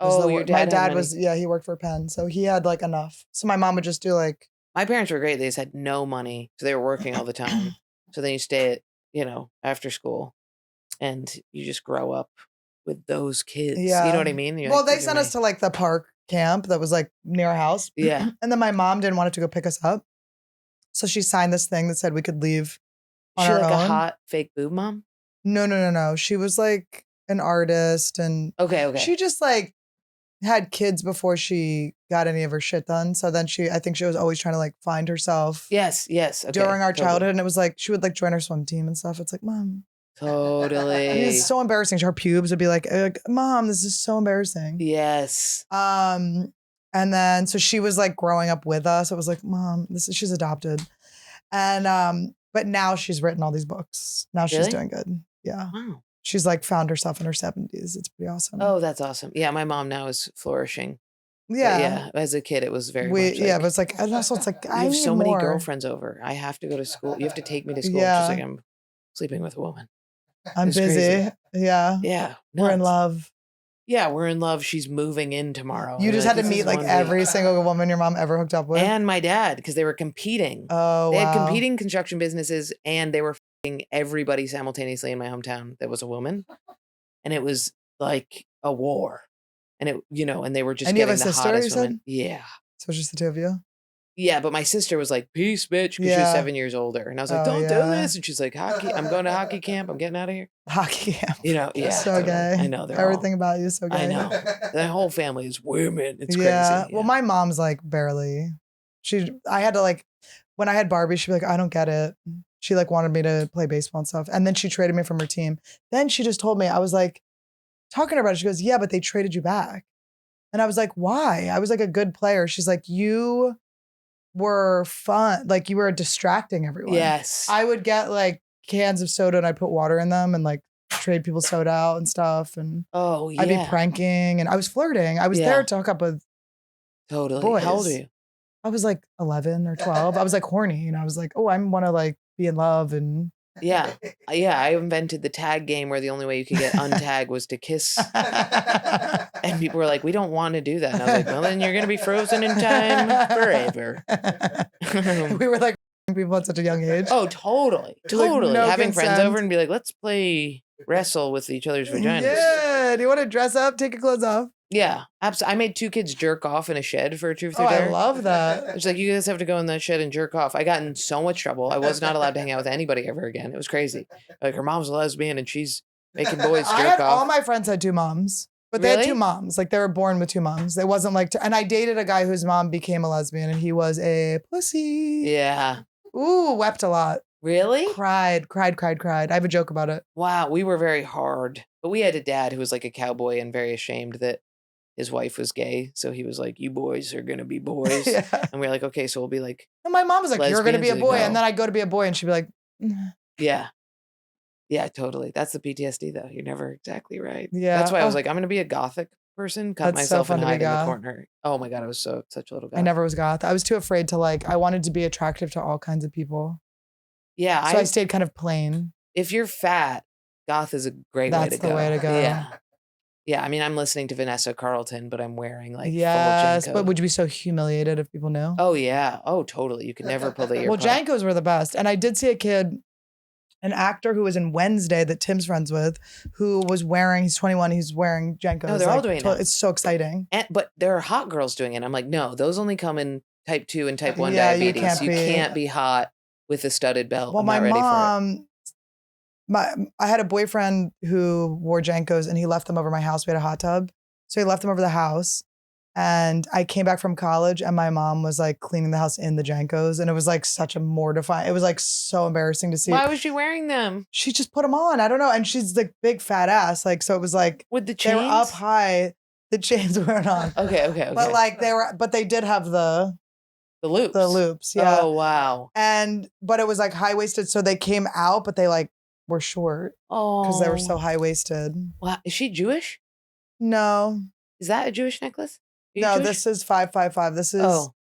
Speaker 1: Your dad.
Speaker 2: My dad was he worked for a pen, so he had like enough. So my mom would just do like.
Speaker 1: My parents were great. They just had no money. So they were working all the time. So then you stay at, after school and you just grow up with those kids.
Speaker 2: Yeah.
Speaker 1: You know what I mean?
Speaker 2: They sent us to like the park camp that was like near our house.
Speaker 1: Yeah.
Speaker 2: And then my mom didn't want it to go pick us up. So she signed this thing that said we could leave on our own.
Speaker 1: A hot fake boob mom?
Speaker 2: No. She was like an artist and
Speaker 1: okay.
Speaker 2: She just like had kids before she got any of her shit done. So then I think she was always trying to like find herself.
Speaker 1: Yes. Okay,
Speaker 2: during our childhood. And it was like, she would like join our swim team and stuff. It's like, Mom.
Speaker 1: Totally.
Speaker 2: It's so embarrassing. Her pubes would be like, Mom, this is so embarrassing.
Speaker 1: Yes.
Speaker 2: And then, so she was like growing up with us. It was like, Mom, she's adopted. And, but now she's written all these books. Now she's doing good. Yeah.
Speaker 1: Wow.
Speaker 2: She's like found herself in her 70s. It's pretty awesome.
Speaker 1: Oh, that's awesome. Yeah. My mom now is flourishing.
Speaker 2: Yeah.
Speaker 1: But yeah. As a kid, it was very much like,
Speaker 2: yeah, but it's like, and also it's like, I
Speaker 1: have so
Speaker 2: many
Speaker 1: girlfriends over. I have to go to school. You have to take me to school.
Speaker 2: Yeah.
Speaker 1: She's like, I'm sleeping with a woman.
Speaker 2: I'm busy.
Speaker 1: Crazy.
Speaker 2: Yeah.
Speaker 1: Yeah.
Speaker 2: We're in love.
Speaker 1: Yeah, we're in love. She's moving in tomorrow.
Speaker 2: You just had to meet like every single woman your mom ever hooked up with.
Speaker 1: And my dad, because they were competing.
Speaker 2: Oh,
Speaker 1: They had competing construction businesses and they were f***ing everybody simultaneously in my hometown that was a woman. And it was like a war. And it, and they were just
Speaker 2: and you
Speaker 1: getting
Speaker 2: have a
Speaker 1: the
Speaker 2: sister,
Speaker 1: hottest
Speaker 2: you said?
Speaker 1: women. Yeah.
Speaker 2: So it's just the two of you?
Speaker 1: Yeah, but my sister was like, peace, bitch, because she was 7 years older. And I was like, don't do this. And she's like, hockey. I'm going to hockey camp. I'm getting out of here.
Speaker 2: Hockey camp.
Speaker 1: Yeah.
Speaker 2: So
Speaker 1: totally.
Speaker 2: gay.
Speaker 1: I know.
Speaker 2: Everything about you is so gay.
Speaker 1: I know. The whole family is women. It's crazy. Yeah.
Speaker 2: Well, my mom's like barely. I had to like, when I had Barbie, she'd be like, I don't get it. She like wanted me to play baseball and stuff. And then she traded me from her team. Then she just told me, I was like, talking to her about it. She goes, yeah, but they traded you back. And I was like, why? I was like a good player. She's like, you were fun. Like you were distracting everyone.
Speaker 1: Yes.
Speaker 2: I would get like cans of soda and I'd put water in them and like trade people's soda out and stuff. And I'd be pranking and I was flirting. I was there to hook up with boys.
Speaker 1: How old are you?
Speaker 2: I was like 11 or 12. I was like horny and I was like, oh, I want to like be in love and
Speaker 1: Yeah. I invented the tag game where the only way you could get untagged was to kiss. And people were like, we don't want to do that. And I was like, well, then you're going to be frozen in time forever.
Speaker 2: We were like people at such a young age.
Speaker 1: Oh, totally. Totally.
Speaker 2: no
Speaker 1: Having friends
Speaker 2: consent.
Speaker 1: over and be like, let's play wrestle with each other's vaginas.
Speaker 2: Yeah. Do you want to dress up? Take your clothes off.
Speaker 1: Yeah. Absolutely. I made 2 kids jerk off in a shed for a truth or
Speaker 2: Oh,
Speaker 1: dare.
Speaker 2: I love that.
Speaker 1: It's like, you guys have to go in that shed and jerk off. I got in so much trouble. I was not allowed to hang out with anybody ever again. It was crazy. Like, her mom's a lesbian and she's making boys jerk off.
Speaker 2: All my friends had 2 moms, but they had
Speaker 1: Really?
Speaker 2: 2 moms. Like they were born with 2 moms. It wasn't like, and I dated a guy whose mom became a lesbian and he was a pussy.
Speaker 1: Yeah.
Speaker 2: Ooh, wept a lot.
Speaker 1: Really?
Speaker 2: Cried. I have a joke about it.
Speaker 1: Wow. We were very hard. But we had a dad who was like a cowboy and very ashamed that his wife was gay. So he was like, you boys are going to be boys.
Speaker 2: Yeah.
Speaker 1: And we were like, okay, so we'll be like,
Speaker 2: And my mom was like, you're going to be a
Speaker 1: Lesbians,
Speaker 2: boy.
Speaker 1: no.
Speaker 2: And then I'd go to be a boy and she'd be like,
Speaker 1: yeah. Yeah, totally. That's the PTSD though. You're never exactly right.
Speaker 2: Yeah.
Speaker 1: That's why I was
Speaker 2: Oh.
Speaker 1: like, I'm going to be a gothic person, cut
Speaker 2: That's so
Speaker 1: myself
Speaker 2: fun
Speaker 1: and
Speaker 2: to be
Speaker 1: hide in the
Speaker 2: goth.
Speaker 1: corner. Oh my God, I was such a little goth.
Speaker 2: I never was goth. I was too afraid to like, I wanted to be attractive to all kinds of people.
Speaker 1: Yeah.
Speaker 2: So I stayed kind of plain.
Speaker 1: If you're fat, goth is a great way to
Speaker 2: That's
Speaker 1: go.
Speaker 2: the way to go.
Speaker 1: Yeah. Yeah. I mean, I'm listening to Vanessa Carlton, but I'm wearing like
Speaker 2: Yes.
Speaker 1: full Jenko.
Speaker 2: But would you be so humiliated if people knew?
Speaker 1: Oh yeah. Oh, totally. You could never pull the ear.
Speaker 2: Well,
Speaker 1: plug.
Speaker 2: Jankos were the best. And I did see a kid, an actor who was in Wednesday that Tim's friends with, who was wearing, he's 21, he's wearing Jankos.
Speaker 1: No, they're all doing it.
Speaker 2: It's so exciting.
Speaker 1: But there are hot girls doing it. I'm like, no, those only come in type 2 and type 1
Speaker 2: Yeah, you
Speaker 1: diabetes. You
Speaker 2: can't
Speaker 1: can't,
Speaker 2: be-
Speaker 1: be hot with a studded belt.
Speaker 2: Well,
Speaker 1: I'm
Speaker 2: my
Speaker 1: not ready
Speaker 2: mom, I had a boyfriend who wore Jankos and he left them over my house. We had a hot tub. So he left them over the house. And I came back from college and my mom was like cleaning the house in the Jankos. And it was like such a mortifying, it was like so embarrassing to see.
Speaker 1: for it. Why was she wearing them?
Speaker 2: She just put them on. I don't know. And she's like big fat ass. Like, so it was like,
Speaker 1: With the
Speaker 2: they
Speaker 1: chains?
Speaker 2: were up high. The chains weren't on.
Speaker 1: Okay.
Speaker 2: But like but they did have the
Speaker 1: the loops.
Speaker 2: loops. Yeah.
Speaker 1: Oh, wow.
Speaker 2: But it was like high waisted. So they came out, but they like were short
Speaker 1: Oh.
Speaker 2: because they were so high waisted.
Speaker 1: Wow. Is she Jewish?
Speaker 2: No,
Speaker 1: Is that a Jewish necklace? Are you
Speaker 2: no,
Speaker 1: Jewish?
Speaker 2: this is 555. This is
Speaker 1: Oh.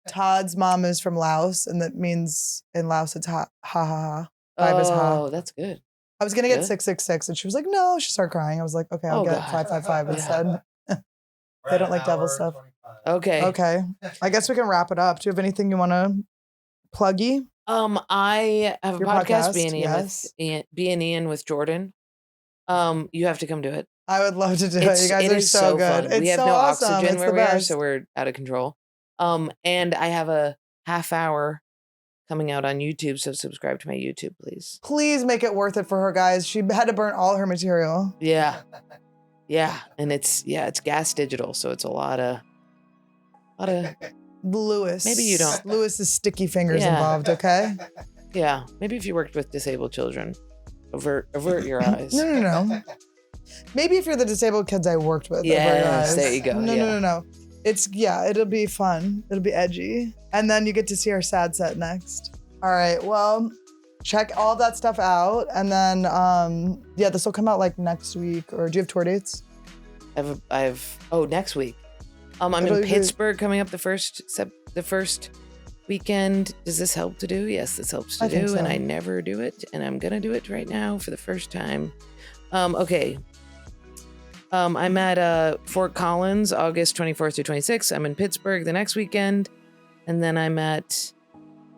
Speaker 2: Todd's mom is from Laos. And that means in Laos, it's ha ha ha. 5 is ha.
Speaker 1: Oh, that's good.
Speaker 2: I was going to get
Speaker 1: Good.
Speaker 2: 666 and she was like, no, she started crying. I was like, okay, I'll
Speaker 1: Oh,
Speaker 2: get
Speaker 1: God.
Speaker 2: 555
Speaker 1: Yeah.
Speaker 2: instead. They don't like devil stuff.
Speaker 1: Okay.
Speaker 2: Okay. I guess we can wrap it up. Do you have anything you want to pluggy?
Speaker 1: I have a
Speaker 2: Your
Speaker 1: podcast,
Speaker 2: podcast,
Speaker 1: Be an Ian
Speaker 2: yes.
Speaker 1: with Ian, Be an Ian with Jordan. You have to come do it.
Speaker 2: I would love to do it. You guys
Speaker 1: It
Speaker 2: are
Speaker 1: is
Speaker 2: so good.
Speaker 1: fun.
Speaker 2: It's
Speaker 1: We have
Speaker 2: so
Speaker 1: no
Speaker 2: awesome.
Speaker 1: oxygen
Speaker 2: It's
Speaker 1: where
Speaker 2: the
Speaker 1: we are,
Speaker 2: best.
Speaker 1: so we're out of control. And I have a half hour coming out on YouTube, so subscribe to my YouTube, please.
Speaker 2: Please make it worth it for her, guys. She had to burn all her material.
Speaker 1: Yeah. Yeah. And it's gas digital, so it's a lot of
Speaker 2: Lewis.
Speaker 1: Maybe you don't.
Speaker 2: Lewis's sticky fingers
Speaker 1: Yeah.
Speaker 2: involved, okay?
Speaker 1: yeah. Maybe if you worked with disabled children, avert your eyes.
Speaker 2: No. Maybe if you're the disabled kids I worked with. over your
Speaker 1: Yes,
Speaker 2: eyes.
Speaker 1: there you go, yeah.
Speaker 2: No. It'll be fun. It'll be edgy. And then you get to see our sad set next. All right, well, check all that stuff out. And then, this will come out like next week. Or do you have tour dates?
Speaker 1: Next week. I'm
Speaker 2: It'll
Speaker 1: in
Speaker 2: be-
Speaker 1: Pittsburgh coming up the first weekend. Does this help to do? Yes, this helps to
Speaker 2: I think
Speaker 1: do. And
Speaker 2: so.
Speaker 1: I never do it. And I'm going to do it right now for the first time. Okay. I'm at Fort Collins, August 24th through 26th. I'm in Pittsburgh the next weekend. And then I'm at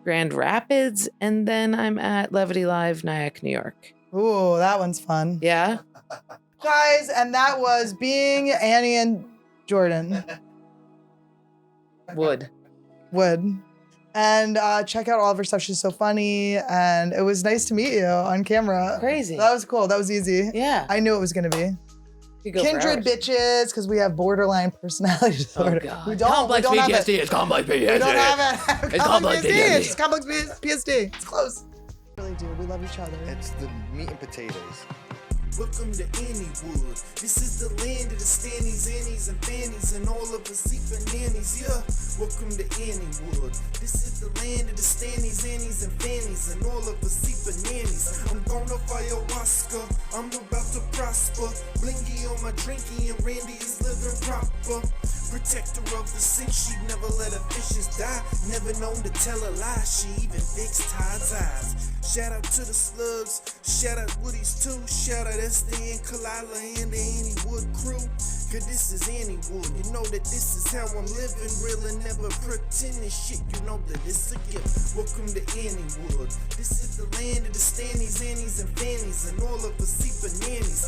Speaker 1: Grand Rapids. And then I'm at Levity Live, Nyack, New York.
Speaker 2: Ooh, that one's fun.
Speaker 1: Yeah?
Speaker 2: Guys, and that was Being Annie and Jordan
Speaker 1: Wood.
Speaker 2: Wood. And check out all of her stuff. She's so funny. And it was nice to meet you on camera.
Speaker 1: Crazy.
Speaker 2: That was cool. That was easy.
Speaker 1: Yeah.
Speaker 2: I knew it was going to be.
Speaker 1: You could go for
Speaker 2: Kindred
Speaker 1: hours.
Speaker 2: bitches, because we have borderline personality disorder.
Speaker 1: Oh, God.
Speaker 2: We don't
Speaker 1: Complex
Speaker 2: have
Speaker 1: PTSD.
Speaker 2: it.
Speaker 1: It's complex PTSD.
Speaker 2: We don't have it.
Speaker 1: It's complex
Speaker 2: PTSD.
Speaker 1: PTSD.
Speaker 2: It's complex PTSD. It's close. Really do. We love each other.
Speaker 3: It's the meat and potatoes.
Speaker 5: Welcome to Anniewood. This is the land of the standies, annies, and fannies, and all of the sleeping nannies. Yeah, welcome to Anniewood. This is the land of the standies, annies, and fannies, and all of the sleeping nannies. I'm gonna ayahuasca. I'm about to prosper. Blingy on my drinky, and Randy is living proper. Protector of the sick, she never let her fishes die. Never known to tell a lie, she even fixed Todd's eyes. Shout out to the slugs, shout out Woody's too. Shout out Esther and Kalila and the Anniewood crew. Cause this is Anniewood, you know that this is how I'm living. Real and never pretending shit, you know that it's a gift. Welcome to Anniewood. This is the land of the standies, annies, and fannies, and all of the sleeping nannies.